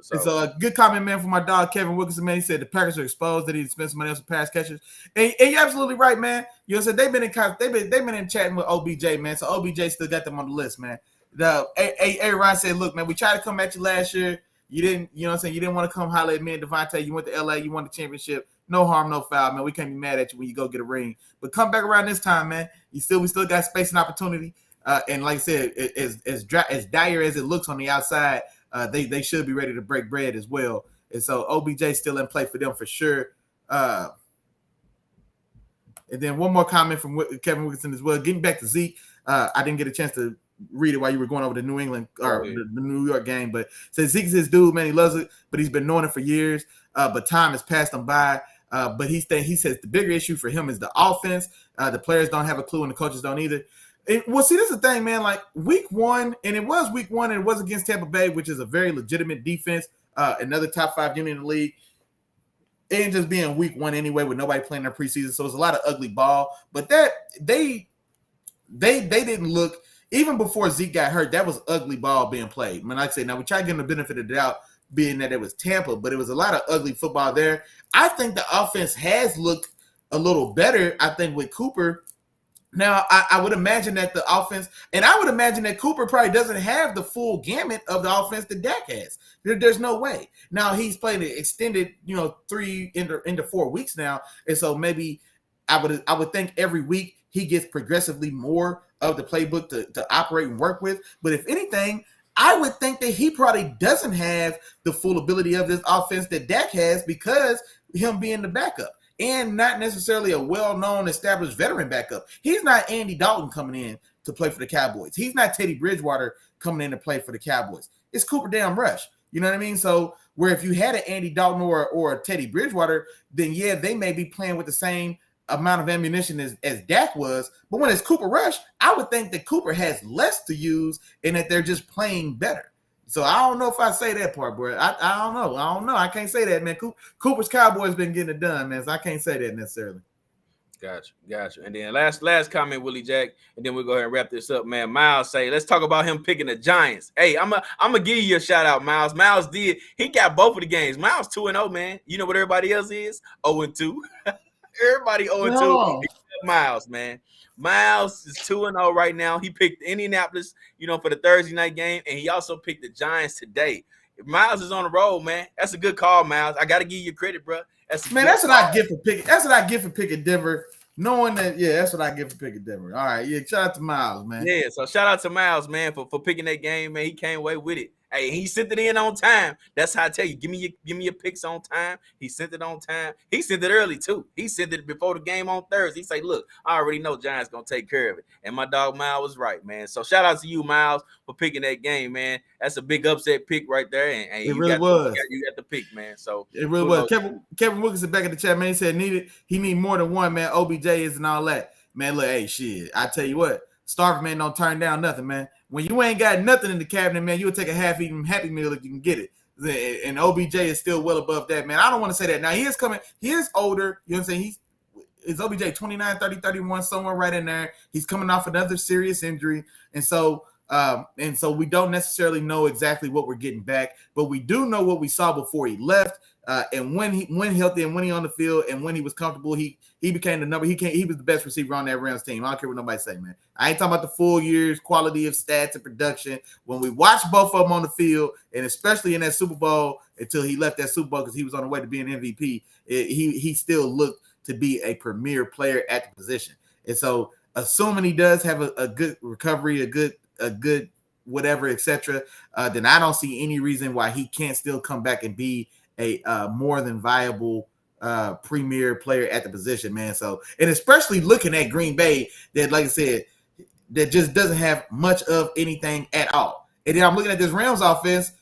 So a good comment, man, from my dog Kevin Wilkinson, man. He said the Packers are exposed that he spent some money on some pass catchers, and you're absolutely right, man. You know, so they've been in chatting with OBJ, man. So OBJ still got them on the list, man. The A Ryan said, look, man, we tried to come at you last year. You didn't, you know what I'm saying? You didn't want to come holler at me and Devontae. You went to LA, you won the championship. No harm, no foul, man. We can't be mad at you when you go get a ring. But come back around this time, man. We still got space and opportunity. And like I said, as dire as it looks on the outside, they should be ready to break bread as well. And so OBJ still in play for them for sure. And then one more comment from Kevin Wilkinson as well. Getting back to Zeke, I didn't get a chance to read it while you were going over the New England or the New York game, but says Zeke's his dude, man. He loves it, but he's been knowing it for years. But time has passed him by. But he says the bigger issue for him is the offense. The players don't have a clue, and the coaches don't either. Well, see, this is the thing, man. Like week one, and it was against Tampa Bay, which is a very legitimate defense, another top 5 unit in the league. And just being week one anyway, with nobody playing their preseason, so it's a lot of ugly ball. But that they didn't look, even before Zeke got hurt, that was ugly ball being played. I mean, like I say, now we try to give them the benefit of the doubt, being that it was Tampa, but it was a lot of ugly football there. I think the offense has looked a little better, I think, with Cooper. Now, I would imagine that the offense, and I would imagine that Cooper probably doesn't have the full gamut of the offense that Dak has. There's no way. Now, he's playing an extended, 3 into 4 weeks now, and so maybe I would think every week he gets progressively more of the playbook to operate and work with. But if anything, I would think that he probably doesn't have the full ability of this offense that Dak has because him being the backup. And not necessarily a well-known, established veteran backup. He's not Andy Dalton coming in to play for the Cowboys. He's not Teddy Bridgewater coming in to play for the Cowboys. It's Cooper Damn Rush. You know what I mean? So where if you had an Andy Dalton or a Teddy Bridgewater, then yeah, they may be playing with the same amount of ammunition as Dak was. But when it's Cooper Rush, I would think that Cooper has less to use and that they're just playing better. So I don't know if I say that part, bro. I don't know. I can't say that, man. Cooper's Cowboys been getting it done, man. So I can't say that necessarily. Gotcha. And then last comment, Willie Jack, and then we'll go ahead and wrap this up, man. Miles say, let's talk about him picking the Giants. Hey, I'm gonna give you a shout out, Miles. Miles he got both of the games. Miles 2-0, man. You know what everybody else is? 0-2. Everybody 0-2. No. Miles, man. Miles is 2-0 right now. He picked Indianapolis, for the Thursday night game, and he also picked the Giants today. If Miles is on the road, man, that's a good call, Miles. I got to give you credit, bro. That's what I get for picking. That's what I get for picking Denver. Knowing that, that's what I get for picking Denver. All right, shout out to Miles, man. Yeah, so shout out to Miles, man, for picking that game, man. He came away with it. Hey, he sent it in on time. That's how I tell you. Give me your picks on time. He sent it on time. He sent it early too. He sent it before the game on Thursday. He say, look, I already know Giants gonna take care of it. And my dog Miles was right, man. So shout out to you, Miles, for picking that game, man. That's a big upset pick right there. And it really was. You got the pick, man. So it really was. Kevin Wilkinson back in the chat, man. He said he need more than one, man. OBJ is and all that. Man, look, hey, shit. I tell you what, starving man don't turn down nothing, man. When you ain't got nothing in the cabinet, man, you'll take a half-eaten Happy Meal if you can get it. And OBJ is still well above that, man. I don't want to say that. Now, he is coming. He is older. You know what I'm saying? Is OBJ 29, 30, 31, somewhere right in there. He's coming off another serious injury. And so we don't necessarily know exactly what we're getting back, but we do know what we saw before he left. And when healthy and when he on the field and when he was comfortable, he became the number. He was the best receiver on that Rams team. I don't care what nobody say, man. I ain't talking about the full years, quality of stats and production. When we watched both of them on the field, and especially in that Super Bowl, until he left that Super Bowl because he was on the way to being MVP, he still looked to be a premier player at the position. And so, assuming he does have a good recovery, a good whatever, etc., then I don't see any reason why he can't still come back and be a more than viable premier player at the position, man. So, and especially looking at Green Bay, that, like I said, that just doesn't have much of anything at all. And then I'm looking at this Rams offense,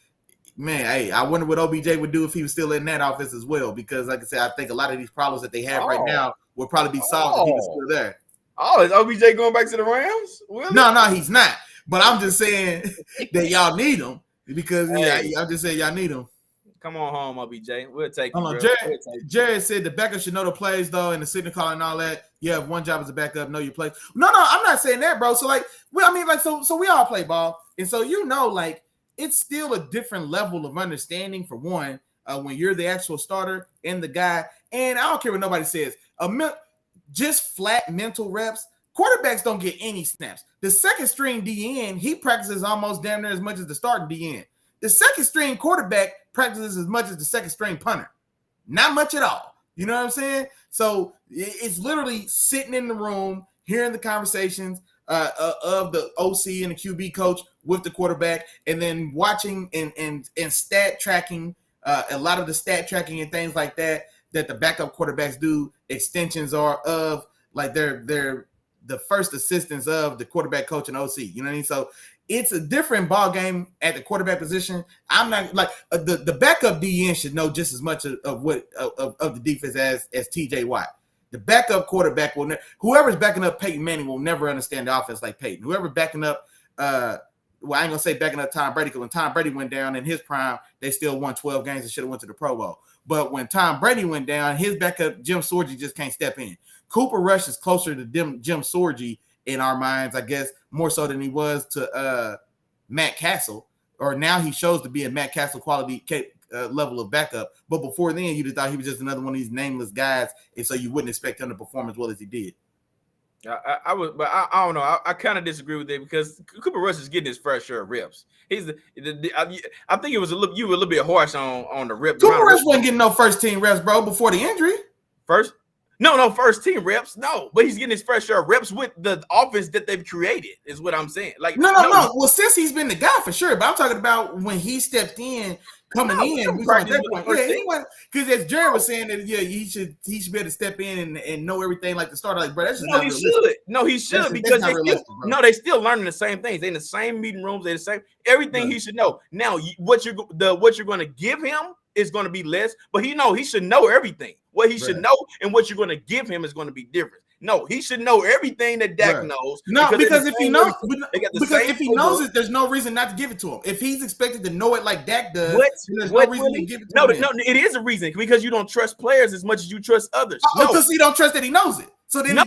man. Hey, I wonder what OBJ would do if he was still in that offense as well, because, like I said, I think a lot of these problems that they have right now would probably be solved if he was still there. Oh, is OBJ going back to the Rams? Really? No, he's not. But I'm just saying that y'all need him. because Hey. I just said y'all need him. Come on home, OBJ. We'll take you, Hold on, bro. We'll take you. Jared said the backup should know the plays though, and the signal call and all that. You have one job as a backup, know your plays. No, I'm not saying that, bro. So like, so we all play ball, and so like it's still a different level of understanding for one when you're the actual starter and the guy. And I don't care what nobody says. Just flat mental reps. Quarterbacks don't get any snaps. The second string DN, he practices almost damn near as much as the starting DN. The second string quarterback practices as much as the second string punter. Not much at all. You know what I'm saying? So it's literally sitting in the room, hearing the conversations of the OC and the QB coach with the quarterback, and then watching and stat tracking, a lot of the stat tracking and things like that the backup quarterbacks do. Extensions are of like they're the first assistants of the quarterback coach and OC. You know what I mean? So it's a different ball game at the quarterback position. I'm not like the backup DN should know just as much of the defense as TJ Watt. The backup quarterback will whoever's backing up Peyton Manning will never understand the offense like Peyton. Whoever backing up I ain't gonna say backing up Tom Brady, because when Tom Brady went down in his prime, they still won 12 games and should have went to the Pro Bowl. But when Tom Brady went down, his backup Jim Sorgi just can't step in. Cooper Rush is closer to Jim Sorgi in our minds, I guess, more so than he was to Matt Castle, or now he shows to be a Matt Castle quality level of backup. But before then, you'd have thought he was just another one of these nameless guys, and so you wouldn't expect him to perform as well as he did. I would, but I don't know. I kind of disagree with it because Cooper Rush is getting his fair share of reps. I think it was you were a little bit harsh on the reps. Cooper Rush wasn't getting no first team reps, bro, before the injury. No, first team reps. No, but he's getting his fresh share of reps with the offense that they've created, is what I'm saying. Like, no. Well, since he's been the guy for sure, but I'm talking about when he stepped in, coming in. Because as Jared was saying that, he should be able to step in and know everything like the starter. Like, bro, that's just not realistic. He should because they still learning the same things. They in the same meeting rooms. They the same everything. He should know. Now, what you're going to give him is going to be less, but he should know everything. What he should know and what you're going to give him is going to be different. No, he should know everything that Dak knows. No, because if he knows, it, there's no reason not to give it to him. If he's expected to know it like Dak does, there's no reason to give it to him. No, it is a reason, because you don't trust players as much as you trust others. Because you don't trust that he knows it. So then, no,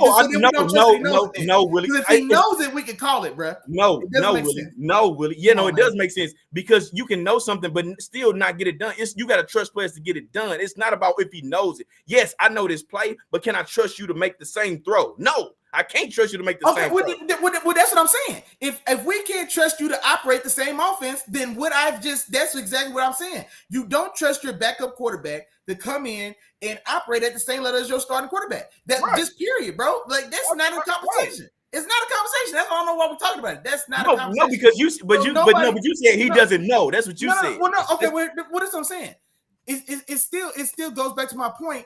Willie. Because if he knows it, we can call it, bro. No, Willie. Yeah, it does make sense, because you can know something but still not get it done. You got to trust players to get it done. It's not about if he knows it. Yes, I know this play, but can I trust you to make the same throw? No, I can't trust you to make the same throw. Well, that's what I'm saying. If we can't trust you to operate the same offense, then that's exactly what I'm saying. You don't trust your backup quarterback to come in and operate at the same level as your starting quarterback. Just period, bro. Like, that's not a conversation. It's not a conversation. That's why I don't know why we're talking about it. That's not a conversation. No, because you said he doesn't know. That's what you said. Okay. What is what I'm saying? It still goes back to my point.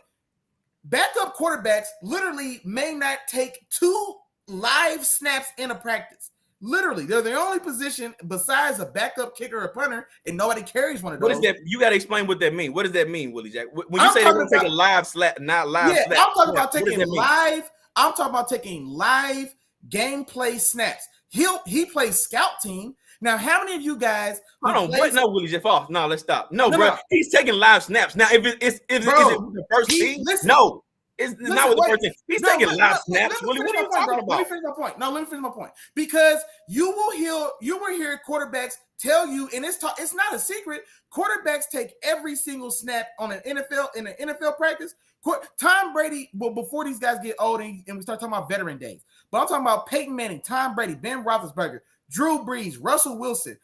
Backup quarterbacks literally may not take 2 live snaps in a practice. Literally, they're the only position besides a backup kicker or punter, and nobody carries one of those. What is that? You got to explain what that means. What does that mean, Willie Jack? When you say they want to take a live slap, not live slap. I'm talking about taking live. I'm talking about taking live gameplay snaps. He plays scout team. Now, how many of you guys? Hold on, no, Willie Jeff off. No, let's stop. No, bro, he's taking live snaps. Now, if is it the first team? No. It's not with the first team. He's taking live snaps. Willie, what are you talking about? Let me finish my point. Let me finish my point. Because you will hear quarterbacks tell you, and it's not a secret. Quarterbacks take every single snap in an NFL practice. Tom Brady, well, before these guys get old and we start talking about veteran days, but I'm talking about Peyton Manning, Tom Brady, Ben Roethlisberger, Drew Brees, Russell Wilson,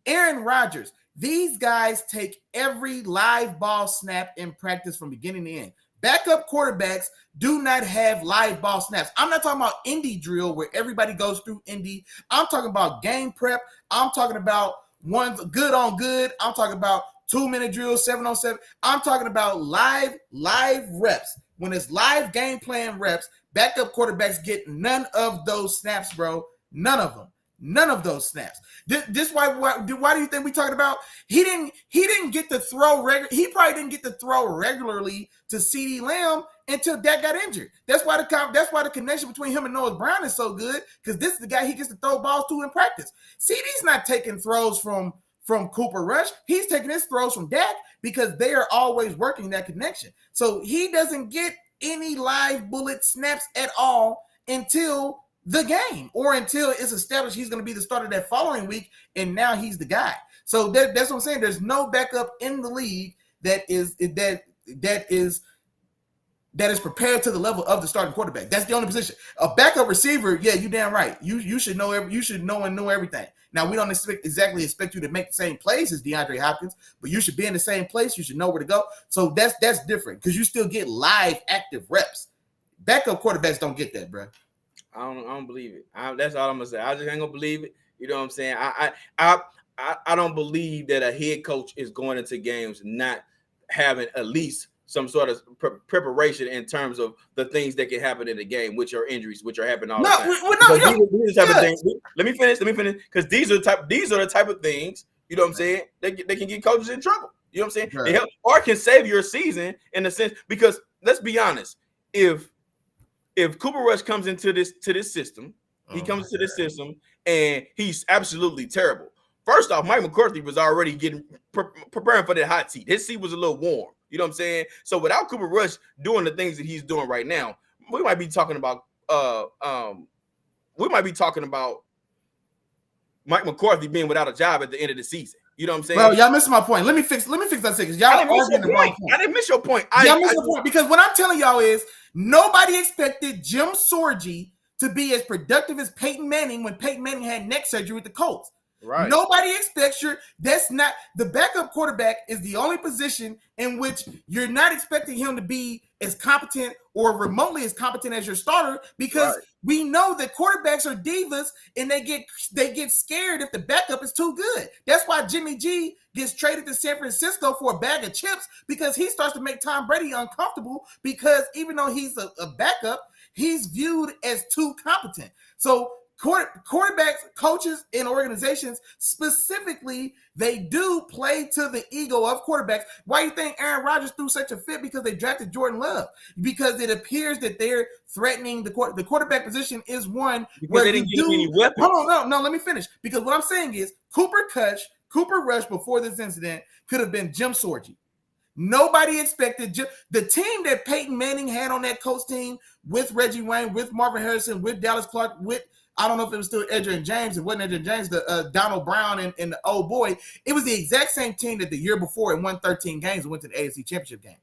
Aaron Rodgers. These guys take every live ball snap in practice from beginning to end. Backup quarterbacks do not have live ball snaps. I'm not talking about Indy drill where everybody goes through Indy. I'm talking about game prep. I'm talking about one's good on good. I'm talking about 2-minute drills, 7-on-7. I'm talking about live reps. When it's live game plan reps, backup quarterbacks get none of those snaps, bro. None of them. None of those snaps. This why do you think we talking about? He didn't get to throw He probably didn't get to throw regularly to CeeDee Lamb until Dak got injured. That's why the connection between him and Noah Brown is so good, because this is the guy he gets to throw balls to in practice. CeeDee's not taking throws from from Cooper Rush. He's taking his throws from Dak because they are always working that connection. So he doesn't get any live bullet snaps at all until the game or until it's established he's going to be the starter that following week, and now he's the guy. So that's what I'm saying. There's no backup in the league that is prepared to the level of the starting quarterback. That's the only position. A backup receiver, yeah, you damn right. You should know and know everything. Now we don't exactly expect you to make the same plays as DeAndre Hopkins, but you should be in the same place. You should know where to go. So that's different because you still get live active reps. Backup quarterbacks don't get that, bro. I don't believe it. That's all I'm gonna say. I just ain't gonna believe it. You know what I'm saying? I don't believe that a head coach is going into games not having at least some sort of preparation in terms of the things that can happen in the game, which are injuries, which are happening all the time. These are the type of things. Let me finish, because these are the type of things. You know what I'm saying? They can get coaches in trouble. You know what I'm saying? Right. It help, or can save your season in a sense. Because let's be honest, if Cooper Rush comes into this system, he comes into this system and he's absolutely terrible. First off, Mike McCarthy was already preparing for that hot seat. His seat was a little warm. You know what I'm saying? So without Cooper Rush doing the things that he's doing right now, we might be talking about Mike McCarthy being without a job at the end of the season. You know what I'm saying? Well, y'all missed my point. Let me fix that second. Y'all arguing the wrong point. I didn't miss your point. Y'all missed the point because what I'm telling y'all is nobody expected Jim Sorgi to be as productive as Peyton Manning when Peyton Manning had neck surgery with the Colts. Right. Nobody expects that's not the backup quarterback is the only position in which you're not expecting him to be as competent or remotely as competent as your starter because we know that quarterbacks are divas and they get scared if the backup is too good. That's why Jimmy G gets traded to San Francisco for a bag of chips because he starts to make Tom Brady uncomfortable because even though he's a backup, he's viewed as too competent. So quarterbacks, coaches, and organizations specifically, they do play to the ego of quarterbacks. Why do you think Aaron Rodgers threw such a fit? Because they drafted Jordan Love. Because it appears that they're threatening the quarterback position is one because where they didn't get any weapons. Hold on, no, let me finish. Because what I'm saying is Cooper Rush before this incident could have been Jim Sorgi. Nobody expected the team that Peyton Manning had on that Colts team with Reggie Wayne, with Marvin Harrison, with Dallas Clark, with I don't know if it was still Edgerrin James. It wasn't Edgerrin James, the Donald Brown and the old boy. It was the exact same team that the year before it won 13 games and went to the AFC Championship game.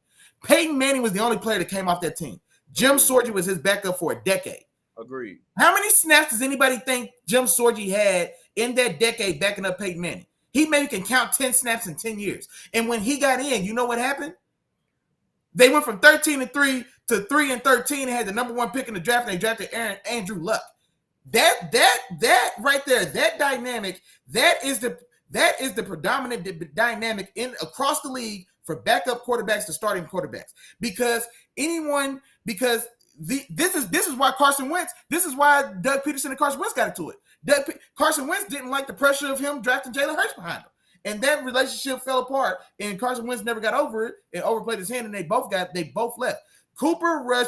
Peyton Manning was the only player that came off that team. Jim Sorgi was his backup for a decade. Agreed. How many snaps does anybody think Jim Sorgi had in that decade backing up Peyton Manning? He maybe can count 10 snaps in 10 years. And when he got in, you know what happened? They went from 13-3 to 3-13 and had the number one pick in the draft, and they drafted Andrew Luck. That right there, that dynamic, that is the predominant dynamic across the league for backup quarterbacks to starting quarterbacks. This is why Carson Wentz, this is why Doug Peterson and Carson Wentz got into it. Carson Wentz didn't like the pressure of him drafting Jalen Hurts behind him. And that relationship fell apart, and Carson Wentz never got over it and overplayed his hand, and they both left. Cooper Rush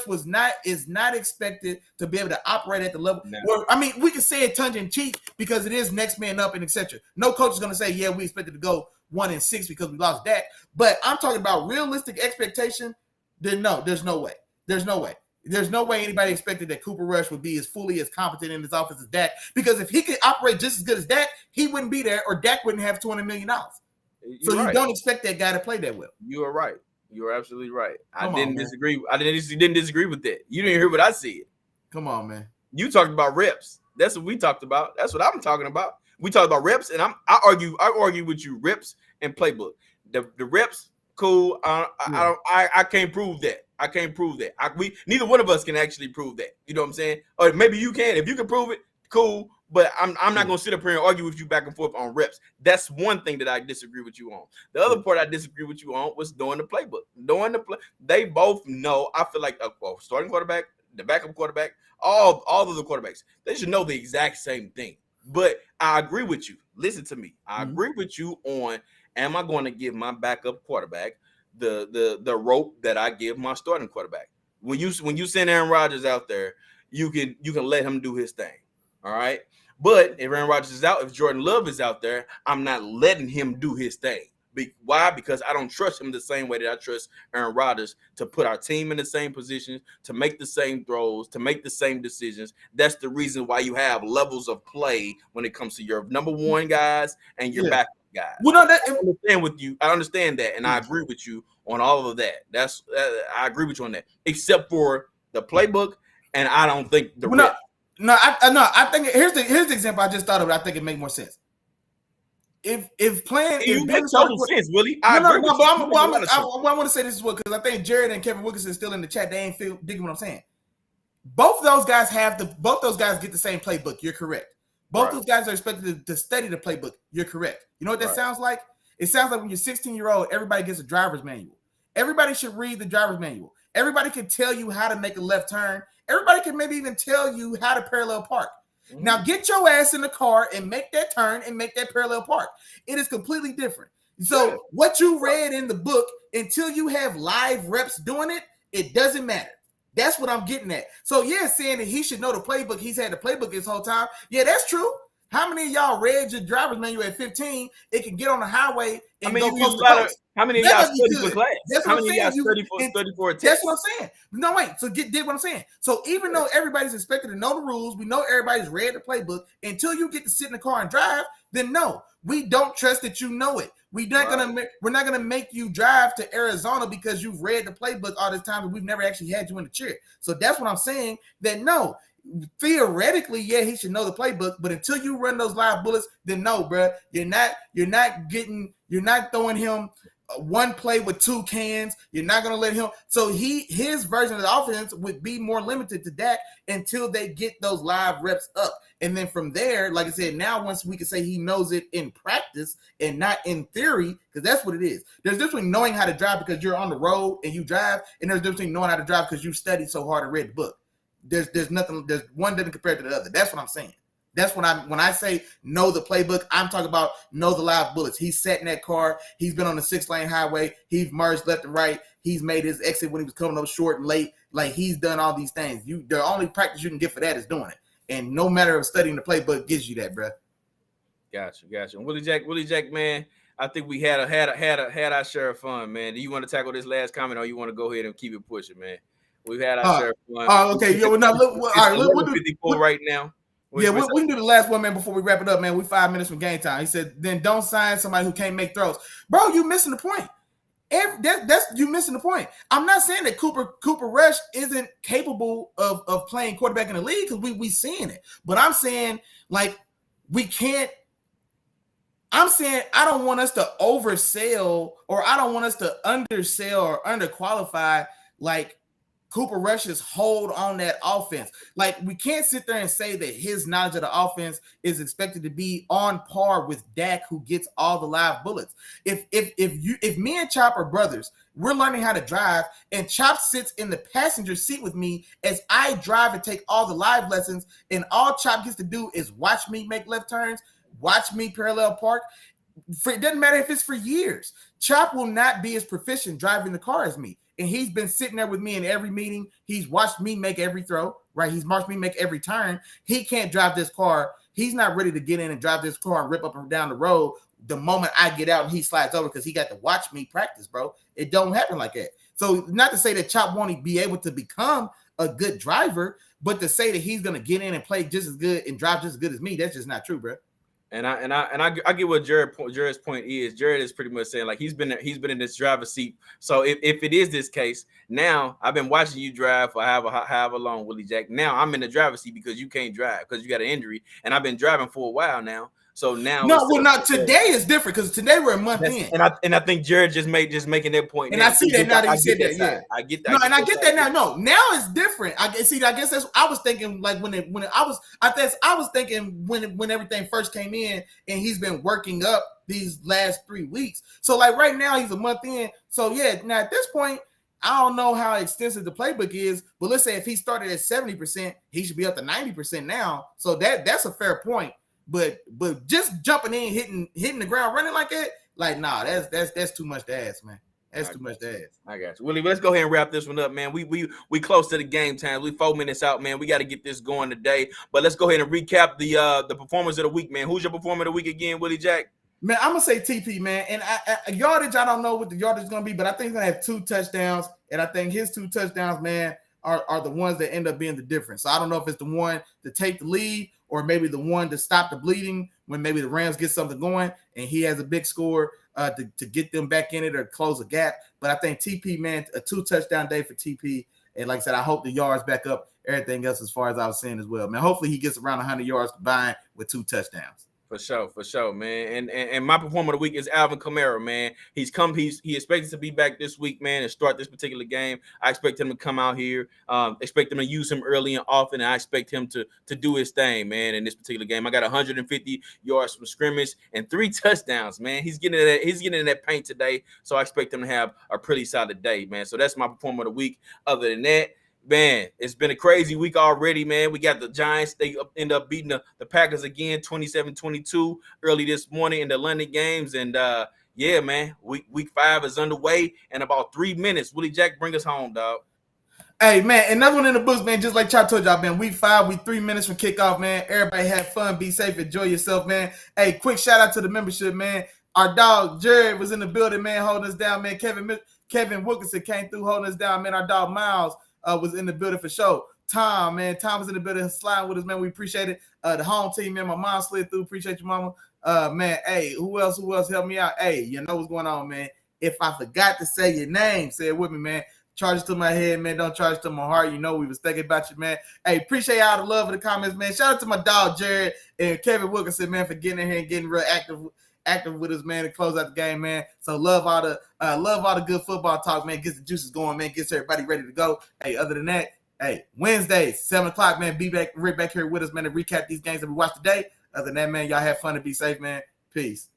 is not expected to be able to operate at the level. No. Where, I mean, we can say it tongue in cheek because it is next man up and etc. No coach is going to say, yeah, we expected to go 1-6 because we lost Dak. But I'm talking about realistic expectation. There's no way. There's no way anybody expected that Cooper Rush would be as fully as competent in his offense as Dak. Because if he could operate just as good as Dak, he wouldn't be there, or Dak wouldn't have $200 million. So you don't expect that guy to play that well. You are right. You are absolutely right. I didn't disagree. I didn't disagree with that. You didn't hear what I said. Come on, man. You talked about reps. That's what we talked about. That's what I'm talking about. We talked about reps, and I argue with you reps and playbook. The reps, cool. I can't prove that. I can't prove that. Neither one of us can actually prove that. You know what I'm saying? Or maybe you can. If you can prove it, cool. But I'm not going to sit up here and argue with you back and forth on reps. That's one thing that I disagree with you on. The other part I disagree with you on was doing the playbook. They both know. I feel like starting quarterback, the backup quarterback, all of the quarterbacks, they should know the exact same thing. But I agree with you. Listen to me. I agree with you on, am I going to give my backup quarterback the rope that I give my starting quarterback? When you send Aaron Rodgers out there, you can let him do his thing. All right. But if Aaron Rodgers is out, if Jordan Love is out there, I'm not letting him do his thing. Why? Because I don't trust him the same way that I trust Aaron Rodgers to put our team in the same positions, to make the same throws, to make the same decisions. That's the reason why you have levels of play when it comes to your number one guys and your backup guys. Well, no, that, I understand with you. I understand that, and I agree with you on all of that. I agree with you on that, except for the playbook, and I don't think the well, I think here's the example I just thought of. I think it makes more sense. If playing, you make total sense, Willie. I want to say this as well because I think Jared and Kevin Wilkinson still in the chat. They ain't digging what I'm saying. Both of those guys get the same playbook. You're correct. Both those guys are expected to study the playbook. You're correct. You know what that sounds like? It sounds like when you're 16-year-old, everybody gets a driver's manual. Everybody should read the driver's manual. Everybody can tell you how to make a left turn. Everybody can maybe even tell you how to parallel park. Mm-hmm. Now get your ass in the car and make that turn and make that parallel park. It is completely different. So what you read in the book, until you have live reps doing it, it doesn't matter. That's what I'm getting at. So saying that he should know the playbook, he's had the playbook this whole time. Yeah, that's true. How many of y'all read your driver's manual at 15? It can get on the highway and go close to post. How many of y'all study for class? How many of y'all study for a test? That's what I'm saying. No, wait. So did what I'm saying. So even though everybody's expected to know the rules, we know everybody's read the playbook. Until you get to sit in the car and drive, then no, we don't trust that you know it. We're not gonna make you drive to Arizona because you've read the playbook all this time and we've never actually had you in the chair. So that's what I'm saying. That no. Theoretically, he should know the playbook, but until you run those live bullets, then no, bro, you're not throwing him one play with two cans. You're not going to let him. So his version of the offense would be more limited to that until they get those live reps up. And then from there, like I said, now once we can say he knows it in practice and not in theory, because that's what it is. There's a difference between knowing how to drive because you're on the road and you drive, and there's a difference between knowing how to drive because you studied so hard and read the book. There's nothing. There's one doesn't compare to the other. That's what I'm saying. That's when I say know the playbook. I'm talking about know the live bullets. He's sat in that car. He's been on the 6-lane highway. He's merged left and right. He's made his exit when he was coming up short and late. Like he's done all these things. The only practice you can get for that is doing it. And no matter of studying the playbook gives you that, bro. Gotcha. And Willie Jack, man. I think we had our share of fun, man. Do you want to tackle this last comment, or you want to go ahead and keep it pushing, man? We've had our share of fun. Oh, okay. All right. We'll do 54 right now. We can do the last one, man, before we wrap it up, man. We're 5 minutes from game time. He said, then don't sign somebody who can't make throws. Bro, you missing the point. That's you missing the point. I'm not saying that Cooper Rush isn't capable of playing quarterback in the league because we seeing it. But I'm saying, like, we can't. I'm saying I don't want us to oversell or I don't want us to undersell or underqualify, like, Cooper Rush's hold on that offense. Like, we can't sit there and say that his knowledge of the offense is expected to be on par with Dak, who gets all the live bullets. If me and Chop are brothers, we're learning how to drive, and Chop sits in the passenger seat with me as I drive and take all the live lessons, and all Chop gets to do is watch me make left turns, watch me parallel park. It doesn't matter if it's for years. Chop will not be as proficient driving the car as me. And he's been sitting there with me in every meeting. He's watched me make every throw, right? He's watched me make every turn. He can't drive this car. He's not ready to get in and drive this car and rip up and down the road the moment I get out and he slides over because he got to watch me practice, bro. It don't happen like that. So not to say that Chop won't be able to become a good driver, but to say that he's going to get in and play just as good and drive just as good as me, that's just not true, bro. And I get what Jared's point is. Jared is pretty much saying, like, he's been in this driver's seat. So if it is this case, now I've been watching you drive for however long, Willie Jack. Now I'm in the driver's seat because you can't drive because you got an injury, and I've been driving for a while now. So now today is different because today we're a month in. And I think Jared just making that point. And I see that now that you said that. Yeah, I get that. No, and I get that now. No, now it's different. I guess that's. I was thinking like when I was thinking when everything first came in, and he's been working up these last 3 weeks. So like right now he's a month in. So yeah, now at this point, I don't know how extensive the playbook is, but let's say if he started at 70%, he should be up to 90% now. So that's a fair point. But just jumping in, hitting the ground running like that, like, nah, that's too much to ask, man. That's too much to ask. I got you, Willie. Let's go ahead and wrap this one up, man. We close to the game time. We 4 minutes out, man. We got to get this going today. But let's go ahead and recap the performers of the week, man. Who's your performer of the week again, Willie Jack? Man, I'm gonna say TP, man. And yardage, I don't know what the yardage is gonna be, but I think he's gonna have 2 touchdowns, and I think his 2 touchdowns, man, are the ones that end up being the difference. So I don't know if it's the one to take the lead or maybe the one to stop the bleeding when maybe the Rams get something going and he has a big score to get them back in it or close a gap. But I think TP, man, a 2 touchdown day for TP. And like I said, I hope the yards back up everything else as far as I was saying as well, man. Hopefully he gets around 100 yards combined with 2 touchdowns. For sure, man. And my performer of the week is Alvin Kamara, man. He expected to be back this week, man, and start this particular game. I expect him to come out here. Expect them to use him early and often, and I expect him to do his thing, man, in this particular game. I got 150 yards from scrimmage and 3 touchdowns, man. He's getting in that paint today, so I expect him to have a pretty solid day, man. So that's my performer of the week. Other than that, man, it's been a crazy week already, man. We got the Giants. They end up beating the Packers again, 27-22 early this morning in the London games. And, yeah, man, week 5 is underway in about 3 minutes. Willie Jack, bring us home, dog. Hey, man, another one in the books, man. Just like Chop told y'all, man, week 5, we 3 minutes from kickoff, man. Everybody have fun, be safe, enjoy yourself, man. Hey, quick shout out to the membership, man. Our dog, Jared, was in the building, man, holding us down, man. Kevin Wilkinson came through holding us down, man. Our dog, Miles, was in the building for sure. Tom was in the building sliding with us, man. We appreciate it. The home team, man. My mom slid through. Appreciate you, mama. Man, hey, who else helped me out? Hey, you know what's going on, man. If I forgot to say your name, say it with me, man. Charge it to my head, man. Don't charge it to my heart. You know we was thinking about you, man. Hey, appreciate all the love in the comments, man. Shout out to my dog, Jared, and Kevin Wilkinson, man, for getting in here and getting real active with us, man, to close out the game, man. So love all the good football talk, man. Gets the juices going, man. Gets everybody ready to go. Hey, other than that, hey, Wednesdays, 7 o'clock, man. Be right back here with us, man, to recap these games that we watched today. Other than that, man, y'all have fun and be safe, man. Peace.